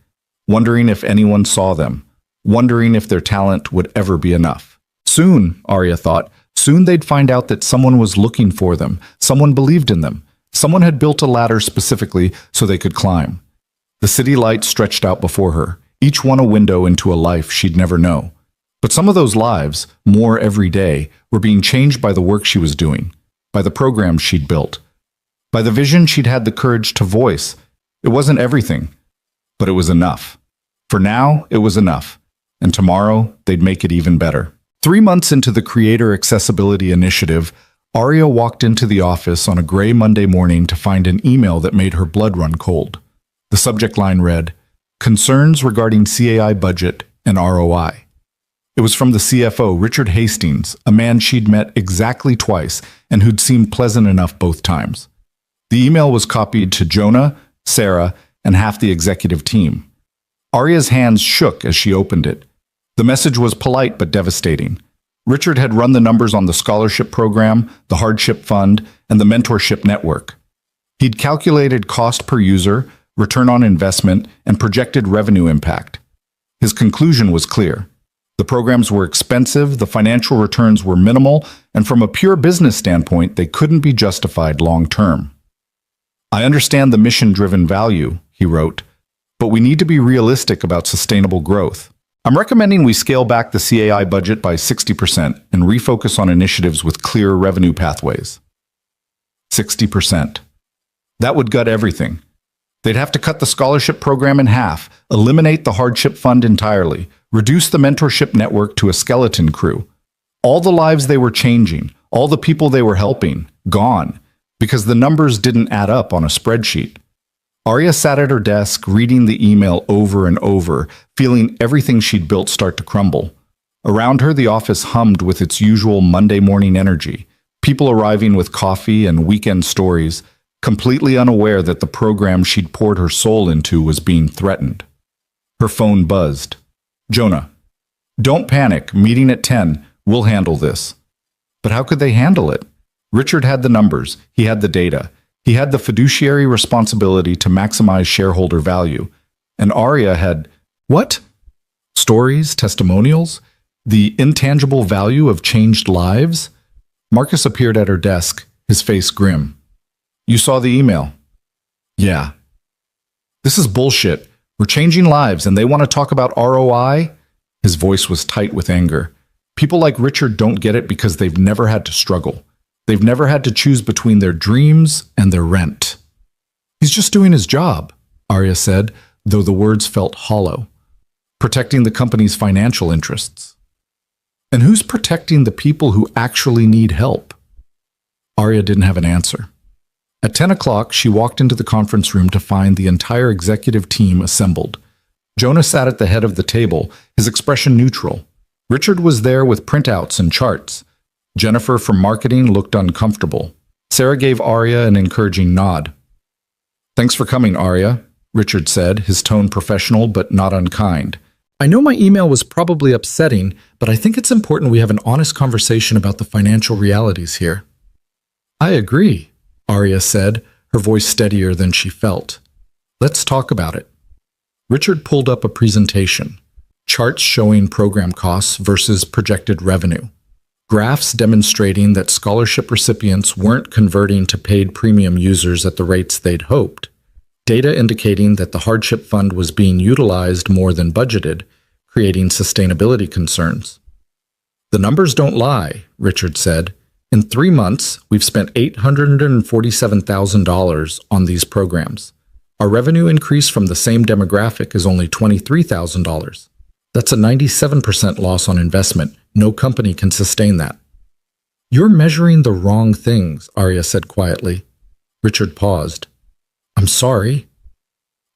wondering if anyone saw them, wondering if their talent would ever be enough. Soon, Arya thought, soon they'd find out that someone was looking for them, someone believed in them, someone had built a ladder specifically so they could climb. The city light stretched out before her, each one a window into a life she'd never know. But some of those lives, more every day, were being changed by the work she was doing, by the programs she'd built, by the vision she'd had the courage to voice. It wasn't everything, but it was enough. For now, it was enough, and tomorrow they'd make it even better. 3 months into the Creator Accessibility Initiative, Aria walked into the office on a gray Monday morning to find an email that made her blood run cold. The subject line read, "Concerns regarding CAI budget and ROI." It was from the CFO, Richard Hastings, a man she'd met exactly twice and who'd seemed pleasant enough both times. The email was copied to Jonah, Sarah, and half the executive team. Aria's hands shook as she opened it. The message was polite but devastating. Richard had run the numbers on the scholarship program, the hardship fund, and the mentorship network. He'd calculated cost per user, return on investment, and projected revenue impact. His conclusion was clear. The programs were expensive, the financial returns were minimal, and from a pure business standpoint, they couldn't be justified long-term. "I understand the mission-driven value," he wrote, "but we need to be realistic about sustainable growth. I'm recommending we scale back the CAI budget by 60% and refocus on initiatives with clear revenue pathways." 60%. That would gut everything. They'd have to cut the scholarship program in half, eliminate the hardship fund entirely, reduce the mentorship network to a skeleton crew. All the lives they were changing, all the people they were helping, gone, because the numbers didn't add up on a spreadsheet. Aria sat at her desk, reading the email over and over, feeling everything she'd built start to crumble. Around her, the office hummed with its usual Monday morning energy, people arriving with coffee and weekend stories, completely unaware that the program she'd poured her soul into was being threatened. Her phone buzzed. "Jonah, don't panic, meeting at 10, we'll handle this." But how could they handle it? Richard had the numbers, he had the data. He had the fiduciary responsibility to maximize shareholder value. And Aria had, what? Stories, testimonials? The intangible value of changed lives? Marcus appeared at her desk, his face grim. "You saw the email?" "Yeah." "This is bullshit. We're changing lives and they want to talk about ROI?" His voice was tight with anger. People like Richard don't get it because they've never had to struggle. They've never had to choose between their dreams and their rent. "He's just doing his job," Aria said, though the words felt hollow. "Protecting the company's financial interests." "And who's protecting the people who actually need help?" Aria didn't have an answer. At 10 o'clock, she walked into the conference room to find the entire executive team assembled. Jonah sat at the head of the table, his expression neutral. Richard was there with printouts and charts. Jennifer from marketing looked uncomfortable. Sarah gave Aria an encouraging nod. "Thanks for coming, Aria," Richard said, his tone professional but not unkind. "I know my email was probably upsetting, but I think it's important we have an honest conversation about the financial realities here." "I agree," Aria said, her voice steadier than she felt. "Let's talk about it." Richard pulled up a presentation, charts showing program costs versus projected revenue. Graphs demonstrating that scholarship recipients weren't converting to paid premium users at the rates they'd hoped. Data indicating that the hardship fund was being utilized more than budgeted, creating sustainability concerns. "The numbers don't lie," Richard said. "In 3 months, we've spent $847,000 on these programs. Our revenue increase from the same demographic is only $23,000. That's a 97% loss on investment. No company can sustain that." "You're measuring the wrong things," Aria said quietly. Richard paused. "I'm sorry."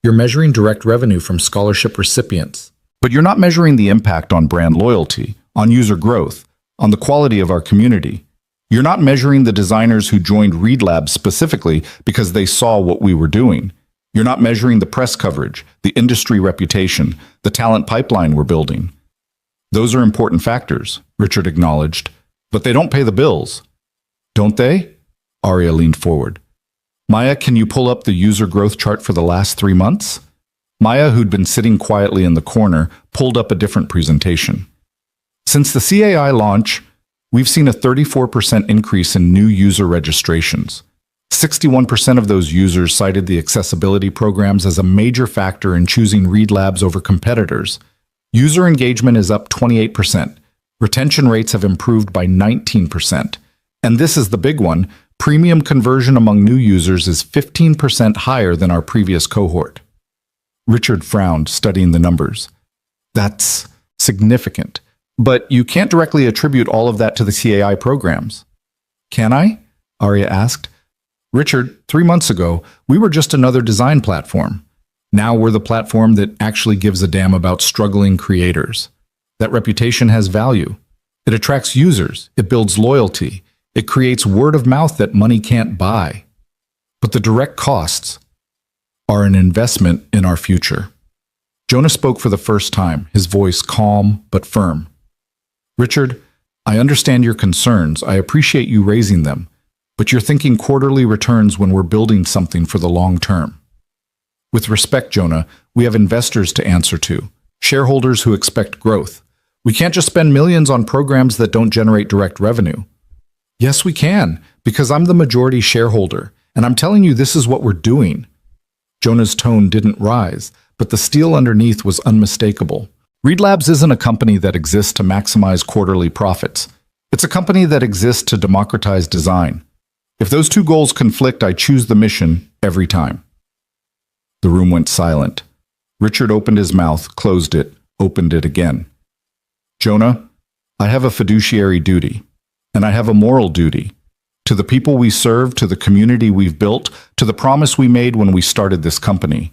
"You're measuring direct revenue from scholarship recipients. But you're not measuring the impact on brand loyalty, on user growth, on the quality of our community. You're not measuring the designers who joined Read Labs specifically because they saw what we were doing. You're not measuring the press coverage, the industry reputation, the talent pipeline we're building. Those are important factors," Richard acknowledged, "but they don't pay the bills." "Don't they?" Aria leaned forward. "Maya, can you pull up the user growth chart for the last 3 months?" Maya, who'd been sitting quietly in the corner, pulled up a different presentation. "Since the CAI launch, we've seen a 34% increase in new user registrations. 61% of those users cited the accessibility programs as a major factor in choosing Read Labs over competitors. User engagement is up 28%. Retention rates have improved by 19%. And this is the big one, premium conversion among new users is 15% higher than our previous cohort. Richard frowned, studying the numbers. That's significant. But you can't directly attribute all of that to the CAI programs. Can I? Arya asked. Richard, 3 months ago, we were just another design platform. Now we're the platform that actually gives a damn about struggling creators. That reputation has value. It attracts users. It builds loyalty. It creates word of mouth that money can't buy. But the direct costs are an investment in our future. Jonah spoke for the first time, his voice calm but firm. Richard, I understand your concerns. I appreciate you raising them. But you're thinking quarterly returns when we're building something for the long term. With respect, Jonah, we have investors to answer to, shareholders who expect growth. We can't just spend millions on programs that don't generate direct revenue. Yes, we can, because I'm the majority shareholder, and I'm telling you this is what we're doing. Jonah's tone didn't rise, but the steel underneath was unmistakable. Read Labs isn't a company that exists to maximize quarterly profits. It's a company that exists to democratize design. If those two goals conflict, I choose the mission every time. The room went silent. Richard opened his mouth, closed it, opened it again. Jonah, I have a fiduciary duty, and I have a moral duty. To the people we serve, to the community we've built, to the promise we made when we started this company.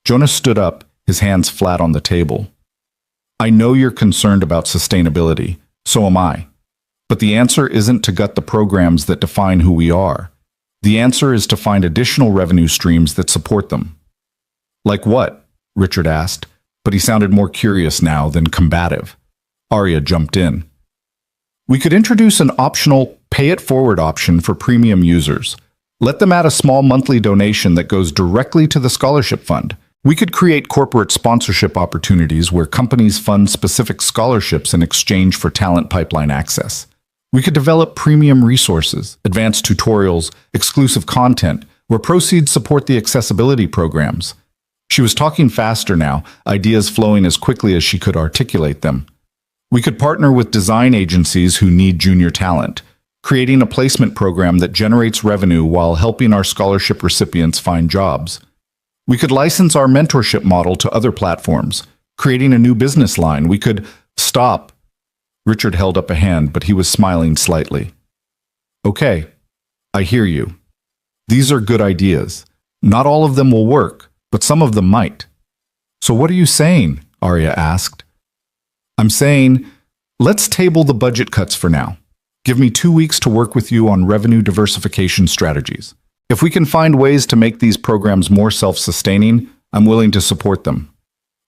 Jonah stood up, his hands flat on the table. I know you're concerned about sustainability. So am I. But the answer isn't to gut the programs that define who we are. The answer is to find additional revenue streams that support them. Like what? Richard asked, but he sounded more curious now than combative. Arya jumped in. We could introduce an optional pay-it-forward option for premium users. Let them add a small monthly donation that goes directly to the scholarship fund. We could create corporate sponsorship opportunities where companies fund specific scholarships in exchange for talent pipeline access. We could develop premium resources, advanced tutorials, exclusive content, where proceeds support the accessibility programs. She was talking faster now, ideas flowing as quickly as she could articulate them. We could partner with design agencies who need junior talent, creating a placement program that generates revenue while helping our scholarship recipients find jobs. We could license our mentorship model to other platforms, creating a new business line. We could stop. Richard held up a hand, but he was smiling slightly. Okay, I hear you. These are good ideas. Not all of them will work, but some of them might. So what are you saying? Arya asked. I'm saying, let's table the budget cuts for now. Give me 2 weeks to work with you on revenue diversification strategies. If we can find ways to make these programs more self-sustaining, I'm willing to support them.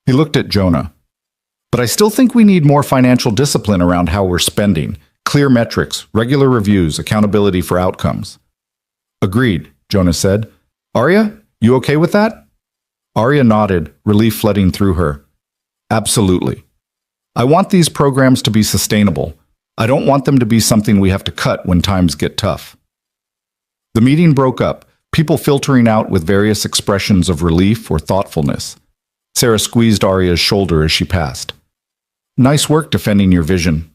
He looked at Jonah. But I still think we need more financial discipline around how we're spending, clear metrics, regular reviews, accountability for outcomes. Agreed, Jonah said. Arya, you okay with that? Arya nodded, relief flooding through her. Absolutely. I want these programs to be sustainable. I don't want them to be something we have to cut when times get tough. The meeting broke up, people filtering out with various expressions of relief or thoughtfulness. Sarah squeezed Arya's shoulder as she passed. Nice work defending your vision.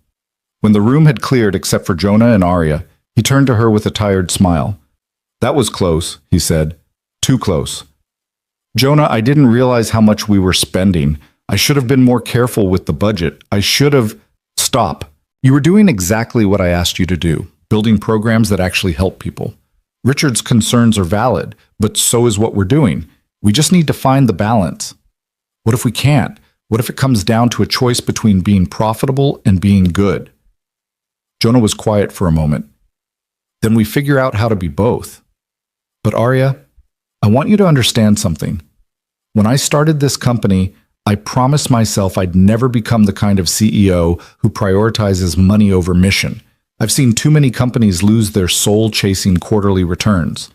When the room had cleared except for Jonah and Arya, he turned to her with a tired smile. That was close, he said. Too close. Jonah, I didn't realize how much we were spending. I should have been more careful with the budget. I should have... Stop. You were doing exactly what I asked you to do, building programs that actually help people. Richard's concerns are valid, but so is what we're doing. We just need to find the balance. What if we can't? What if it comes down to a choice between being profitable and being good? Jonah was quiet for a moment. Then we figure out how to be both. But Arya, I want you to understand something. When I started this company, I promised myself I'd never become the kind of CEO who prioritizes money over mission. I've seen too many companies lose their soul chasing quarterly returns.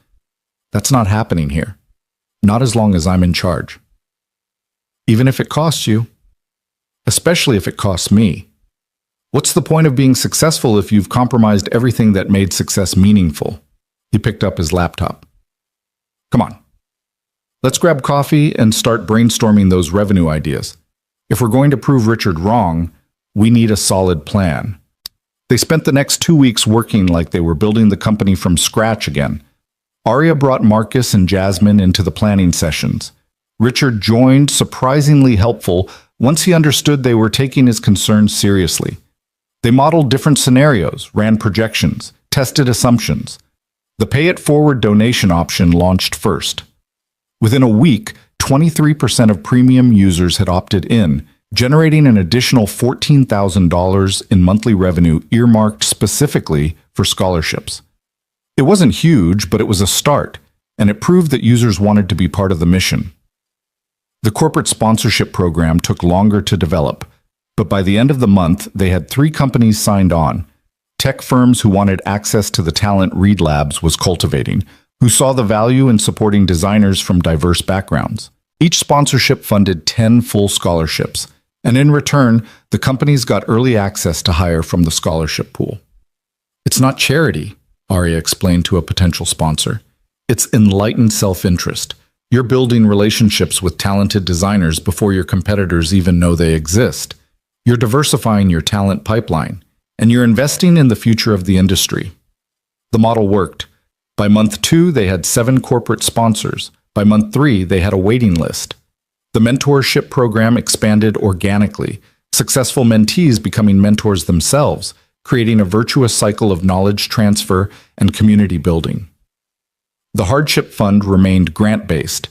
That's not happening here. Not as long as I'm in charge. Even if it costs you. Especially if it costs me. What's the point of being successful if you've compromised everything that made success meaningful? He picked up his laptop. Come on. Let's grab coffee and start brainstorming those revenue ideas. If we're going to prove Richard wrong, we need a solid plan. They spent the next 2 weeks working like they were building the company from scratch again. Arya brought Marcus and Jasmine into the planning sessions. Richard joined, surprisingly helpful, once he understood they were taking his concerns seriously. They modeled different scenarios, ran projections, tested assumptions. The pay-it-forward donation option launched first. Within a week, 23% of premium users had opted in, generating an additional $14,000 in monthly revenue earmarked specifically for scholarships. It wasn't huge, but it was a start, and it proved that users wanted to be part of the mission. The corporate sponsorship program took longer to develop, but by the end of the month, they had 3 companies signed on. Tech firms who wanted access to the talent Reed Labs was cultivating, who saw the value in supporting designers from diverse backgrounds. Each sponsorship funded 10 full scholarships, and in return, the companies got early access to hire from the scholarship pool. It's not charity, Arya explained to a potential sponsor. It's enlightened self-interest. You're building relationships with talented designers before your competitors even know they exist. You're diversifying your talent pipeline, and you're investing in the future of the industry. The model worked. By month 2, they had 7 corporate sponsors. By month 3, they had a waiting list. The mentorship program expanded organically, successful mentees becoming mentors themselves, creating a virtuous cycle of knowledge transfer and community building. The hardship fund remained grant-based.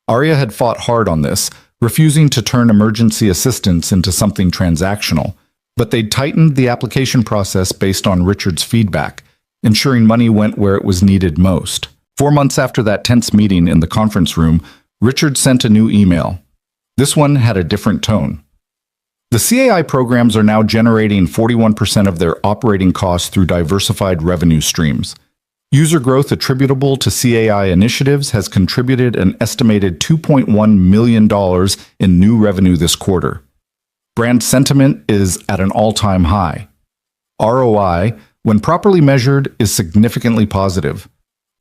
Arya had fought hard on this, refusing to turn emergency assistance into something transactional, but they'd tightened the application process based on Richard's feedback, ensuring money went where it was needed most. 4 months after that tense meeting in the conference room, Richard sent a new email. This one had a different tone. The CAI programs are now generating 41% of their operating costs through diversified revenue streams. User growth attributable to CAI initiatives has contributed an estimated $2.1 million in new revenue this quarter. Brand sentiment is at an all-time high. ROI, when properly measured, is significantly positive.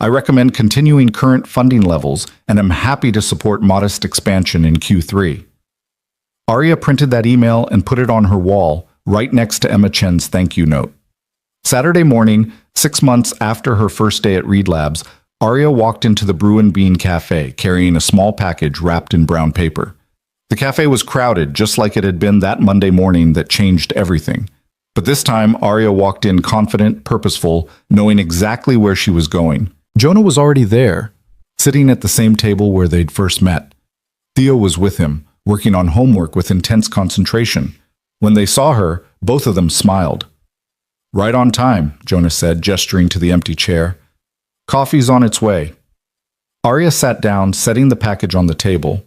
I recommend continuing current funding levels and am happy to support modest expansion in Q3. Arya printed that email and put it on her wall, right next to Emma Chen's thank you note. Saturday morning, 6 months after her first day at Reed Labs, Arya walked into the Brew and Bean Café carrying a small package wrapped in brown paper. The cafe was crowded, just like it had been that Monday morning that changed everything. But this time, Arya walked in confident, purposeful, knowing exactly where she was going. Jonah was already there, sitting at the same table where they'd first met. Theo was with him, working on homework with intense concentration. When they saw her, both of them smiled. Right on time, Jonah said, gesturing to the empty chair. Coffee's on its way. Arya sat down, setting the package on the table.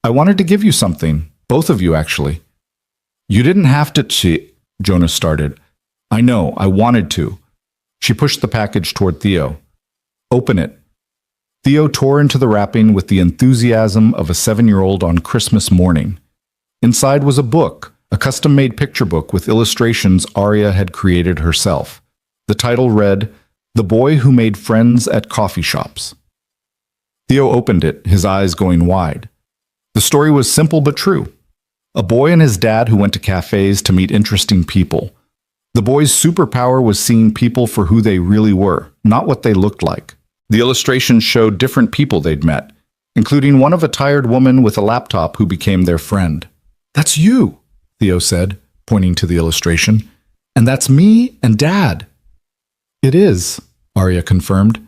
I wanted to give you something, both of you actually. You didn't have to, Jonah started. I know, I wanted to. She pushed the package toward Theo. Open it. Theo tore into the wrapping with the enthusiasm of a 7-year-old on Christmas morning. Inside was a book, a custom-made picture book with illustrations Arya had created herself. The title read, The Boy Who Made Friends at Coffee Shops. Theo opened it, his eyes going wide. The story was simple but true. A boy and his dad who went to cafes to meet interesting people. The boy's superpower was seeing people for who they really were, not what they looked like. The illustrations showed different people they'd met, including one of a tired woman with a laptop who became their friend. That's you, Theo said, pointing to the illustration. And that's me and Dad. It is, Arya confirmed.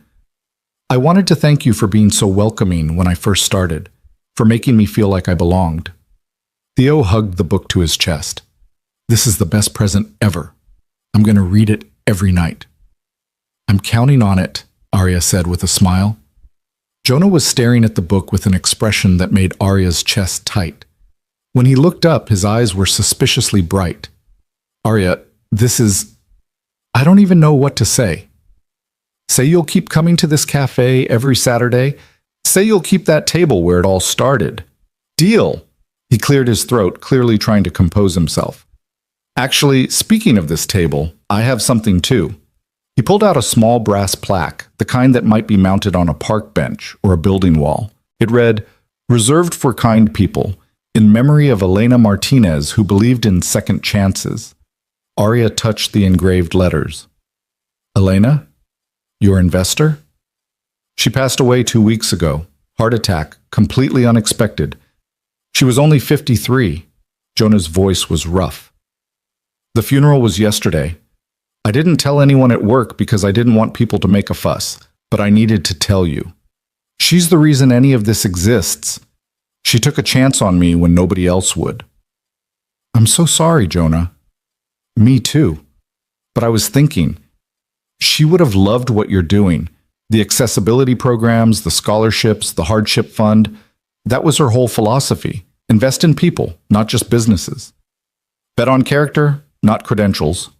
I wanted to thank you for being so welcoming when I first started, for making me feel like I belonged. Theo hugged the book to his chest. This is the best present ever. I'm going to read it every night. I'm counting on it, Arya said with a smile. Jonah was staring at the book with an expression that made Arya's chest tight. When he looked up, his eyes were suspiciously bright. Arya, I don't even know what to say. Say you'll keep coming to this cafe every Saturday. Say you'll keep that table where it all started. Deal. He cleared his throat, clearly trying to compose himself. Actually, speaking of this table, I have something too. He pulled out a small brass plaque, the kind that might be mounted on a park bench or a building wall. It read, "Reserved for kind people, in memory of Elena Martinez, who believed in second chances." Arya touched the engraved letters. "Elena? Your investor?" "She passed away 2 weeks ago. Heart attack, completely unexpected. She was only 53. Jonah's voice was rough. "The funeral was yesterday. I didn't tell anyone at work because I didn't want people to make a fuss, but I needed to tell you. She's the reason any of this exists. She took a chance on me when nobody else would." "I'm so sorry, Jonah." "Me too. But I was thinking, she would have loved what you're doing. The accessibility programs, the scholarships, the hardship fund. That was her whole philosophy. Invest in people, not just businesses. Bet on character, not credentials."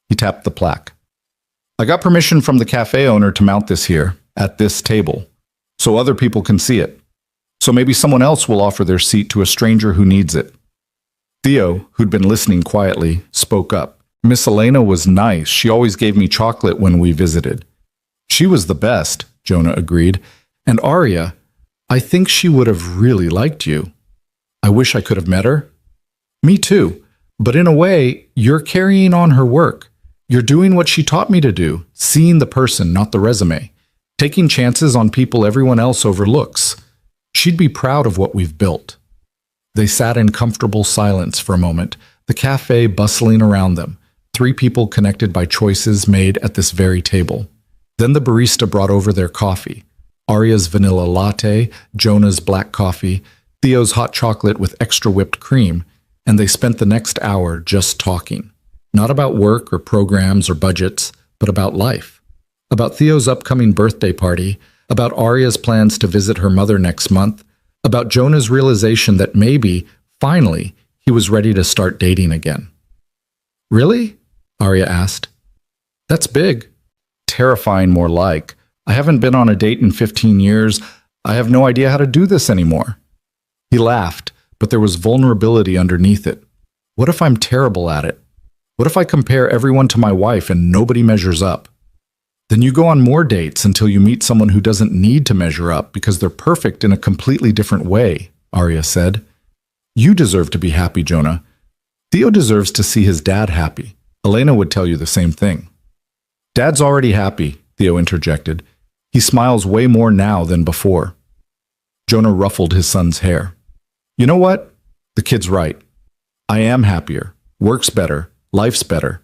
He tapped the plaque. "I got permission from the cafe owner to mount this here, at this table, so other people can see it. So maybe someone else will offer their seat to a stranger who needs it." Theo, who'd been listening quietly, spoke up. "Miss Elena was nice. She always gave me chocolate when we visited." "She was the best," Jonah agreed. "And Arya, I think she would have really liked you. I wish I could have met her." "Me too. But in a way, you're carrying on her work. You're doing what she taught me to do, seeing the person, not the resume. Taking chances on people everyone else overlooks. She'd be proud of what we've built." They sat in comfortable silence for a moment, the cafe bustling around them, 3 people connected by choices made at this very table. Then the barista brought over their coffee. Arya's vanilla latte, Jonah's black coffee, Theo's hot chocolate with extra whipped cream, and they spent the next hour just talking. Not about work or programs or budgets, but about life. About Theo's upcoming birthday party, about Arya's plans to visit her mother next month, about Jonah's realization that maybe, finally, he was ready to start dating again. "Really?" Arya asked. "That's big." "Terrifying, more like. I haven't been on a date in 15 years. I have no idea how to do this anymore." He laughed, but there was vulnerability underneath it. "What if I'm terrible at it? What if I compare everyone to my wife and nobody measures up?" "Then you go on more dates until you meet someone who doesn't need to measure up because they're perfect in a completely different way," Arya said. "You deserve to be happy, Jonah. Theo deserves to see his dad happy. Elena would tell you the same thing." "Dad's already happy," Theo interjected. "He smiles way more now than before." Jonah ruffled his son's hair. "You know what? The kid's right. I am happier. Work's better. Life's better.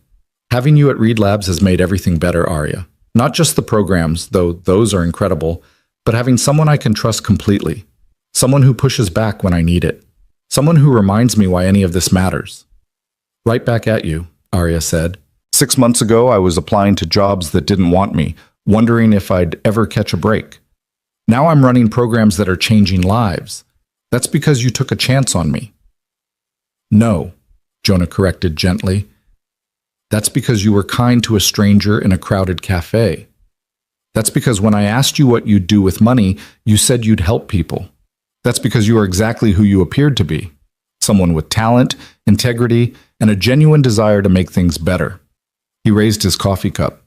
Having you at Reed Labs has made everything better, Arya. Not just the programs, though those are incredible, but having someone I can trust completely. Someone who pushes back when I need it. Someone who reminds me why any of this matters." "Right back at you," Arya said. 6 months ago, I was applying to jobs that didn't want me, wondering if I'd ever catch a break. Now I'm running programs that are changing lives. That's because you took a chance on me." "No," Jonah corrected gently. "That's because you were kind to a stranger in a crowded cafe. That's because when I asked you what you'd do with money, you said you'd help people. That's because you are exactly who you appeared to be. Someone with talent, integrity, and a genuine desire to make things better." He raised his coffee cup.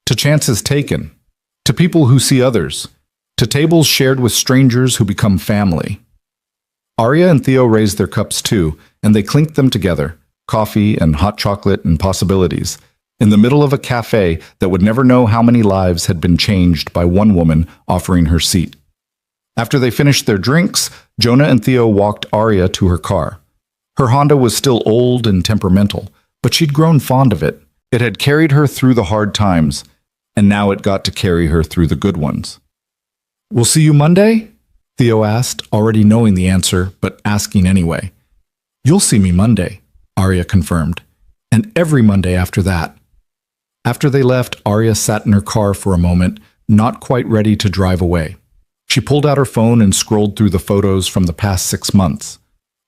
"To chances taken. To people who see others. To tables shared with strangers who become family." Arya and Theo raised their cups too, and they clinked them together, coffee and hot chocolate and possibilities, in the middle of a cafe that would never know how many lives had been changed by one woman offering her seat. After they finished their drinks, Jonah and Theo walked Arya to her car. Her Honda was still old and temperamental, but she'd grown fond of it. It had carried her through the hard times, and now it got to carry her through the good ones. "We'll see you Monday?" Theo asked, already knowing the answer, but asking anyway. "You'll see me Monday," Arya confirmed, "and every Monday after that." After they left, Arya sat in her car for a moment, not quite ready to drive away. She pulled out her phone and scrolled through the photos from the past 6 months.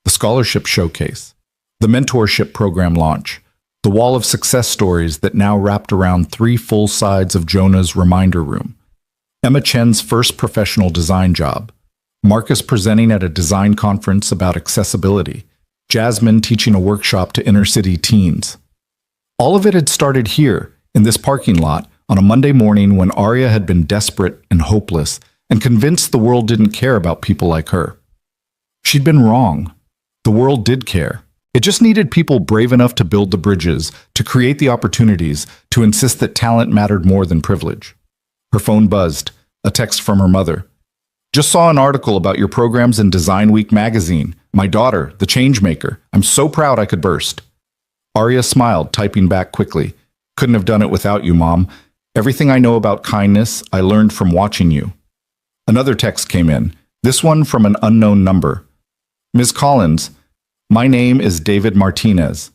The scholarship showcase, the mentorship program launch, the wall of success stories that now wrapped around 3 full sides of Jonah's reminder room. Emma Chen's first professional design job, Marcus presenting at a design conference about accessibility, Jasmine teaching a workshop to inner-city teens. All of it had started here, in this parking lot, on a Monday morning when Arya had been desperate and hopeless and convinced the world didn't care about people like her. She'd been wrong. The world did care. It just needed people brave enough to build the bridges, to create the opportunities, to insist that talent mattered more than privilege. Her phone buzzed, a text from her mother. Just saw an article about your programs in Design Week magazine. My daughter, the changemaker. I'm so proud I could burst. Arya smiled, typing back quickly. Couldn't have done it without you, Mom. Everything I know about kindness, I learned from watching you. Another text came in, this one from an unknown number. Ms. Collins, my name is David Martinez.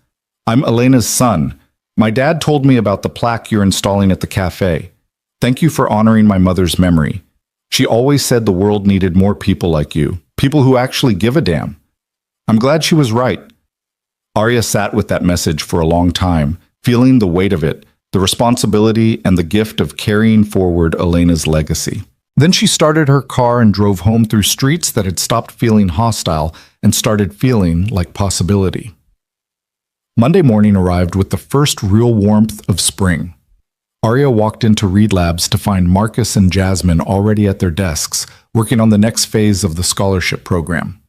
I'm Elena's son. My dad told me about the plaque you're installing at the cafe. Thank you for honoring my mother's memory. She always said the world needed more people like you, people who actually give a damn. I'm glad she was right. Arya sat with that message for a long time, feeling the weight of it, the responsibility and the gift of carrying forward Elena's legacy. Then she started her car and drove home through streets that had stopped feeling hostile and started feeling like possibility. Monday morning arrived with the first real warmth of spring. Arya walked into Reed Labs to find Marcus and Jasmine already at their desks, working on the next phase of the scholarship program.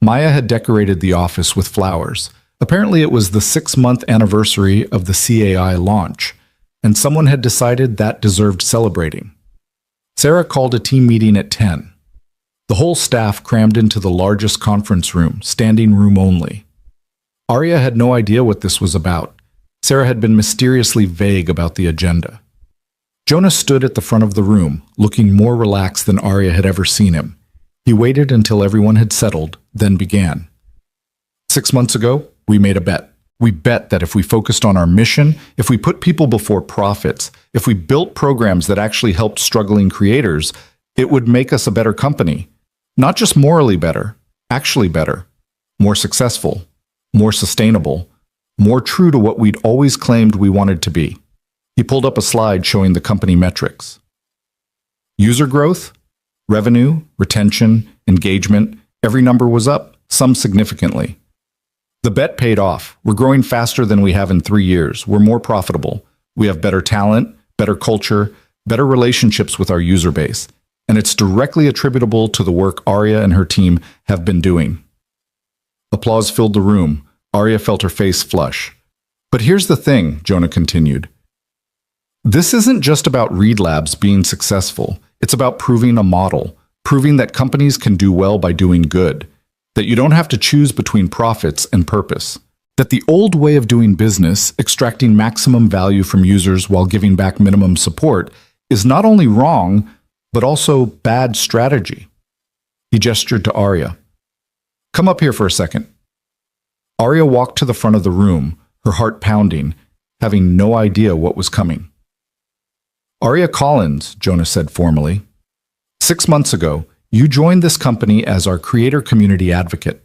Maya had decorated the office with flowers. Apparently it was the 6-month anniversary of the CAI launch, and someone had decided that deserved celebrating. Sarah called a team meeting at 10. The whole staff crammed into the largest conference room, standing room only. Arya had no idea what this was about. Sarah had been mysteriously vague about the agenda. Jonah stood at the front of the room, looking more relaxed than Arya had ever seen him. He waited until everyone had settled, then began. 6 months ago, we made a bet. We bet that if we focused on our mission, if we put people before profits, if we built programs that actually helped struggling creators, it would make us a better company. Not just morally better, actually better, more successful, more sustainable, more true to what we'd always claimed we wanted to be. He pulled up a slide showing the company metrics. User growth, revenue, retention, engagement, every number was up, some significantly. The bet paid off. We're growing faster than we have in 3 years. We're more profitable. We have better talent, better culture, better relationships with our user base. And it's directly attributable to the work Arya and her team have been doing. Applause filled the room. Arya felt her face flush. But here's the thing, Jonah continued. This isn't just about Reed Labs being successful. It's about proving a model, proving that companies can do well by doing good, that you don't have to choose between profits and purpose, that the old way of doing business, extracting maximum value from users while giving back minimum support, is not only wrong, but also bad strategy. He gestured to Arya. Come up here for a second. Arya walked to the front of the room, her heart pounding, having no idea what was coming. Arya Collins, Jonah said formally. 6 months ago, you joined this company as our creator community advocate.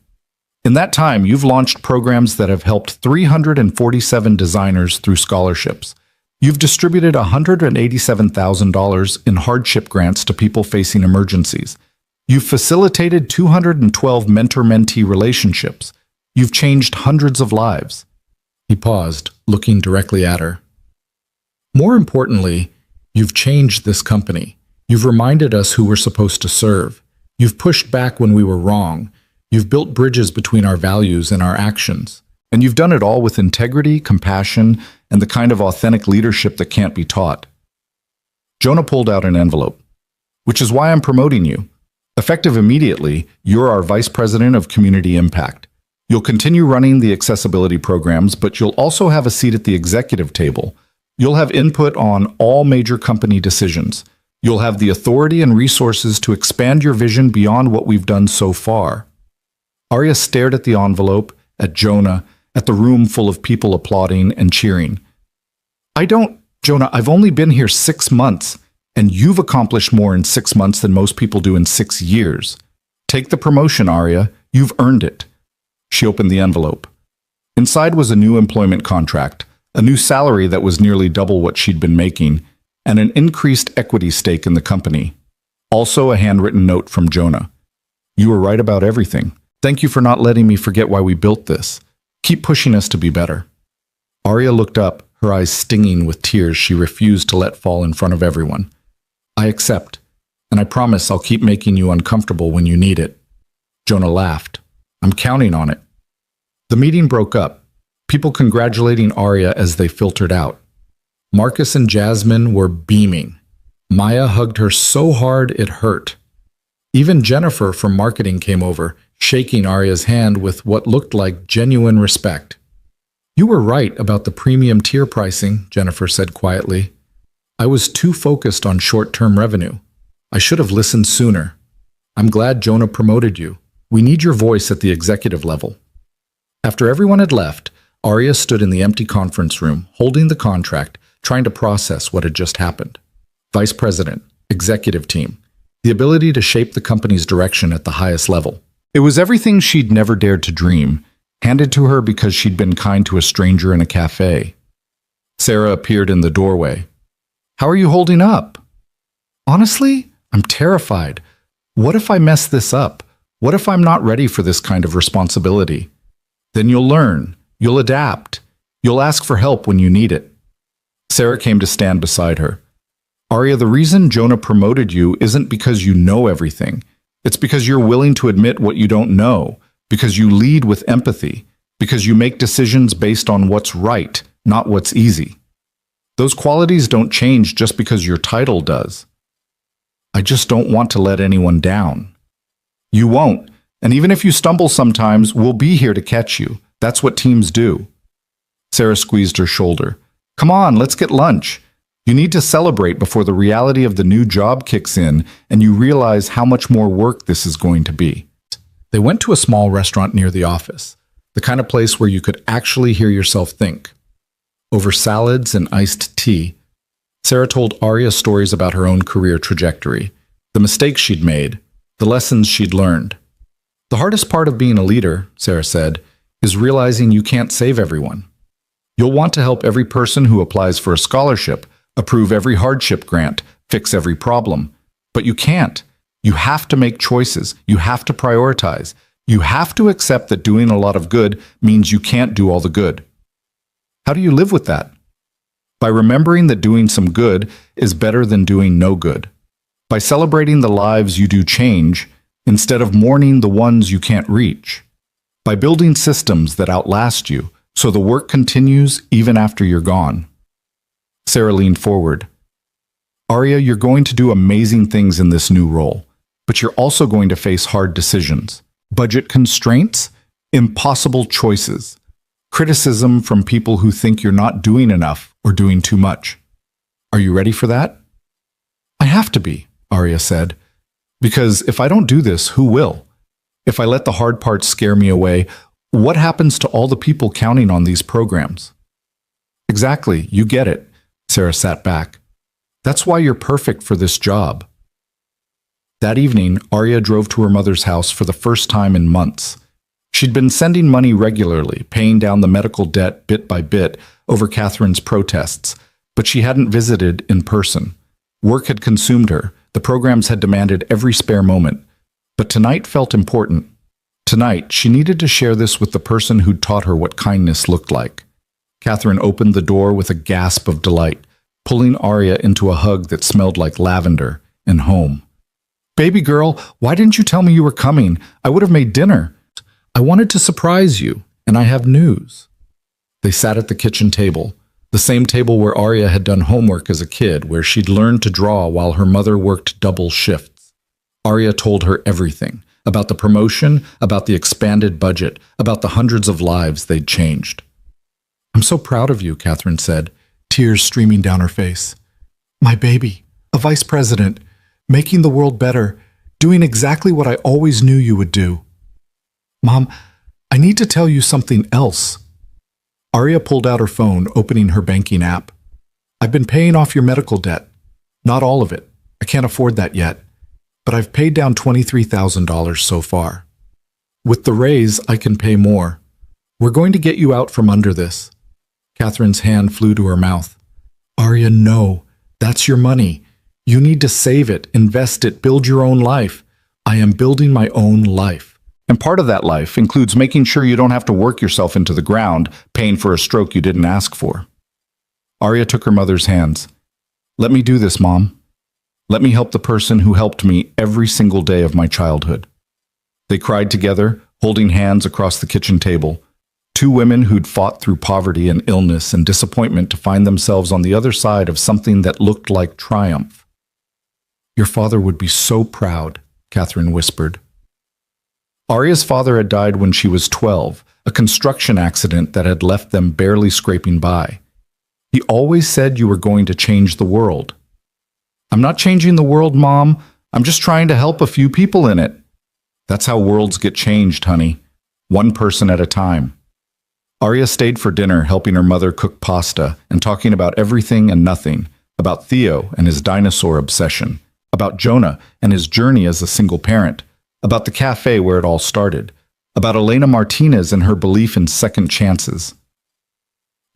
In that time, you've launched programs that have helped 347 designers through scholarships. You've distributed $187,000 in hardship grants to people facing emergencies. You've facilitated 212 mentor-mentee relationships. You've changed hundreds of lives. He paused, looking directly at her. More importantly, you've changed this company. You've reminded us who we're supposed to serve. You've pushed back when we were wrong. You've built bridges between our values and our actions. And you've done it all with integrity, compassion, and the kind of authentic leadership that can't be taught. Jonah pulled out an envelope. Which is why I'm promoting you. Effective immediately, you're our Vice President of Community Impact. You'll continue running the accessibility programs, but you'll also have a seat at the executive table. You'll have input on all major company decisions. You'll have the authority and resources to expand your vision beyond what we've done so far. Arya stared at the envelope, at Jonah, at the room full of people applauding and cheering. Jonah, I've only been here 6 months, and you've accomplished more in 6 months than most people do in 6 years. Take the promotion, Arya. You've earned it. She opened the envelope. Inside was a new employment contract, a new salary that was nearly double what she'd been making, and an increased equity stake in the company. Also a handwritten note from Jonah. You were right about everything. Thank you for not letting me forget why we built this. Keep pushing us to be better. Arya looked up, her eyes stinging with tears she refused to let fall in front of everyone. "I accept, and I promise I'll keep making you uncomfortable when you need it." Jonah laughed. "I'm counting on it." The meeting broke up, people congratulating Arya as they filtered out. Marcus and Jasmine were beaming. Maya hugged her so hard it hurt. Even Jennifer from marketing came over, shaking Arya's hand with what looked like genuine respect. "You were right about the premium tier pricing," Jennifer said quietly. "I was too focused on short-term revenue. I should have listened sooner. I'm glad Jonah promoted you. We need your voice at the executive level." After everyone had left, Arya stood in the empty conference room, holding the contract, trying to process what had just happened. Vice president, executive team, the ability to shape the company's direction at the highest level. It was everything she'd never dared to dream, handed to her because she'd been kind to a stranger in a cafe. Sarah appeared in the doorway. "How are you holding up?" "Honestly, I'm terrified. What if I mess this up? What if I'm not ready for this kind of responsibility?" "Then you'll learn. You'll adapt. You'll ask for help when you need it." Sarah came to stand beside her. "Arya, the reason Jonah promoted you isn't because you know everything. It's because you're willing to admit what you don't know, because you lead with empathy, because you make decisions based on what's right, not what's easy. Those qualities don't change just because your title does." "I just don't want to let anyone down." "You won't. And even if you stumble sometimes, we'll be here to catch you. That's what teams do." Sarah squeezed her shoulder. "Come on, let's get lunch. You need to celebrate before the reality of the new job kicks in and you realize how much more work this is going to be." They went to a small restaurant near the office, the kind of place where you could actually hear yourself think. Over salads and iced tea, Sarah told Arya stories about her own career trajectory, the mistakes she'd made, the lessons she'd learned. "The hardest part of being a leader," Sarah said, "is realizing you can't save everyone. You'll want to help every person who applies for a scholarship, approve every hardship grant, fix every problem. But you can't. You have to make choices. You have to prioritize. You have to accept that doing a lot of good means you can't do all the good." "How do you live with that?" "By remembering that doing some good is better than doing no good. By celebrating the lives you do change, instead of mourning the ones you can't reach. By building systems that outlast you, so the work continues even after you're gone." Sarah leaned forward. "Arya, you're going to do amazing things in this new role, but you're also going to face hard decisions. Budget constraints, impossible choices, criticism from people who think you're not doing enough or doing too much. Are you ready for that?" "I have to be," Arya said. "Because if I don't do this, who will? If I let the hard parts scare me away, what happens to all the people counting on these programs?" "Exactly, you get it." Sarah sat back. "That's why you're perfect for this job." That evening, Arya drove to her mother's house for the first time in months. She'd been sending money regularly, paying down the medical debt bit by bit over Catherine's protests, but she hadn't visited in person. Work had consumed her. The programs had demanded every spare moment. But tonight felt important. Tonight, she needed to share this with the person who'd taught her what kindness looked like. Catherine opened the door with a gasp of delight, pulling Arya into a hug that smelled like lavender and home. "Baby girl, why didn't you tell me you were coming? I would have made dinner." "I wanted to surprise you, and I have news." They sat at the kitchen table, the same table where Arya had done homework as a kid, where she'd learned to draw while her mother worked double shifts. Arya told her everything, about the promotion, about the expanded budget, about the hundreds of lives they'd changed. "I'm so proud of you," Catherine said, tears streaming down her face. "My baby, a vice president, making the world better, doing exactly what I always knew you would do." "Mom, I need to tell you something else." Arya pulled out her phone, opening her banking app. "I've been paying off your medical debt. Not all of it. I can't afford that yet. But I've paid down $23,000 so far. With the raise, I can pay more. We're going to get you out from under this." Catherine's hand flew to her mouth. "Arya, no. That's your money. You need to save it, invest it, build your own life. I am building my own life. And part of that life includes making sure you don't have to work yourself into the ground, paying for a stroke you didn't ask for." Arya took her mother's hands. Let me do this, Mom. Let me help the person who helped me every single day of my childhood. They cried together, holding hands across the kitchen table. Two women who'd fought through poverty and illness and disappointment to find themselves on the other side of something that looked like triumph. Your father would be so proud, Catherine whispered. Arya's father had died when she was 12, a construction accident that had left them barely scraping by. He always said you were going to change the world. I'm not changing the world, Mom. I'm just trying to help a few people in it. That's how worlds get changed, honey. One person at a time. Arya stayed for dinner, helping her mother cook pasta and talking about everything and nothing, about Theo and his dinosaur obsession, about Jonah and his journey as a single parent, about the cafe where it all started, about Elena Martinez and her belief in second chances.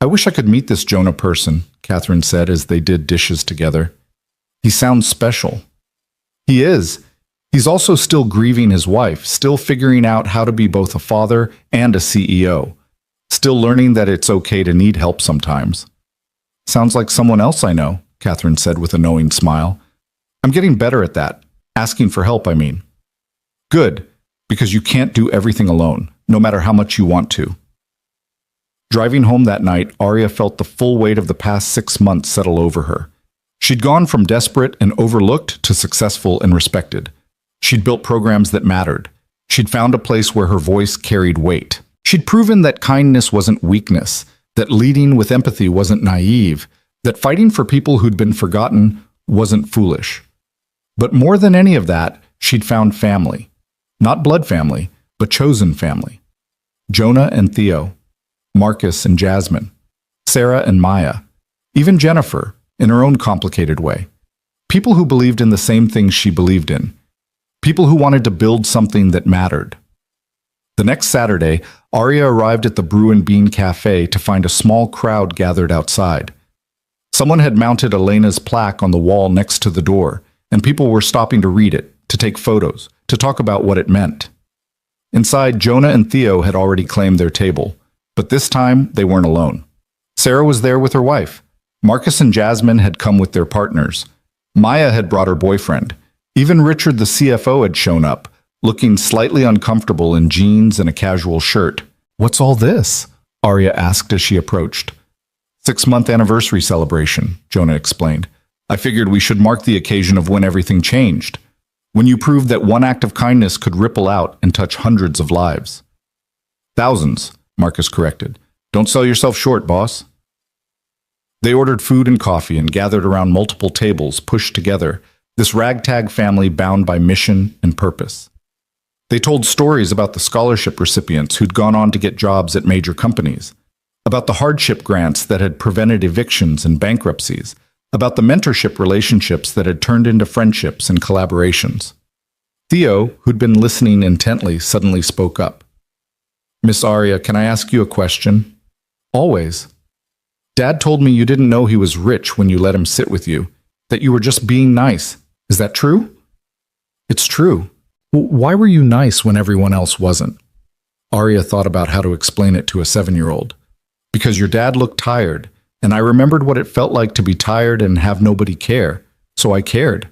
I wish I could meet this Jonah person, Catherine said as they did dishes together. He sounds special. He is. He's also still grieving his wife, still figuring out how to be both a father and a CEO, still learning that it's okay to need help sometimes. Sounds like someone else I know, Catherine said with a knowing smile. I'm getting better at that. Asking for help, I mean. Good, because you can't do everything alone, no matter how much you want to. Driving home that night, Arya felt the full weight of the past 6 months settle over her. She'd gone from desperate and overlooked to successful and respected. She'd built programs that mattered. She'd found a place where her voice carried weight. She'd proven that kindness wasn't weakness, that leading with empathy wasn't naive, that fighting for people who'd been forgotten wasn't foolish. But more than any of that, she'd found family. Not blood family, but chosen family. Jonah and Theo, Marcus and Jasmine, Sarah and Maya, even Jennifer, in her own complicated way. People who believed in the same things she believed in. People who wanted to build something that mattered. The next Saturday, Arya arrived at the Brew and Bean Café to find a small crowd gathered outside. Someone had mounted Elena's plaque on the wall next to the door, and people were stopping to read it, to take photos, to talk about what it meant. Inside, Jonah and Theo had already claimed their table, but this time they weren't alone. Sarah was there with her wife. Marcus and Jasmine had come with their partners. Maya had brought her boyfriend. Even Richard the CFO had shown up, looking slightly uncomfortable in jeans and a casual shirt. What's all this? Arya asked as she approached. 6-month anniversary celebration, Jonah explained. I figured we should mark the occasion of when everything changed. When you proved that one act of kindness could ripple out and touch hundreds of lives. Thousands, Marcus corrected. Don't sell yourself short, boss. They ordered food and coffee and gathered around multiple tables pushed together, this ragtag family bound by mission and purpose. They told stories about the scholarship recipients who'd gone on to get jobs at major companies, about the hardship grants that had prevented evictions and bankruptcies, about the mentorship relationships that had turned into friendships and collaborations. Theo, who'd been listening intently, suddenly spoke up. Miss Arya, can I ask you a question? Always. Dad told me you didn't know he was rich when you let him sit with you, that you were just being nice. Is that true? It's true. Why were you nice when everyone else wasn't? Arya thought about how to explain it to a 7-year-old. Because your dad looked tired, and I remembered what it felt like to be tired and have nobody care, so I cared.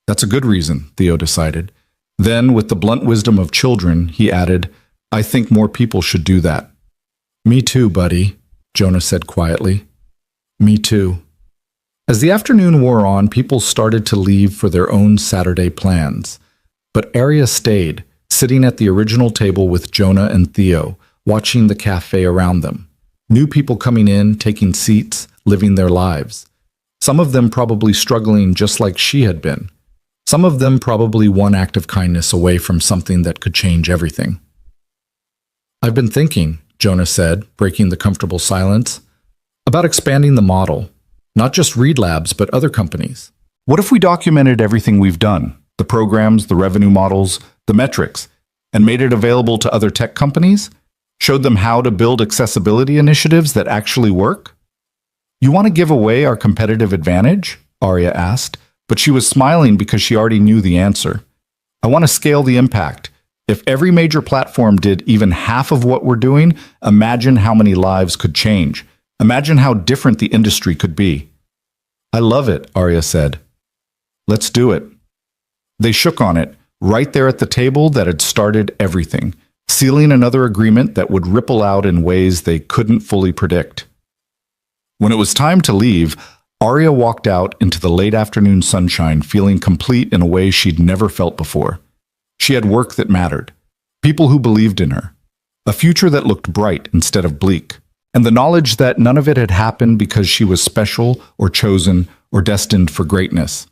That's a good reason, Theo decided. Then, with the blunt wisdom of children, he added, I think more people should do that. Me too, buddy, Jonah said quietly. Me too. As the afternoon wore on, people started to leave for their own Saturday plans. But Arya stayed, sitting at the original table with Jonah and Theo, watching the cafe around them. New people coming in, taking seats, living their lives. Some of them probably struggling just like she had been. Some of them probably one act of kindness away from something that could change everything. I've been thinking, Jonah said, breaking the comfortable silence, about expanding the model. Not just Reed Labs, but other companies. What if we documented everything we've done? The programs, the revenue models, the metrics, and made it available to other tech companies? Showed them how to build accessibility initiatives that actually work? You want to give away our competitive advantage? Arya asked, but she was smiling because she already knew the answer. I want to scale the impact. If every major platform did even half of what we're doing, imagine how many lives could change. Imagine how different the industry could be. I love it, Arya said. Let's do it. They shook on it, right there at the table that had started everything, sealing another agreement that would ripple out in ways they couldn't fully predict. When it was time to leave, Arya walked out into the late afternoon sunshine feeling complete in a way she'd never felt before. She had work that mattered, people who believed in her, a future that looked bright instead of bleak, and the knowledge that none of it had happened because she was special or chosen or destined for greatness.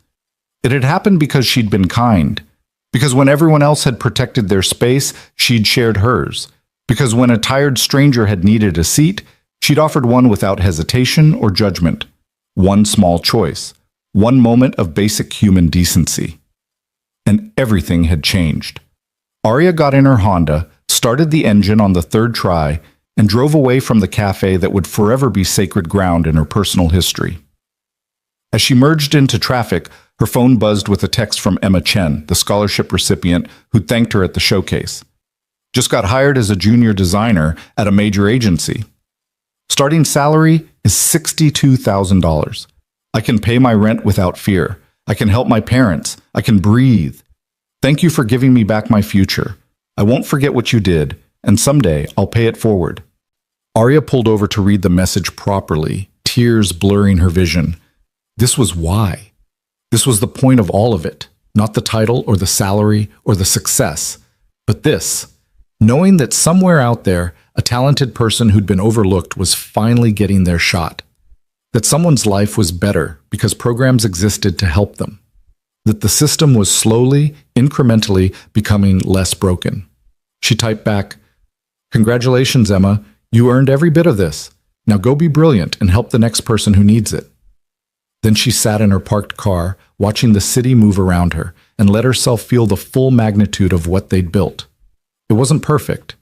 It had happened because she'd been kind, because when everyone else had protected their space, she'd shared hers, because when a tired stranger had needed a seat, she'd offered one without hesitation or judgment. One small choice, one moment of basic human decency. And everything had changed. Arya got in her Honda, started the engine on the third try, and drove away from the cafe that would forever be sacred ground in her personal history. As she merged into traffic, her phone buzzed with a text from Emma Chen, the scholarship recipient who'd thanked her at the showcase. Just got hired as a junior designer at a major agency. Starting salary is $62,000. I can pay my rent without fear. I can help my parents. I can breathe. Thank you for giving me back my future. I won't forget what you did, and someday I'll pay it forward. Arya pulled over to read the message properly, tears blurring her vision. This was why. This was the point of all of it, not the title or the salary or the success, but this, knowing that somewhere out there, a talented person who'd been overlooked was finally getting their shot, that someone's life was better because programs existed to help them, that the system was slowly, incrementally becoming less broken. She typed back, "Congratulations, Emma. You earned every bit of this. Now go be brilliant and help the next person who needs it." Then she sat in her parked car, watching the city move around her, and let herself feel the full magnitude of what they'd built. It wasn't perfect.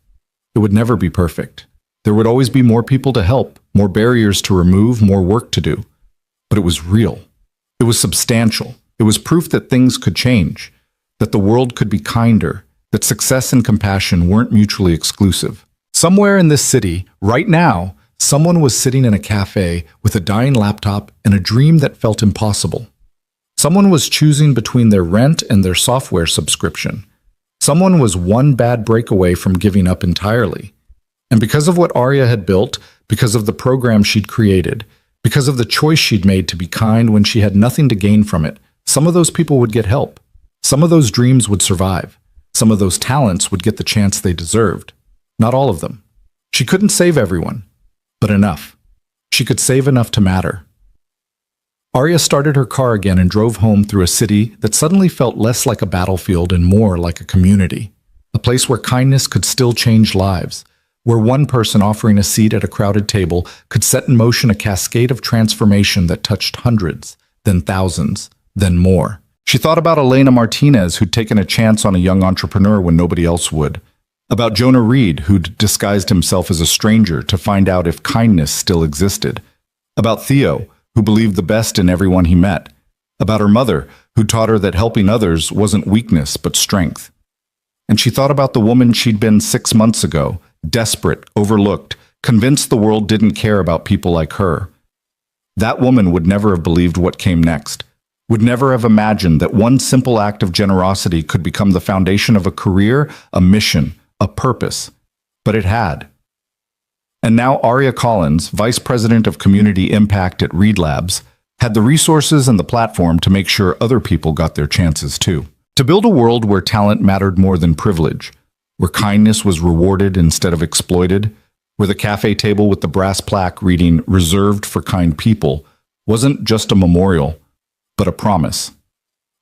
It would never be perfect. There would always be more people to help, more barriers to remove, more work to do. But it was real. It was substantial. It was proof that things could change, that the world could be kinder, that success and compassion weren't mutually exclusive. Somewhere in this city, right now, someone was sitting in a cafe with a dying laptop and a dream that felt impossible. Someone was choosing between their rent and their software subscription. Someone was one bad break away from giving up entirely. And because of what Arya had built, because of the program she'd created, because of the choice she'd made to be kind when she had nothing to gain from it, some of those people would get help. Some of those dreams would survive. Some of those talents would get the chance they deserved. Not all of them. She couldn't save everyone, but enough. She could save enough to matter. Arya started her car again and drove home through a city that suddenly felt less like a battlefield and more like a community. A place where kindness could still change lives, where one person offering a seat at a crowded table could set in motion a cascade of transformation that touched hundreds, then thousands, then more. She thought about Elena Martinez, who'd taken a chance on a young entrepreneur when nobody else would. About Jonah Reed, who'd disguised himself as a stranger to find out if kindness still existed. About Theo, who believed the best in everyone he met. About her mother, who taught her that helping others wasn't weakness but strength. And she thought about the woman she'd been 6 months ago, desperate, overlooked, convinced the world didn't care about people like her. That woman would never have believed what came next, would never have imagined that one simple act of generosity could become the foundation of a career, a mission, a purpose. But it had. And now Arya Collins, Vice President of Community Impact at Reed Labs, had the resources and the platform to make sure other people got their chances too. To build a world where talent mattered more than privilege, where kindness was rewarded instead of exploited, where the cafe table with the brass plaque reading "Reserved for Kind People" wasn't just a memorial, but a promise.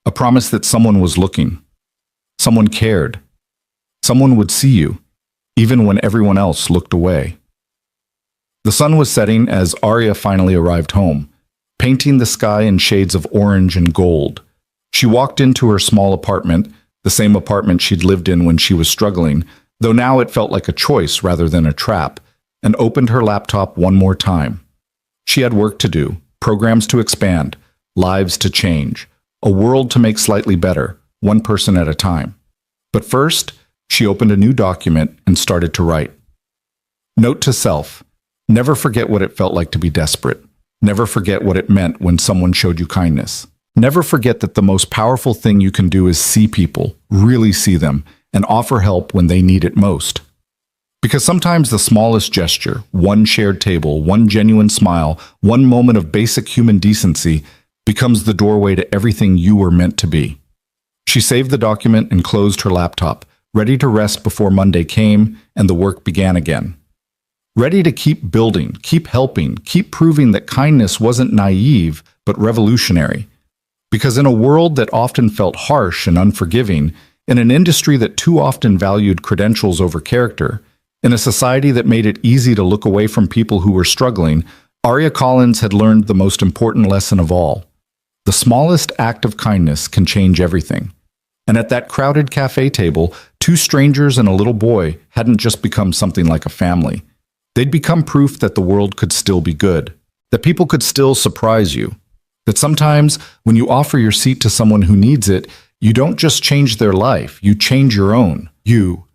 A promise that someone was looking. Someone cared. Someone would see you, even when everyone else looked away. The sun was setting as Arya finally arrived home, painting the sky in shades of orange and gold. She walked into her small apartment, the same apartment she'd lived in when she was struggling, though now it felt like a choice rather than a trap, and opened her laptop one more time. She had work to do, programs to expand, lives to change, a world to make slightly better, one person at a time. But first, she opened a new document and started to write. Note to self: Never forget what it felt like to be desperate. Never forget what it meant when someone showed you kindness. Never forget that the most powerful thing you can do is see people, really see them, and offer help when they need it most. Because sometimes the smallest gesture, one shared table, one genuine smile, one moment of basic human decency, becomes the doorway to everything you were meant to be. She saved the document and closed her laptop, ready to rest before Monday came and the work began again. Ready to keep building, keep helping, keep proving that kindness wasn't naive, but revolutionary. Because in a world that often felt harsh and unforgiving, in an industry that too often valued credentials over character, in a society that made it easy to look away from people who were struggling, Aria Collins had learned the most important lesson of all. The smallest act of kindness can change everything. And at that crowded cafe table, two strangers and a little boy hadn't just become something like a family. They'd become proof that the world could still be good, that people could still surprise you, that sometimes when you offer your seat to someone who needs it, you don't just change their life, you change your own. You,